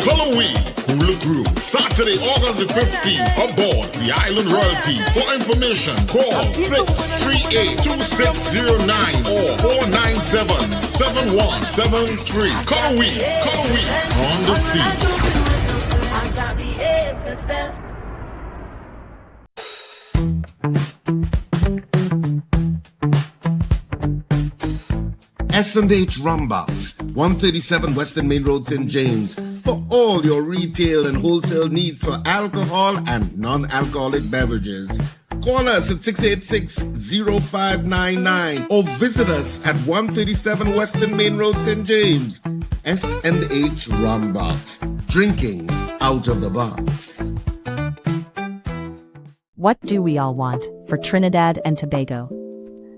Halloween Cooler Crew, Saturday, August the 15th, aboard the Island Royalty. For information, call 638-2609 or 497-7173. Halloween on the sea. S&H Rumbox, 137 Western Main Road, St. James, for all your retail and wholesale needs for alcohol and non-alcoholic beverages. Call us at 686-0599 or visit us at 137 Western Main Road, St. James. S&H Rumbox, drinking out of the box. What do we all want for Trinidad and Tobago?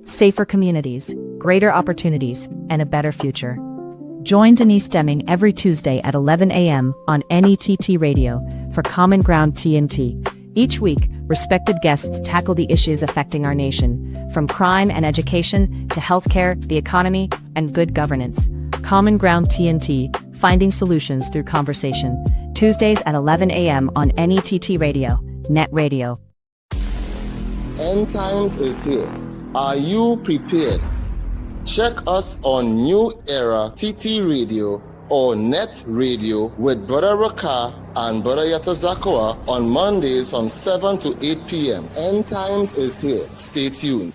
Safer communities, greater opportunities, and a better future. Join Denise Deming every Tuesday at 11 a.m. on NETT Radio for Common Ground TNT. Each week, respected guests tackle the issues affecting our nation, from crime and education to healthcare, the economy, and good governance. Common Ground TNT, finding solutions through conversation. Tuesdays at 11 a.m. on NETT Radio, NETT Radio. End times is here. Are you prepared? Check us on New Era TT Radio or NETT Radio with Brother Raka and Brother Yatazakawa on Mondays from 7 to 8 p.m. End Times is here. Stay tuned.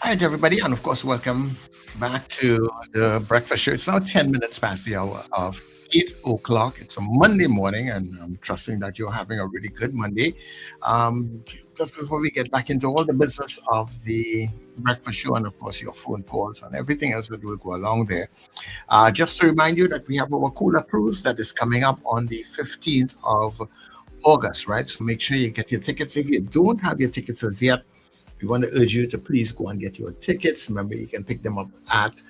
All right, everybody, and of course, welcome back to the breakfast show. It's now 10 minutes past the hour of 8 o'clock. It's a Monday morning, and I'm trusting that you're having a really good Monday. Just before we get back into all the business of the breakfast show and, of course, your phone calls and everything else that will go along there, just to remind you that we have our cooler cruise that is coming up on the 15th of August, right? So make sure you get your tickets. If you don't have your tickets as yet, we want to urge you to please go and get your tickets. Remember, you can pick them up at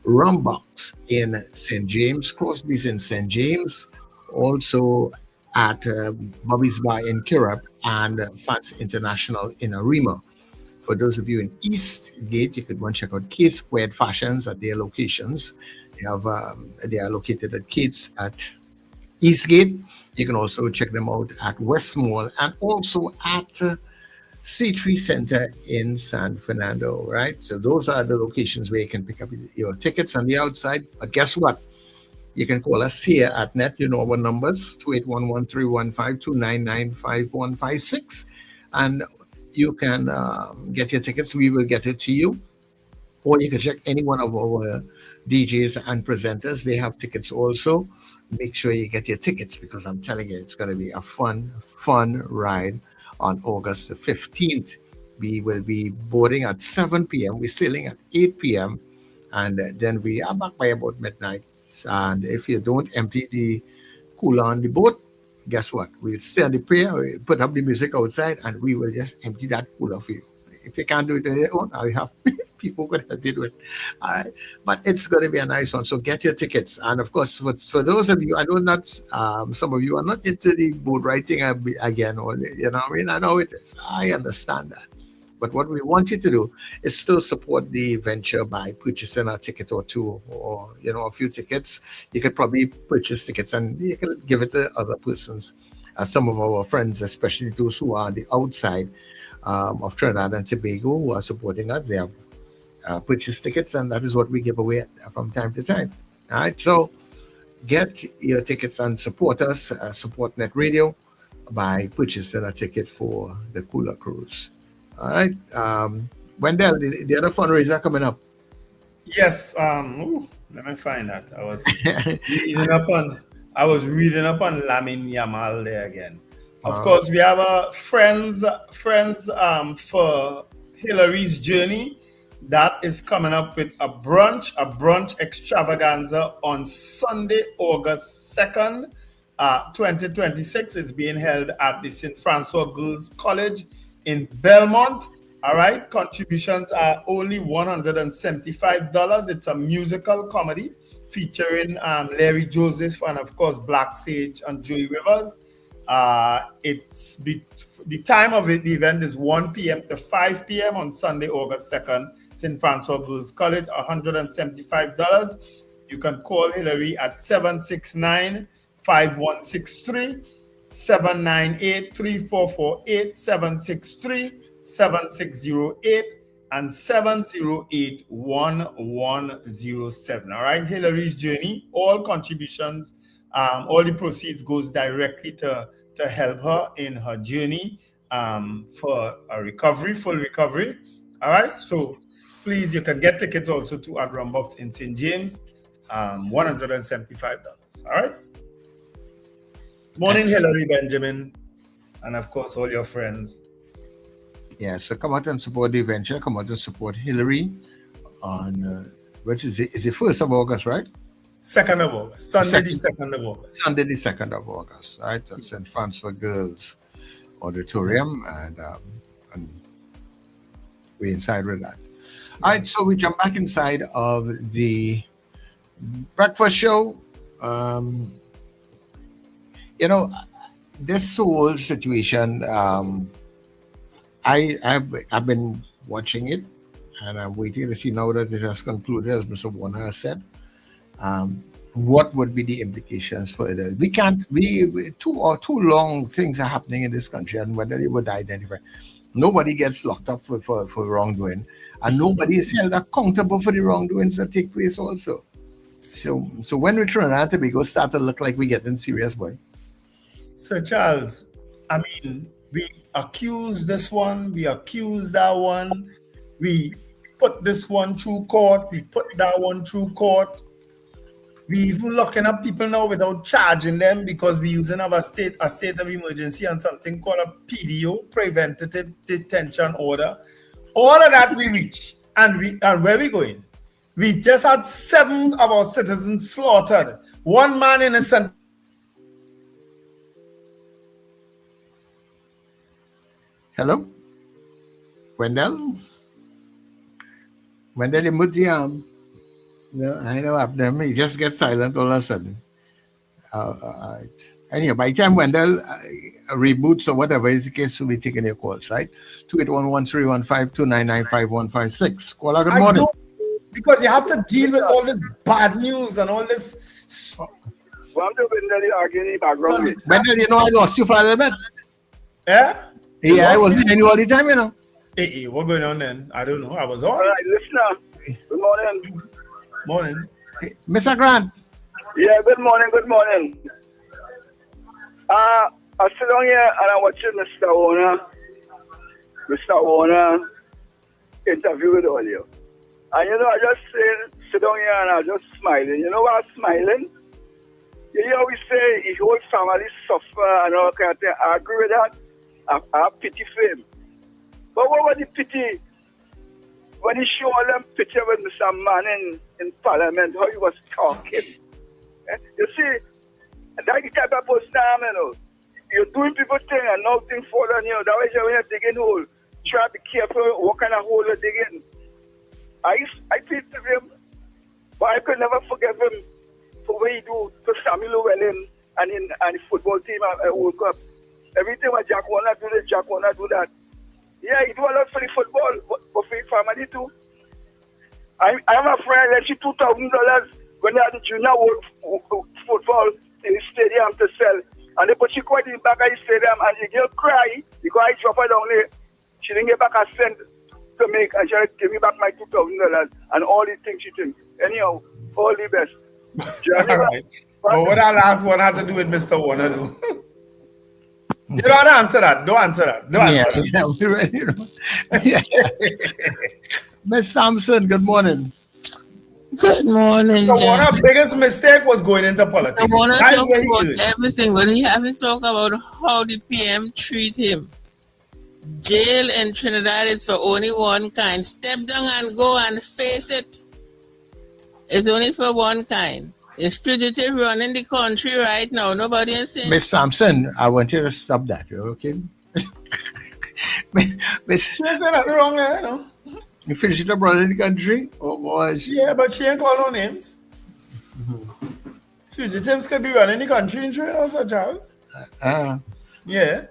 Rumbox in St. James, Crosby's in St. James, also at Bobby's Bar in Kirab, and Fats International in Arima. For those of you in Eastgate, you could go and check out K Squared Fashions at their locations. They are located at Kate's at Eastgate. You can also check them out at West Mall and also at C3 Center in San Fernando, right? So those are the locations where you can pick up your tickets on the outside. But guess what? You can call us here at NETT. You know our numbers, 2811-315-299-5156. And you can get your tickets. We will get it to you. Or you can check any one of our DJs and presenters. They have tickets also. Make sure you get your tickets, because I'm telling you, it's going to be a fun ride. On August the 15th, we will be boarding at 7 p.m. We're sailing at 8 p.m. and then we are back by about midnight. And if you don't empty the cooler on the boat, guess what? We'll stay on the pier, we'll put up the music outside, and we will just empty that cooler for you. If you can't do it on your own, I have people could help you do it. All right, but it's going to be a nice one. So get your tickets, and of course, for those of you, I know not some of you are not into the boat writing again, or you know, I know it is. I understand that, but what we want you to do is still support the venture by purchasing a ticket or two, or a few tickets. You could probably purchase tickets and you can give it to other persons. Some of our friends, especially those who are on the outside of Trinidad and Tobago, who are supporting us, they have purchased tickets, and that is what we give away from time to time. All right, so get your tickets and support us, support NETT Radio by purchasing a ticket for the cooler cruise. All right, Wendell, the other fundraiser coming up. Yes, let me find that. I was reading up on Lamin Yamal there again. Of course, we have a friends for Hillary's Journey that is coming up with a brunch extravaganza on Sunday, August 2nd, 2026. It's being held at the St. Francois Girls College in Belmont. All right, contributions are only $175. It's a musical comedy featuring Larry Joseph and of course Black Sage and Joey Rivers. The time of the event is 1 p.m. to 5 p.m. on Sunday, August 2nd, St. Francois Girls College, $175. You can call Hillary at 769-5163, 798-3448, 763-7608, and 708-1107. All right, Hillary's Journey, all contributions, all the proceeds goes directly to help her in her journey for a full recovery. All right, so please, you can get tickets also to at Rumbox in St. James, $175. All right. Morning, Hillary Benjamin, and of course all your friends. Yeah, so come out and support the venture. Come out and support Hillary on which is the 1st of August, right? 2nd of August, Sunday the 2nd of August. Sunday the 2nd of August, right? At St. Francois Girls Auditorium, and we're inside with that. All right, so we jump back inside of the breakfast show. This whole situation, I've been watching it, and I'm waiting to see now that it has concluded, as Mr. Warner has said. what would be the implications for it? We can't. Too long things are happening in this country, and whether they would identify, nobody gets locked up for wrongdoing, and nobody is held accountable for the wrongdoings that take place also. So when we Trinidad and Tobago start to look like we're getting serious, boy. Sir Charles, I mean, we accuse this one, we accuse that one, we put this one through court, we put that one through court. We even locking up people now without charging them because we're using our state of emergency and something called a PDO, preventative detention order. All of that we reach, and where we going? We just had 7 of our citizens slaughtered. 1 man innocent. Hello? Wendell, you put the no, I know up them. He just gets silent all of a sudden. Anyway, by the time Wendell reboots or whatever is the case, we'll be taking your calls, right? 281-1315-299-5156. Caller, good morning. Because you have to deal with all this bad news and all this. Wendell, you know I lost you for a little bit. Yeah? Yeah, I wasn't in you all the time, you know. Hey, what going on then? I don't know. I was on. All right, listener. Good morning. Morning. Hey, Mr. Grant. Yeah, good morning. I sit down here and I'm watching Mr. Warner interview with all you. And you know, I just sit down here and I'm just smiling. You know why I'm smiling? You hear we say his whole family suffer and all kind of thing. I agree with that. I have pity for him. But what was the pity when he showed them picture with Mr. Manning in Parliament, how he was talking? You see, that's the type of person I am, you know. You're doing people thing and nothing fall on you. That way when you're digging hole, try to be careful what kind of hole you're digging. I pity him, but I could never forgive him for what he do to Samuel Llewellyn and the football team at World Cup. Everything what Jack Warner do this, Jack Warner do that. Yeah, he do a lot for the football, but for his family too. I have a friend that she $2,000 when they had the junior football in the stadium to sell. And they put she quite in the back of the stadium and the girl cry because I drop her down there. She didn't get back a cent to make and she gave me back my $2,000 and all the things she think. Anyhow, all the best. All right. But what that last one had to do with Mr. Warner though? You don't answer that. Don't answer that. Yeah, we're ready. Miss Sampson, good morning. Good morning, Mr. Warner's biggest mistake was going into politics. Mr. Warner talks about everything, but he hasn't talked about how the PM treat him. Jail in Trinidad is for only one kind. Step down and go and face it. It's only for one kind. It's fugitive running the country right now. Nobody is saying. Miss Thompson, I want you to stop that. You okay? Miss, she ain't saying nothing wrong there, you know. You fugitive running the country? Oh boy. Yeah, but she ain't call no names. Fugitives could be running the country in Trinidad, Sir Charles. Yeah.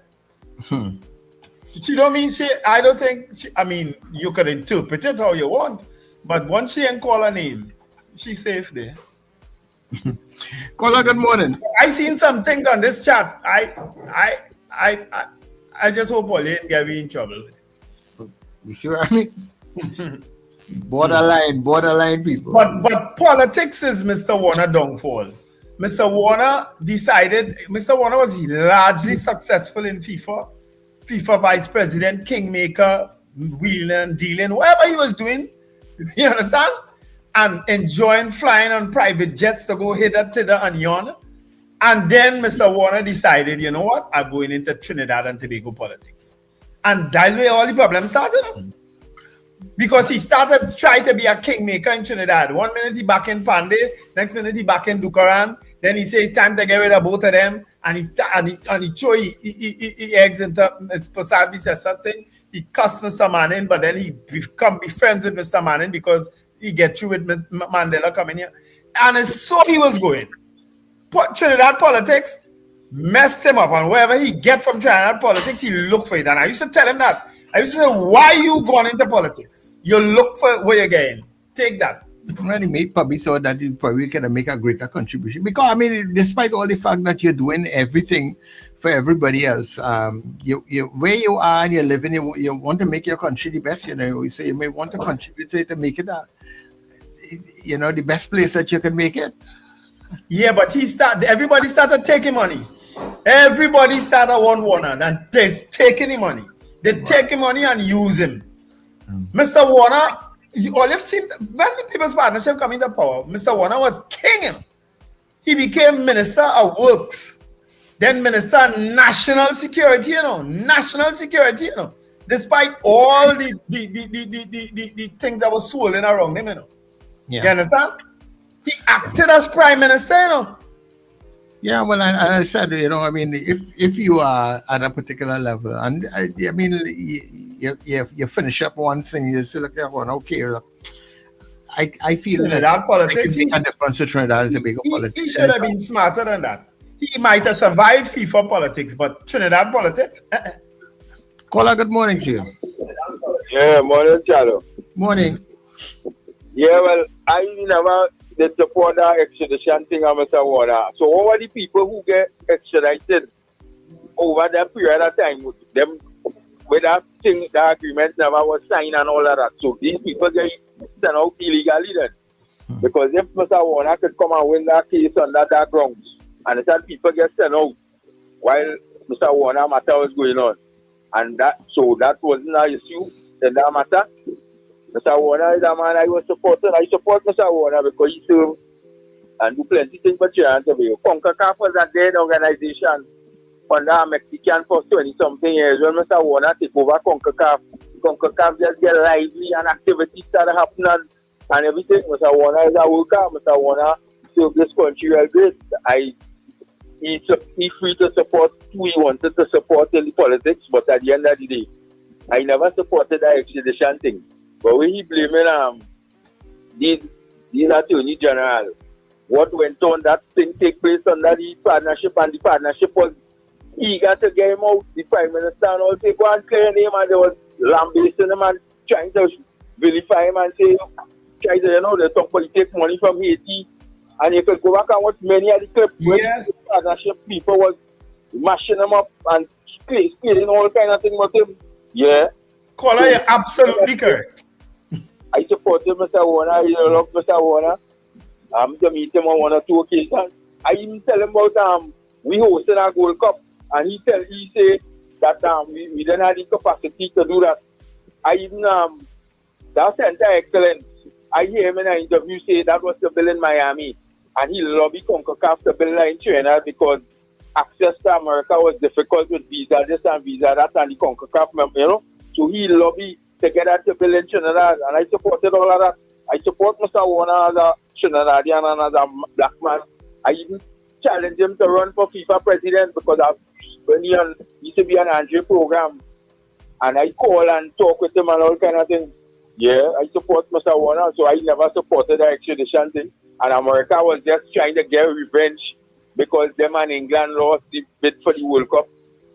She don't mean she. I don't think. I mean, you can interpret it how you want, but once she ain't call her name, she's safe there. Caller, good morning. I seen some things on this chat. I just hope Ollie ain't get me in trouble with it. You see what I mean? borderline people. But politics is Mr. Warner downfall. Mr. Warner was largely successful in FIFA. FIFA vice president, kingmaker, wheeling and dealing, whatever he was doing. You understand? And enjoying flying on private jets to go hither, thither, and yon. And then Mr. Warner decided, you know what? I'm going into Trinidad and Tobago politics. And that's where all the problems started. Because he started trying to be a kingmaker in Trinidad. 1 minute he back in Pandey, next minute he back in Dukaran. Then he says it's time to get rid of both of them. And he throw he eggs into Ms. Posabi says something. He cussed Mr. Manning, but then he become be friends with Mr. Manning because he get through with Mandela coming here. And so he was going. Trinidad politics messed him up. And wherever he get from Trinidad politics, he look for it. And I used to tell him that. I used to say, why you going into politics? You look for where you're getting. Take that. Really, maybe probably so that you probably can make a greater contribution. Because I mean, despite all the fact that you're doing everything for everybody else, you where you are and you're living, you want to make your country the best. You know, so you may want to contribute to it to make it the best place that you can make it. Yeah, but everybody started taking money. Everybody started Warner and taking the money. They take the money and use him. Mr. Warner. All you've seen when the People's Partnership come into power, Mr. Warner was king. He became Minister of Works, then Minister of National Security. National Security. Despite all the things that were swirling around him. Yeah. You understand? He acted as Prime Minister. Yeah, well, I said, I mean, if you are at a particular level, and I mean, you finish up once and you say, look, okay, look, I feel Trinidad that politics, I can make a difference to Trinidad and Tobago politics. He should have been smarter than that. He might have survived FIFA politics, but Trinidad politics. Caller, good morning to you. Yeah, morning, Chalo. Morning. Yeah, well, I never did support that extradition thing of Mr. Warner. So all of the people who get extradited over that period of time, them with that thing, the agreement never was signed and all of that. So these people get sent out illegally then. Because if Mr. Warner could come and win that case under that grounds, and that people get sent out while Mr. Warner matter was going on. And that wasn't an issue in that matter. Mr. Warner is a man I was supporting. I support Mr. Warner because he served and do plenty things for Trinidad and Tobago. CONCACAF was a dead organization under a Mexican for 20-something years. When Mr. Warner took over CONCACAF just get lively and activities started happening and everything. Mr. Warner is a worker. Mr. Warner served this country well great. He's free to support who he wanted to support in the politics, but at the end of the day, I never supported that extradition thing. But when he blaming these attorney general, what went on, that thing take place under the partnership, and the partnership was eager to get him out. The Prime Minister and all, they go and clear him, and they was lambasting him and trying to vilify him and say, they talk about he take money from Haiti. And you could go back and watch many of the clips where the partnership people was mashing him up and stealing all kind of things with him. Yeah. Caller, you're absolutely correct. I supported Mr. Warner. I love Mr. Warner. To meet him on one or two occasions. I even tell him about we hosted a Gold Cup, and he said that we didn't have the capacity to do that. I even that Center Excellence. I hear him in an interview say that was the bill in Miami, and he lobbied CONCACAF to build in Trinidad because access to America was difficult with visa this and visa that, and the CONCACAF member, So he lobbied to get that to build in Trinidad, and I supported all of that. I support Mr. Warner as a Trinidadian and as a black man. I even challenged him to run for FIFA president because when he used to be an Andre program, and I call and talk with him and all kind of things. Yeah, I support Mr. Warner, so I never supported the extradition thing. And America was just trying to get revenge because them and England lost the bid for the World Cup.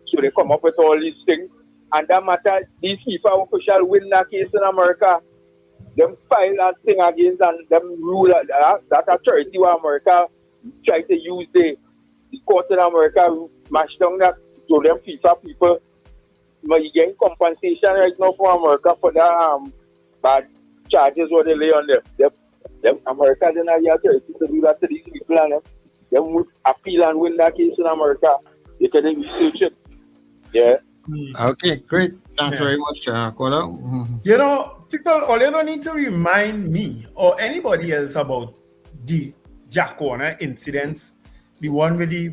So they come up with all these things. And that matter, these FIFA officials win that case in America. Them file that thing against and them rule that authority where America try to use the court in America, mash down that. So them FIFA people, you getting compensation right now for America for that bad charges what they lay on them. Them America didn't have the authority to do that to these people, and them would appeal and win that case in America. They can research it. Yeah. Okay, great. Thanks very much, Kola. People all don't need to remind me or anybody else about the Jack Warner incidents. The one with the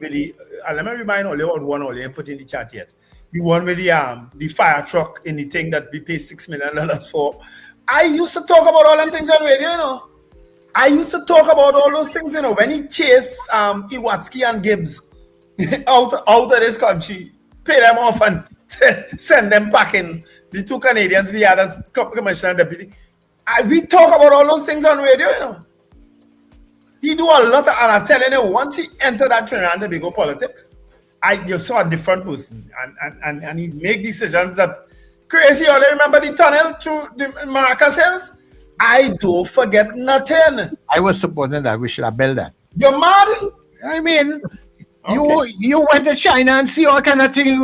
let me remind all you on one all you put in the chat yet. The one with the fire truck in the thing that we pay $6 million for. I used to talk about all them things on radio, I used to talk about all those things, when he chased Iwatsky and Gibbs out of this country, pay them off and send them back in. The two Canadians we had as commissioner deputy. We talk about all those things on radio, He do a lot of, and I'm telling you, once he entered that Trinidad and Tobago politics, you saw a different person, and he make decisions that crazy. You remember the tunnel through the Maracas Hills? I don't forget nothing. I was supposing that we should have built that. You're mad? I mean, you went to China and see all kind of thing,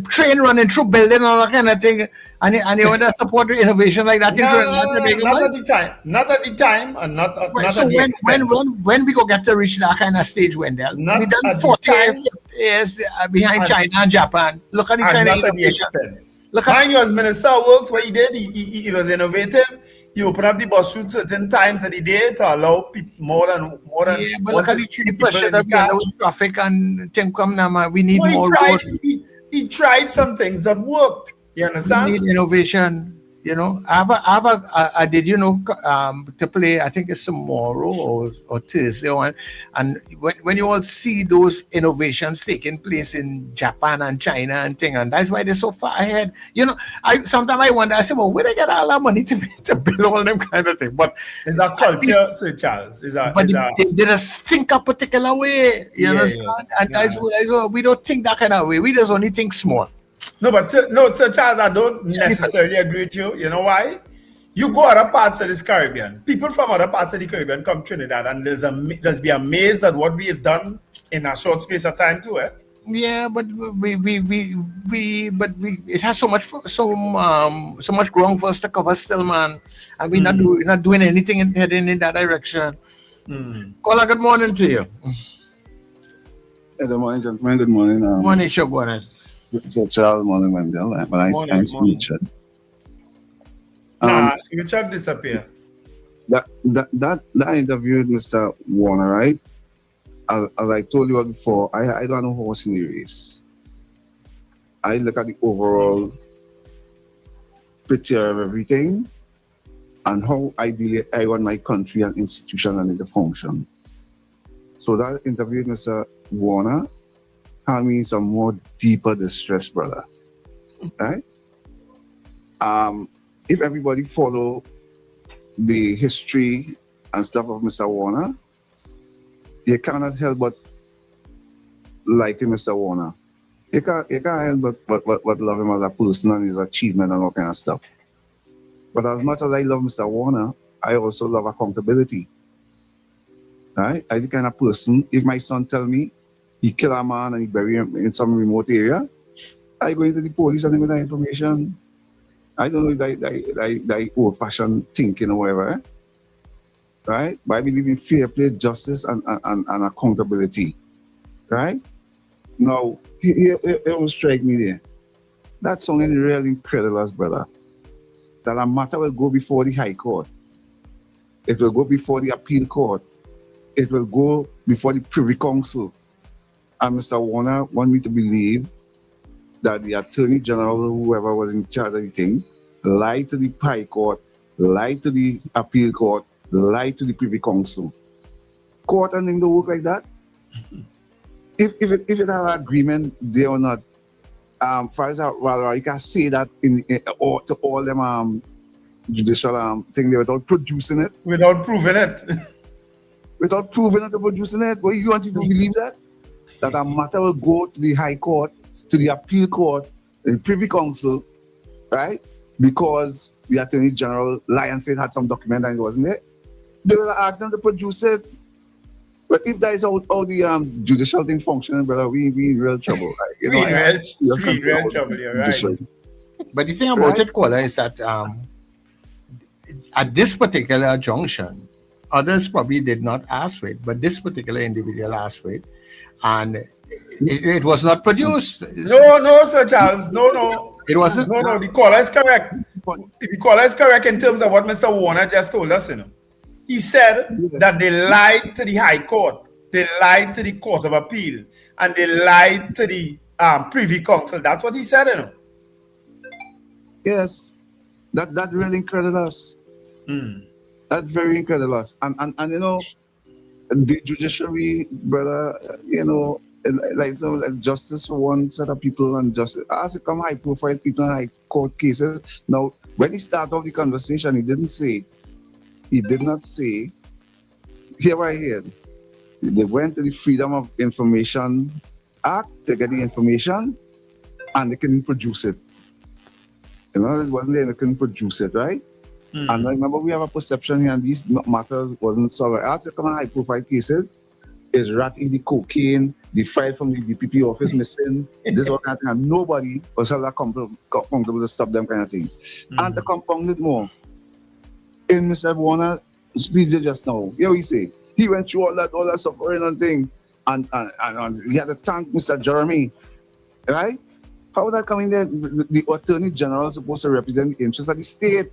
train running through building and all that kind of thing, and you want to support innovation like that. Not at the time. Not at the time, and not at the expense. When we go get to reach that kind of stage, Wendell, we done 40 years behind China and Japan. Look at the kind of innovation. Look at you as Minister of Works, what he did, he was innovative. He opened up the bus route certain times of the day to allow people more than. Yeah, but look at the pressure that we have with traffic and things come now. We need more roads. He tried some things that worked. You understand? We need innovation. You know, I did, to play, I think it's tomorrow or Thursday, and when you all see those innovations taking place in Japan and China and things, and that's why they're so far ahead. Sometimes I wonder, I say, well, where they get all that money to build all them kind of things? But it's a culture, Sir Charles. They just think a particular way, you understand? And that's why we don't think that kind of way. We just only think small. No, Sir Charles, I don't necessarily agree with you. You know why? You go other parts of this Caribbean. People from other parts of the Caribbean come to Trinidad, and there's be amazed at what we have done in a short space of time too. Yeah, but it has so much ground for us to cover still, man. And we're not doing anything heading in that direction. Caller, good morning to you. Good morning, gentlemen. Good morning. Morning, Shogunas. Sir Charles, morning, Wendell. Nice to meet you. Richard disappear. That interview with Mr. Warner, right? As I told you before, I don't know horse in the race. I look at the overall picture of everything and how ideally I want my country and institution and the function. So that interview with Mr. Warner had me in some more deeper distress, brother. Right? If everybody follow the history and stuff of Mr. Warner, you cannot help but like Mr. Warner. You can't help but love him as a person and his achievement and all kind of stuff. But as much as I love Mr. Warner, I also love accountability. Right? As the kind of person, if my son tell me he kill a man and he bury him in some remote area, I go into the police and give that information. I don't know that old-fashioned thinking or whatever, right? But I believe in fair play, justice, and accountability, right? Now, it will strike me there. That's something really incredible, brother. That a matter will go before the High Court. It will go before the Appeal Court. It will go before the Privy Council. And Mr. Warner want me to believe that the Attorney General, whoever was in charge of the thing, lied to the High Court, lied to the Appeal Court, lied to the Privy Council. Court and things don't work like that. If it had an agreement there or not, far as rather you can say that to all them judicial thing there without producing it. Without proving it. Without proving it or producing it. But you want to believe that? That a matter will go to the High Court, to the Appeal Court, the Privy Council, right? Because the Attorney General lied and said had some document and it wasn't it. They will ask them to produce it. But if that is how the judicial thing functioning, brother, we in real trouble. Right? We in real trouble, you're right. But the thing about it, Kola, is that at this particular junction, others probably did not ask for it, but this particular individual asked for it, and it was not produced. No, Sir Charles. No. It wasn't? No, the caller is correct. The caller is correct in terms of what Mr. Warner just told us, He said that they lied to the High Court, they lied to the Court of Appeal, and they lied to the Privy Council. That's what he said, Yes, that really incredible us. That's very incredible. And the judiciary, brother, like justice for one set of people and justice. As it come high profile people in high court cases. Now, when he started off the conversation, he did not say, here I hear, they went to the Freedom of Information Act to get the information and they couldn't produce it. It wasn't there, they couldn't produce it, right? And I remember we have a perception here, and these matters wasn't solved. As you come on high-profile cases, is ratting the cocaine, the file from the DPP office missing, this all kind of thing, and nobody was held accountable to stop them kind of thing. And to compound it more, in Mr. Warner's speech just now, here we say, he went through all that suffering and thing, and he had to thank Mr. Jeremy, right? How would that come in there? The Attorney General is supposed to represent the interests of the state,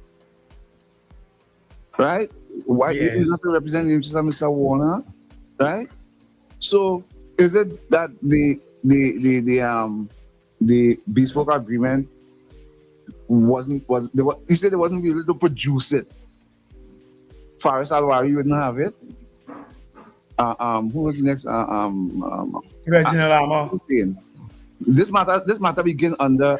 right? Why is not to represent the interests of Mr. Warner, right? So is it that the bespoke agreement he said they wasn't able to produce it? Faris Alwari wouldn't have it. Who was the next? Reginald Armour. This matter begin under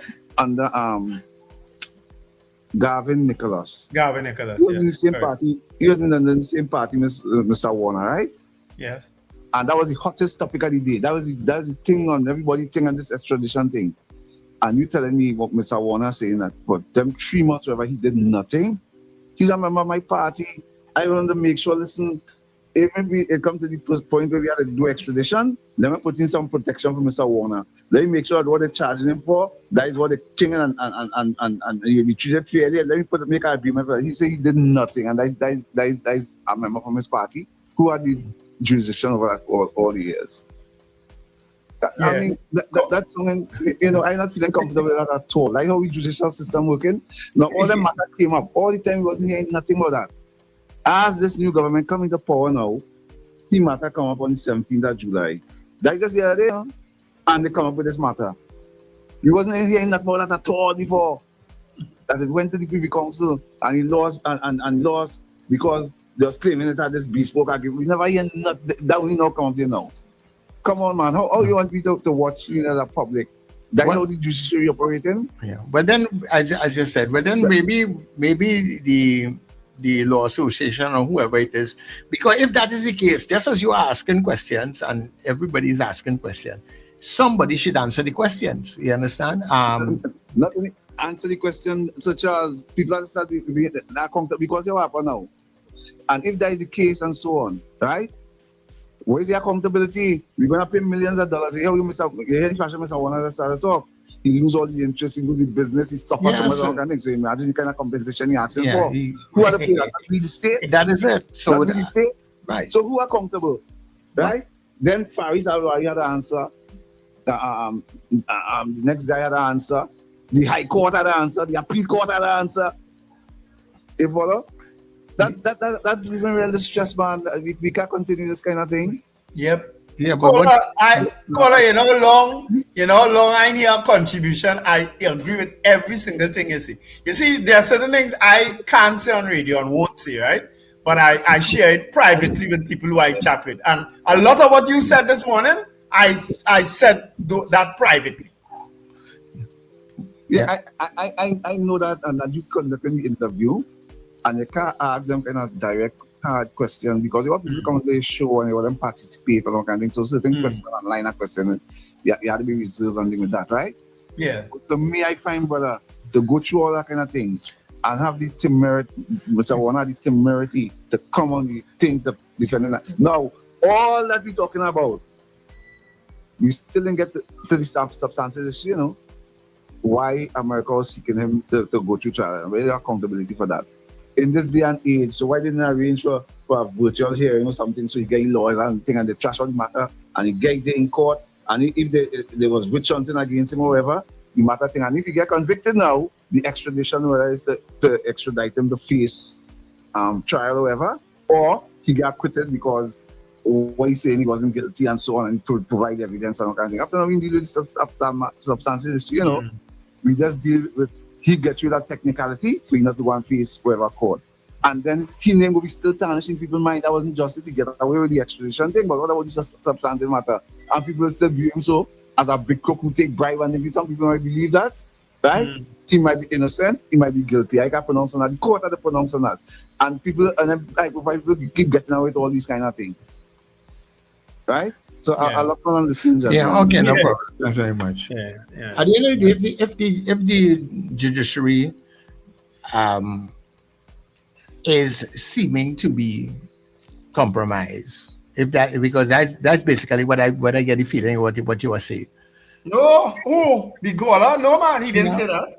Gavin Nicholas. Gavin Nicholas. He was in the same party. He was in the same party, Mr. Warner, right? Yes. And that was the hottest topic of the day. That was the thing on everybody thing on this extradition thing. And you telling me what Mr. Warner saying that for them 3 months wherever he did nothing. He's a member of my party. I want to make sure, listen, even if we come to the point where we have to do extradition, let me put in some protection for Mr. Warner. Let me make sure that what they're charging him for, that is what they're king and you'll be treated fairly. Let me make an agreement for that. He said he did nothing, and that is a member from his party who had the jurisdiction over that all the years. I mean, that's something, I'm not feeling comfortable with that at all. Like how the judicial system working. Now, all the matter came up. All the time he wasn't hearing nothing about that. As this new government come into power now, the matter come up on the 17th of July. That's just the other day, and they come up with this matter. He wasn't hearing nothing about that at all before. That it went to the Privy Council, and he lost, and lost because they was claiming it had this bespoke agreement. We never hear nothing. That will not come up there now. Come on, man. How you want me to watch the public? That's how the judiciary operating? Yeah. But then, as you said, maybe the law association or whoever it is, because if that is the case, just as you are asking questions and everybody is asking questions, somebody should answer the questions. You understand? Not only answer the question, such as people understand because you happen now. And if that is the case and so on, right? Where is the accountability? We're going to pay millions of dollars. Here you hear Mr. Warner start to talk. He lose all the interest, he lose the business, he suffers some other kind of things. So imagine the kind of compensation you're asking for. Who are the payers? That be the state. That is it. So that be the state. Right. So who are accountable? Right? Then Faris Alwari had the answer. The next guy had the answer. The High Court had the answer. The Appeal Court had the answer. You follow? That's even really stress, man. We can't continue this kind of thing. Yep. Yeah, but Caller, you know how long I hear contribution. I agree with every single thing you say. You see, there are certain things I can't say on radio and won't say, right? But I share it privately with people who I chat with. And a lot of what you said this morning, I said that privately. Yeah, I know that, and that you conducting the interview, and you can't ask them kind of direct hard question because you want people to come to the show and you want them participate and all kind of things. So certain questions online are questions, you have to be reserved and things with that, right? Yeah. But to me, I find, brother, to go through all that kind of thing and have the temerity, Mr. Warner, the temerity to come on the thing to defend that. Now, all that we're talking about, we still didn't get to the substantive issue, why America was seeking him to go through trial. Where's the accountability for that? In this day and age, so why didn't I arrange for a virtual hearing or something so you get lawyers and thing and they trash on the matter and you get there in court and if there was witch hunting against him or whatever, the matter thing. And if you get convicted now, the extradition, whether it's to extradite him to face trial or whatever, or he got acquitted because what he's saying he wasn't guilty and so on and to provide evidence and all kind of thing. After now we deal with substances, we just deal with he gets through that technicality for you not to go and face whatever court. And then his name will be still tarnished in people's mind. That wasn't justice to get away with the extradition thing, but what about this substantive matter? And people still view him so as a big crook who take bribe, and maybe some people might believe that, right? He might be innocent, he might be guilty. I can pronounce on that. The court had to pronounce on that. And people, people keep getting away with all these kind of things. Right? So I'll look on the scene. Yeah, okay, no problem. Thanks very much. Yeah. At the end of the day, if the judiciary is seeming to be compromised. Because that's basically what I get the feeling what you were saying. No, the Gola? No, man, he didn't say that.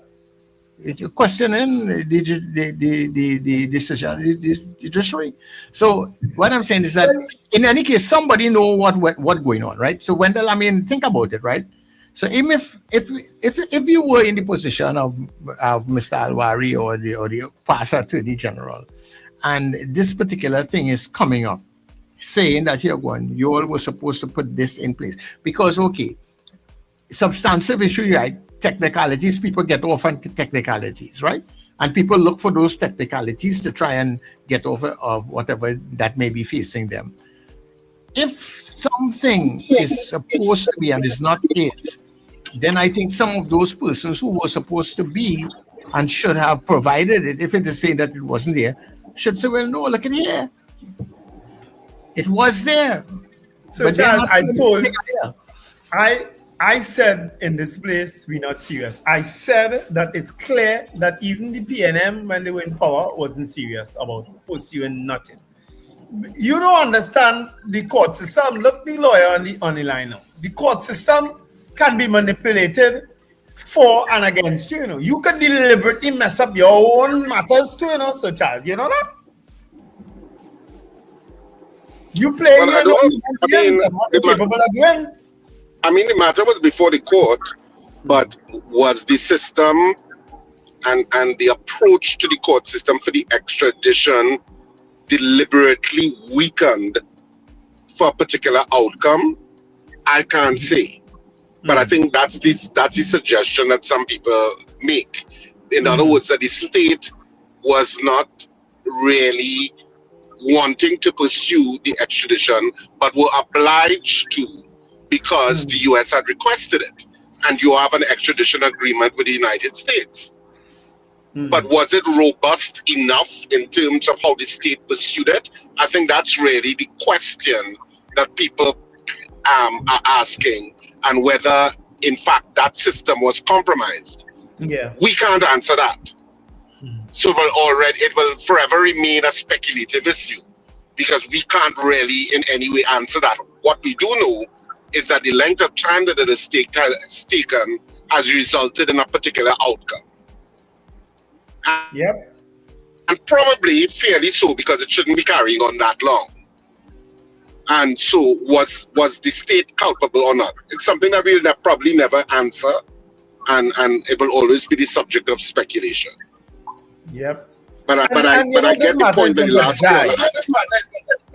You're questioning the decision, the judiciary. So what I'm saying is that in any case, somebody know what going on, right? So Wendell, I mean, think about it, right? So even if you were in the position of Mr. Alwari or the past Attorney General, and this particular thing is coming up, saying that you all were supposed to put this in place because substantive issue, right? Technicalities, people get off on technicalities, right? And people look for those technicalities to try and get over of whatever that may be facing them. If something is supposed to be and is not it, then I think some of those persons who were supposed to be and should have provided it, if it is saying that it wasn't there, should say, well, no, look at here. It was there. So, but Charles, I said in this place, we're not serious. I said that it's clear that even the PNM, when they were in power, wasn't serious about pursuing nothing. You don't understand the court system. Look, the lawyer on the line now. The court system can be manipulated for and against you. You can deliberately mess up your own matters too, so Charles, you know that? You play I mean, the matter was before the court, but was the system and the approach to the court system for the extradition deliberately weakened for a particular outcome? I can't say. But I think that's the suggestion that some people make. In other words, that the state was not really wanting to pursue the extradition, but were obliged to because the US had requested it. And you have an extradition agreement with the United States. But was it robust enough in terms of how the state pursued it? I think that's really the question that people are asking, and whether, in fact, that system was compromised. Yeah, we can't answer that. So it will forever remain a speculative issue because we can't really in any way answer that. What we do know is that the length of time that it is taken has resulted in a particular outcome. And probably fairly so, because it shouldn't be carrying on that long. And so was the state culpable or not? It's something that we'll probably never answer, and it will always be the subject of speculation. Yep. But I get the point that the last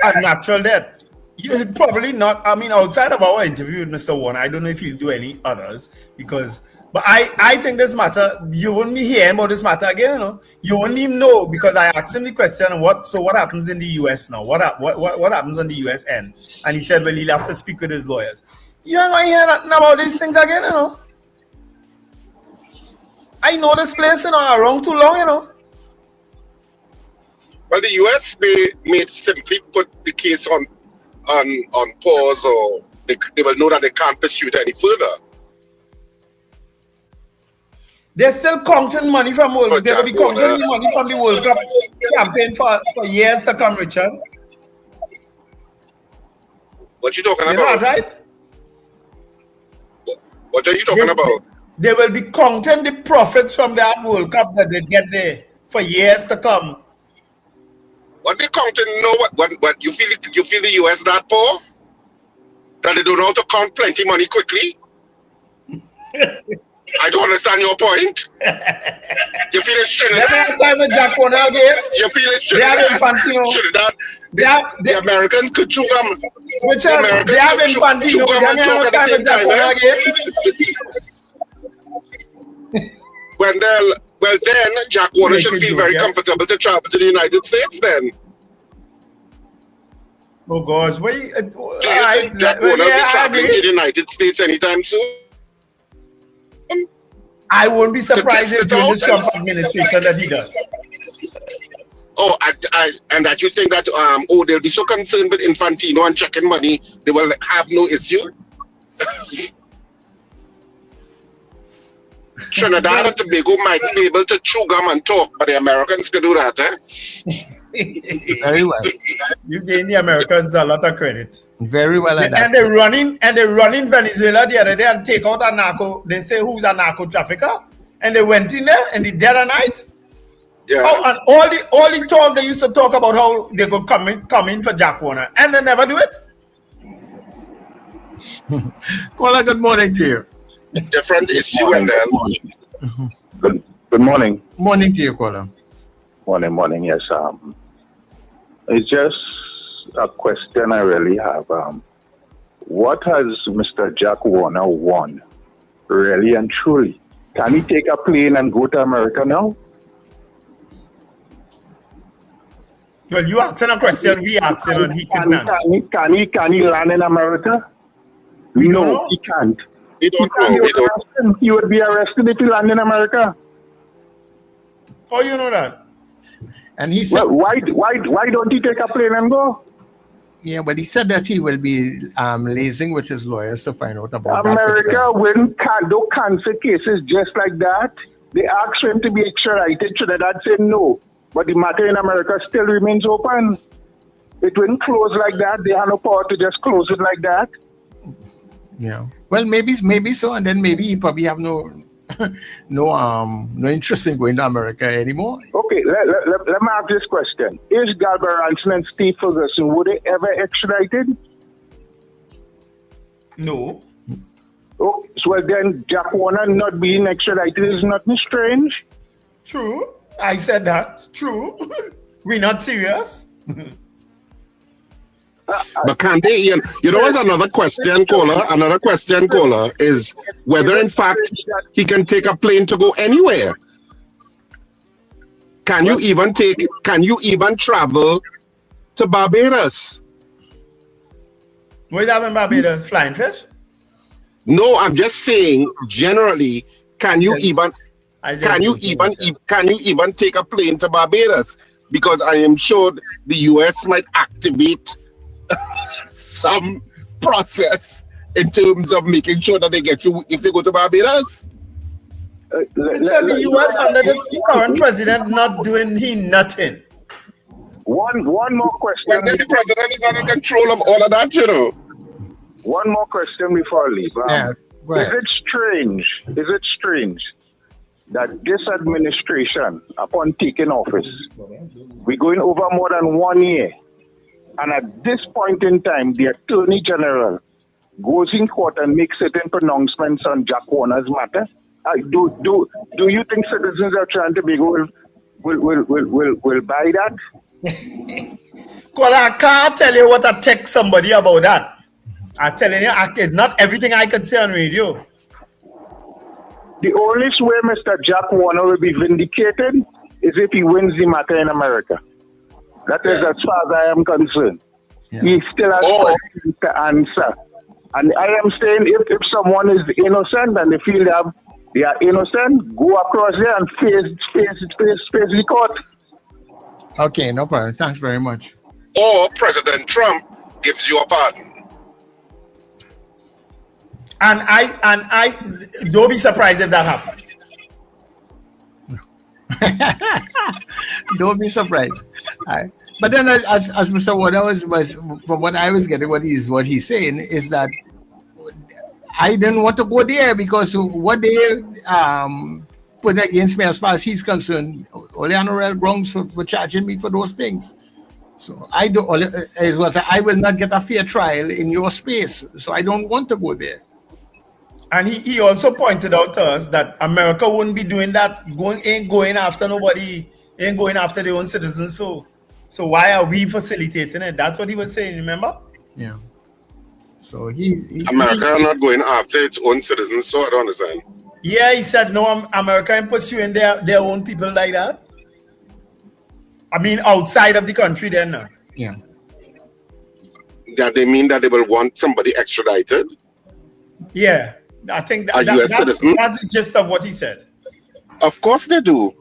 a natural death. You probably not. I mean, outside of our interview with Mr. Warner, I don't know if he'll do any others but I think this matter, you won't be hearing about this matter again, You won't even know, because I asked him the question, what happens in the US now? What happens on the US end? And he said, well, he'll have to speak with his lawyers. You ain't gonna hear nothing about these things again, I know this place, around too long, Well, the US may simply put the case on pause, or they will know that they can't pursue it any further. They're still counting money from World Cup. They will be counting the money from the World Cup campaign for years to come, Richard. What you talking about? Not right? What are you talking about? They will be counting the profits from that World Cup that they get there for years to come. What they counting? What you feel the US that poor? That they don't know how to count plenty money quickly? I don't understand your point. You feel it's Trinidad? They have time with Jack Warner again. You feel it's Trinidad? They have Infantino. Trinidad. The Americans could chew gum. Richard, they have Infantino. They have time with Jack Warner again. Well, then Jack Warner should feel very comfortable to travel to the United States then. Oh gosh, do you think Jack Warner will be traveling to the United States anytime soon? I won't be surprised if during this Trump administration that he does. Oh, and that you think that they'll be so concerned with Infantino and checking money, they will have no issue? Trinidad and Tobago might be able to chew gum and talk, but the Americans can do that, eh? Very well. You gave the Americans a lot of credit. Very well. And they're running Venezuela the other day and take out a narco. They say who's a narco trafficker, and they went in there and the dead of night. Yeah. Oh, and all the talk they used to talk about how they could come in for Jack Warner, and they never do it. Caller, good morning to you. Different issue and then. Good morning. Morning to you, caller. Morning. Yes. It's just a question I really have. What has Mr. Jack Warner won, really and truly? Can he take a plane and go to America now? Well, you asking a question, we asking, and he can answer. Can he land in America? No, he can't. We don't know. He would be arrested if he land in America. How you know that? And he said, well, why don't he take a plane and go? Yeah, but he said that he will be liaising with his lawyers to find out about America wouldn't do cancer cases just like that. They asked for him to be extradited. Trinidad said no. But the matter in America still remains open. It wouldn't close like that. They have no power to just close it like that. Yeah. Well, maybe so, and then maybe he probably have no interest in going to America anymore. Okay, let me ask this question: Is Galber Ranson and Steve Ferguson, would they ever extradited? No. Oh, so then Jack Warner not being extradited is nothing strange. True. I said that. True. We're not serious. But can they, you know what's another question, caller? Another question, caller, is whether in fact he can take a plane to go anywhere. Can you even travel to Barbados? What is that in Barbados? Flying fish? No, I'm just saying generally, can you even take a plane to Barbados? Because I am sure the US might activate some process in terms of making sure that they get you if they go to Barbados. The US under the current president not doing nothing. One more question. Well, then the president is under control of all of that, you know. One more question before I leave. Is it strange that this administration, upon taking office, we're going over more than 1 year, and at this point in time, the Attorney General goes in court and makes certain pronouncements on Jack Warner's matter? Do you think citizens of Trinidad and Tobago will buy that? Well, I can't tell you what I text somebody about that. I'm telling you, it's not everything I could say on radio. The only way Mr. Jack Warner will be vindicated is if he wins the matter in America. That is as far as I am concerned. Yeah. He still has questions to answer. And I am saying if someone is innocent and they feel they are innocent, go across there and face the court. Okay, no problem. Thanks very much. Or President Trump gives you a pardon. And I don't be surprised if that happens. Don't be surprised. But then, as Mr. Warner was from what I was getting, what he's saying is that I didn't want to go there because what they put against me, as far as he's concerned, only on real grounds for charging me for those things. So I will not get a fair trial in your space. So I don't want to go there. And he also pointed out to us that America wouldn't be doing that, ain't going after nobody, ain't going after their own citizens. So why are we facilitating it? That's what he was saying, remember? Yeah. So America not going after its own citizens, so I don't understand. Yeah, he said no, America ain't pursuing their own people like that. I mean, outside of the country then. No. Yeah. That they mean that they will want somebody extradited? Yeah. I think that's the gist of what he said. Of course they do.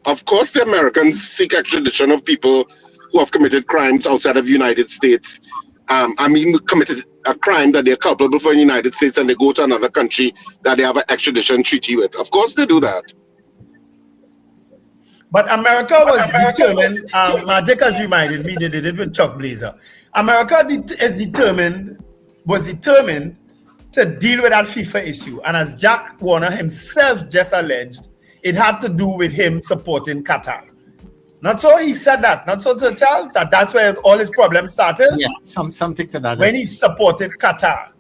Of course the Americans seek extradition of people who have committed crimes outside of the United States committed a crime that they're culpable for in the United States and they go to another country that they have an extradition treaty with. Of course they do that. But America was determined, Magic has reminded me, they did it with Chuck Blazer. America was determined to deal with that FIFA issue. And as Jack Warner himself just alleged, it had to do with him supporting Qatar. Not so he said that, not so Sir Charles, that's where all his problems started. Yeah, something to that. When he supported Qatar.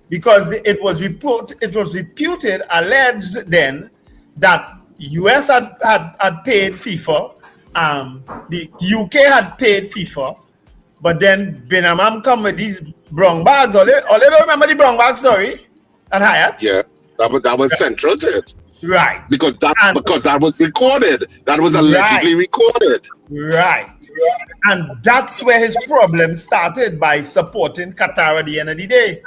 Because it was reputed, alleged then, that US had paid FIFA, the UK had paid FIFA, but then Benamam come with these brown bags. All they don't remember the brown bag story and Hyatt? Yeah, that was central to it. Right. Because that was recorded. That was allegedly recorded. Right. And that's where his problem started, by supporting Qatar at the end of the day.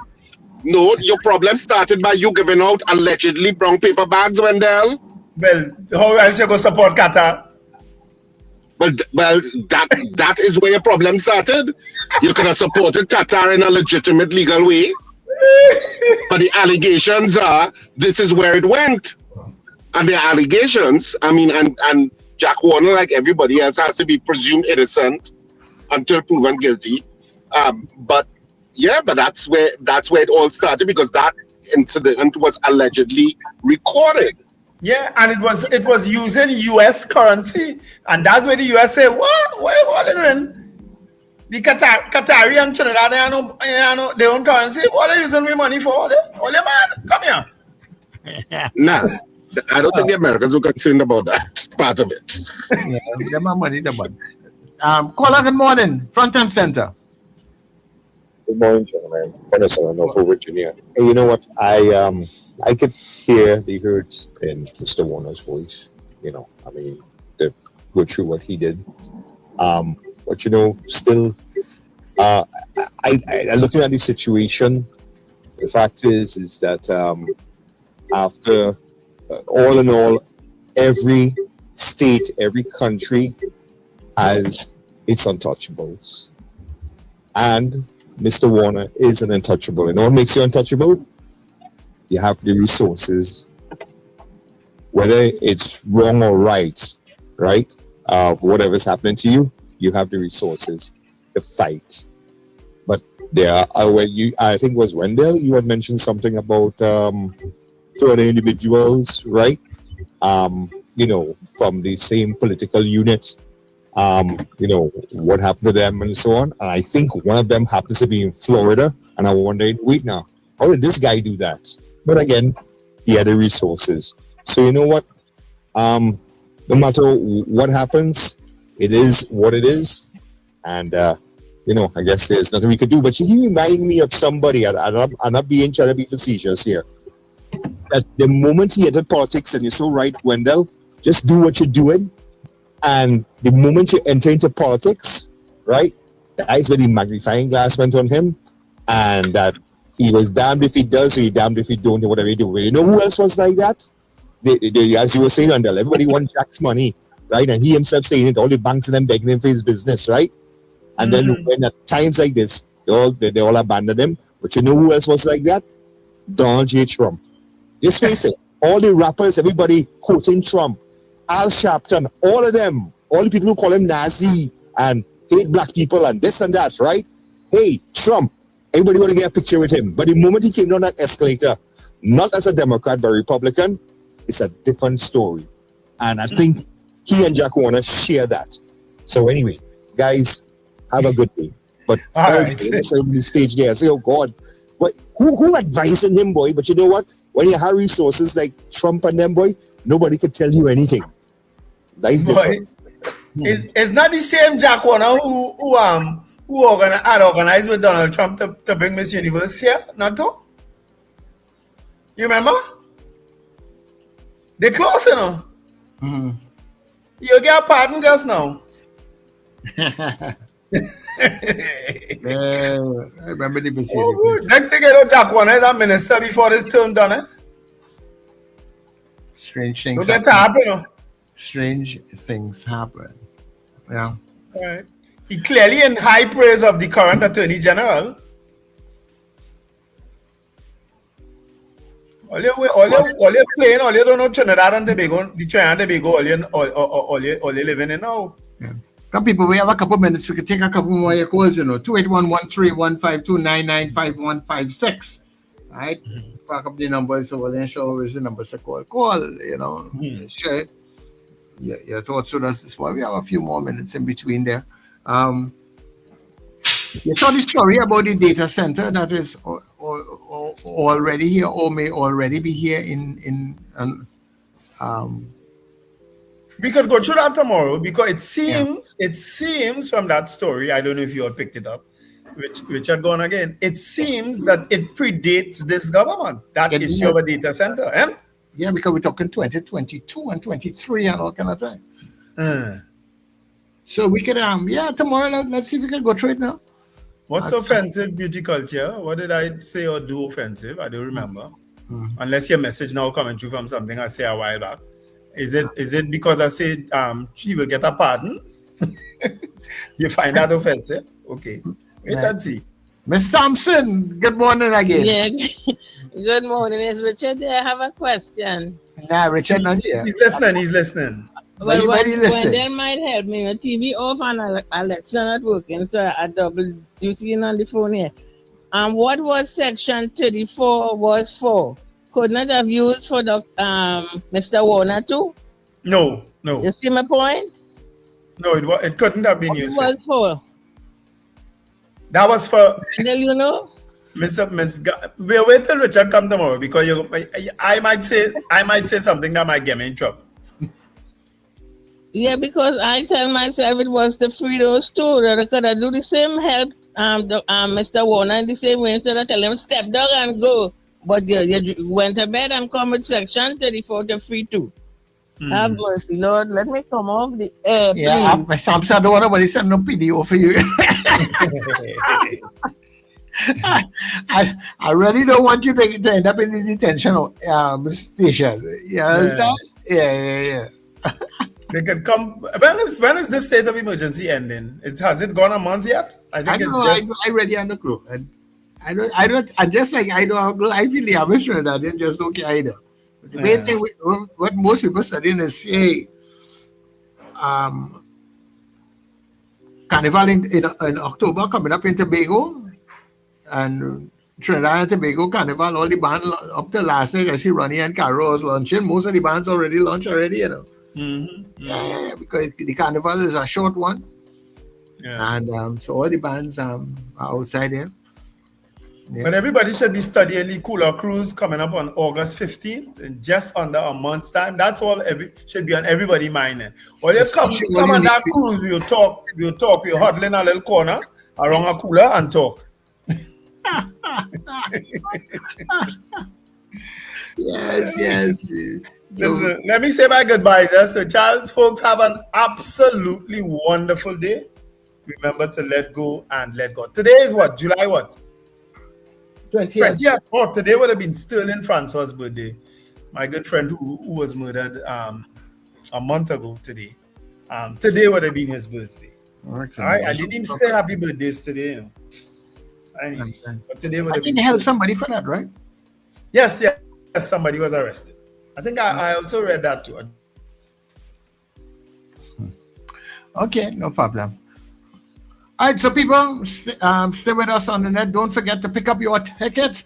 No, your problem started by you giving out allegedly brown paper bags, Wendell. Well, how else you go support Qatar? Well, that is where your problem started. You could have supported Qatar in a legitimate legal way. But the allegations are, this is where it went. And the allegations, and Jack Warner, like everybody else, has to be presumed innocent until proven guilty. But that's where it all started, because that incident was allegedly recorded. Yeah, and it was using US currency, and that's where the US say, what are they doing? The Qatari and Trinidad, they know their own currency. What are they using my money for? All they mad? Come here. Nah, I don't think the Americans were concerned about that part of it. Yeah, they have money, caller, good morning, front and center. Good morning, gentlemen. Vanessa, Norfolk, Virginia. And you know what? I could hear the hurt in Mr. Warner's voice. To go through what he did. But still, I looking at the situation. The fact is that after all in all, every state, every country has its untouchables, and Mr. Warner is an untouchable. And what makes you untouchable? You have the resources, whether it's wrong or right, of whatever's happening to you, you have the resources to fight. But there are, I think it was Wendell, you had mentioned something about two other individuals, right? From the same political unit, what happened to them and so on. And I think one of them happens to be in Florida. And I wondered, wait now, how did this guy do that? But again, he had the resources. So you know what? No matter what happens, it is what it is. And, I guess there's nothing we could do. But he reminded me of somebody, I'm not trying to be facetious here. At the moment he entered politics, and you're so right, Wendell, just do what you're doing. And the moment you enter into politics, right, that is where the magnifying glass went on him. And that he was damned if he does, or he damned if he don't, or whatever he do. You know who else was like that? As you were saying, Wendell, everybody wants Jack's money, right? And he himself saying it, all the banks and them begging him for his business, right? And then when at times like this, they all abandoned him. But you know who else was like that? Donald J. Trump. Just face it, all the rappers, everybody quoting Trump, Al Sharpton, all of them, all the people who call him Nazi and hate black people and this and that, right? Hey, Trump, everybody want to get a picture with him. But the moment he came down that escalator, not as a Democrat but a Republican, it's a different story. And I think he and Jack Warner share that. So anyway, guys, have a good day. But the stage there, I say, oh God, but who advising him, boy? But you know what? When you have resources like Trump and them, boy, nobody can tell you anything. That is different. It's not the same Jack Warner who organized with Donald Trump to bring Miss Universe here, not to? You remember? They close, you know. Mm-hmm. You get a pardon just now. I remember the Miss Universe. Next thing you know, Jack Warner is a minister before this term done, eh? Strange things happen. Strange things happen. Yeah. All right. He clearly in high praise of the current Attorney General. All you playing, all you don't know Trinidad and Tobago, the Trinidad and Tobago, all you living in now. Yeah. Come people, we have a couple minutes. We can take a couple more of your calls, 281-13152995156. Right? Pack up the numbers, so we'll show is the numbers to call. Share your thoughts with us this morning. We have a few more minutes in between there. You saw the story about the data center that is already here or may already be here We could go through that tomorrow because it seems from that story, I don't know if you all picked it up, Richard gone again. It seems that it predates this government, that issue of a data center. Yeah, because we're talking 2022 and 23 and all kind of thing. So we could, tomorrow, let's see if we can go through it now. What's offensive beauty culture? What did I say or do offensive? I don't remember. Unless your message now coming through from something I say a while back. Is it because I said she will get a pardon? You find that offensive? Okay. Wait and see. Miss Sampson, good morning again. Yeah, good morning. Is Richard there? I have a question. Nah, Richard not here. He's listening. Well, Wendell might help me. My TV off and Alexa not working, so I double duty in on the phone here. What was section 34 was for? Could not have used for the Mr. Warner too? No. You see my point? No, it couldn't have been used. What was for? That was for. Wendell, you know? We'll wait till Richard come tomorrow because I might say something that might get me in trouble. Yeah, because I tell myself it was the Fritos too that I could have do the same help Mr. Warner in the same way instead of telling him step down and go. But you went to bed and come with section 34 to free too. Have mercy, Lord. Let me come off the air, please. Yeah, Samson, I don't want nobody send no PDO for you. I really don't want you to end up in the detention station. You understand? Yeah. They can come. When is this state of emergency ending? Has it gone a month yet? I think I already have no clue. I just like I don't know. I feel the ambition that they just don't care either. But the main thing, what most people studying is Carnival in October coming up in Tobago and Trinidad and Tobago Carnival. All the bands up to last night. I see Ronnie and Caro was launching. Most of the bands already launched already. Yeah, because the carnival is a short one, and so all the bands are outside here. Yeah. But everybody should be studying the Cooler Cruise coming up on August 15th in just under a month's time. That's all should be on everybody's mind. Or you come on that cruise, we'll talk, we'll huddle in a little corner around a cooler and talk. Yes. Listen, let me say my goodbyes. So, Charles, folks, have an absolutely wonderful day. Remember to let go and let God. Today is what? July what? 20th. Oh, today would have been Sterling Francois' birthday. My good friend who was murdered a month ago today. Today would have been his birthday. Okay. All right. I didn't even say happy birthdays today. But today would have been. They held somebody for that, right? Yes. Somebody was arrested. I think I also read that too. Okay, no problem. All right, so people, stay with us on the net. Don't forget to pick up your tickets,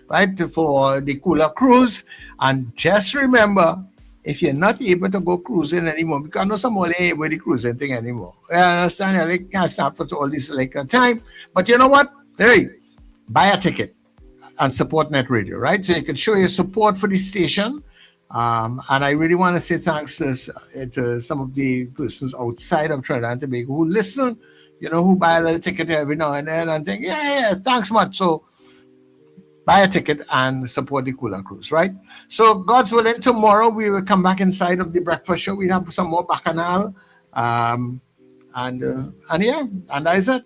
right, for the Cooler Cruise. And just remember, if you're not able to go cruising anymore, because I know some only ain't able to cruising thing anymore. I understand, they can't stop for all this time. But you know what? Hey, buy a ticket and support Net Radio, right? So you can show your support for the station. And I really want to say thanks to some of the persons outside of Trinidad and Tobago who listen, who buy a little ticket every now and then and think, yeah, thanks much. So buy a ticket and support the Cooler Cruise, right? So God's willing, tomorrow we will come back inside of the breakfast show. We have some more bacchanal. And that's it.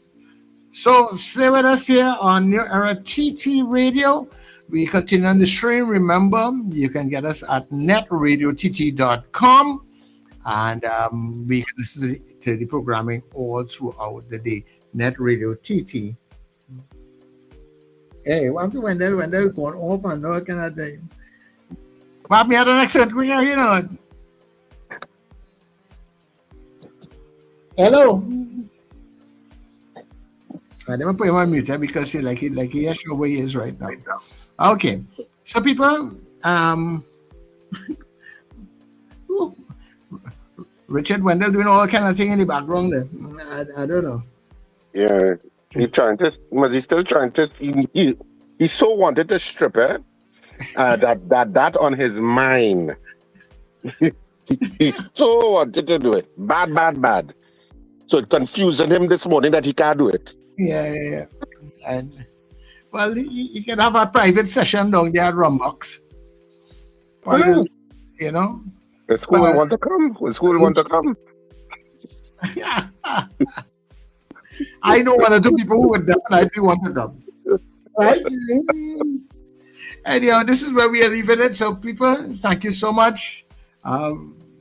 So stay with us here on New Era TT Radio. We continue on the stream. Remember, you can get us at NETT Radio TT.com. And we can listen to the programming all throughout the day. NETT Radio TT. Hey, what's Wendell going off and all kind of thing. But me had an accent, you know. Hello. I never put him on mute because he he show where he is right now. Okay. So people, Richard Wendell doing all kind of thing in the background there. I don't know. Yeah. He's still trying to he so wanted to strip it. That on his mind. he so wanted to do it. Bad. So it confused him this morning that he can't do it. Yeah. And well, he can have a private session down there at Rumbox. Well, you know. The school will want to come. I know one or two people who would definitely want to come. Right? Anyhow, this is where we are leaving it. So people, thank you so much.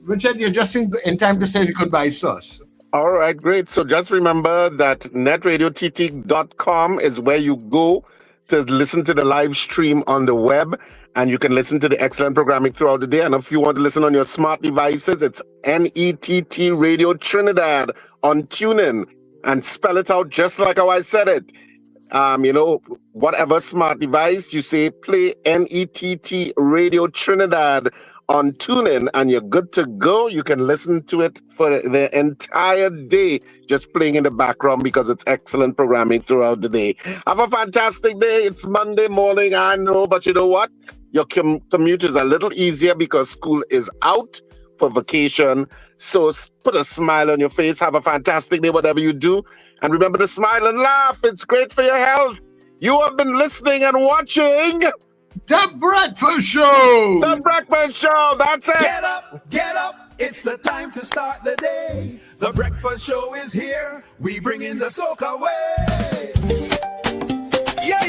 Richard, you're just in time to say goodbye to us. All right, great. So just remember that netradiott.com is where you go to listen to the live stream on the web, and you can listen to the excellent programming throughout the day. And if you want to listen on your smart devices, it's NETT Radio Trinidad on TuneIn, and spell it out just like how I said it. Whatever smart device you say, play NETT Radio Trinidad on TuneIn, and you're good to go. You can listen to it for the entire day, just playing in the background because it's excellent programming throughout the day. Have a fantastic day. It's Monday morning, I know, but you know what? Your commute is a little easier because school is out for vacation. So put a smile on your face. Have a fantastic day, whatever you do. And remember to smile and laugh. It's great for your health. You have been listening and watching The Breakfast Show. The Breakfast Show. That's it. Get up. It's the time to start the day. The Breakfast Show is here. We bring in the soca way. Yeah.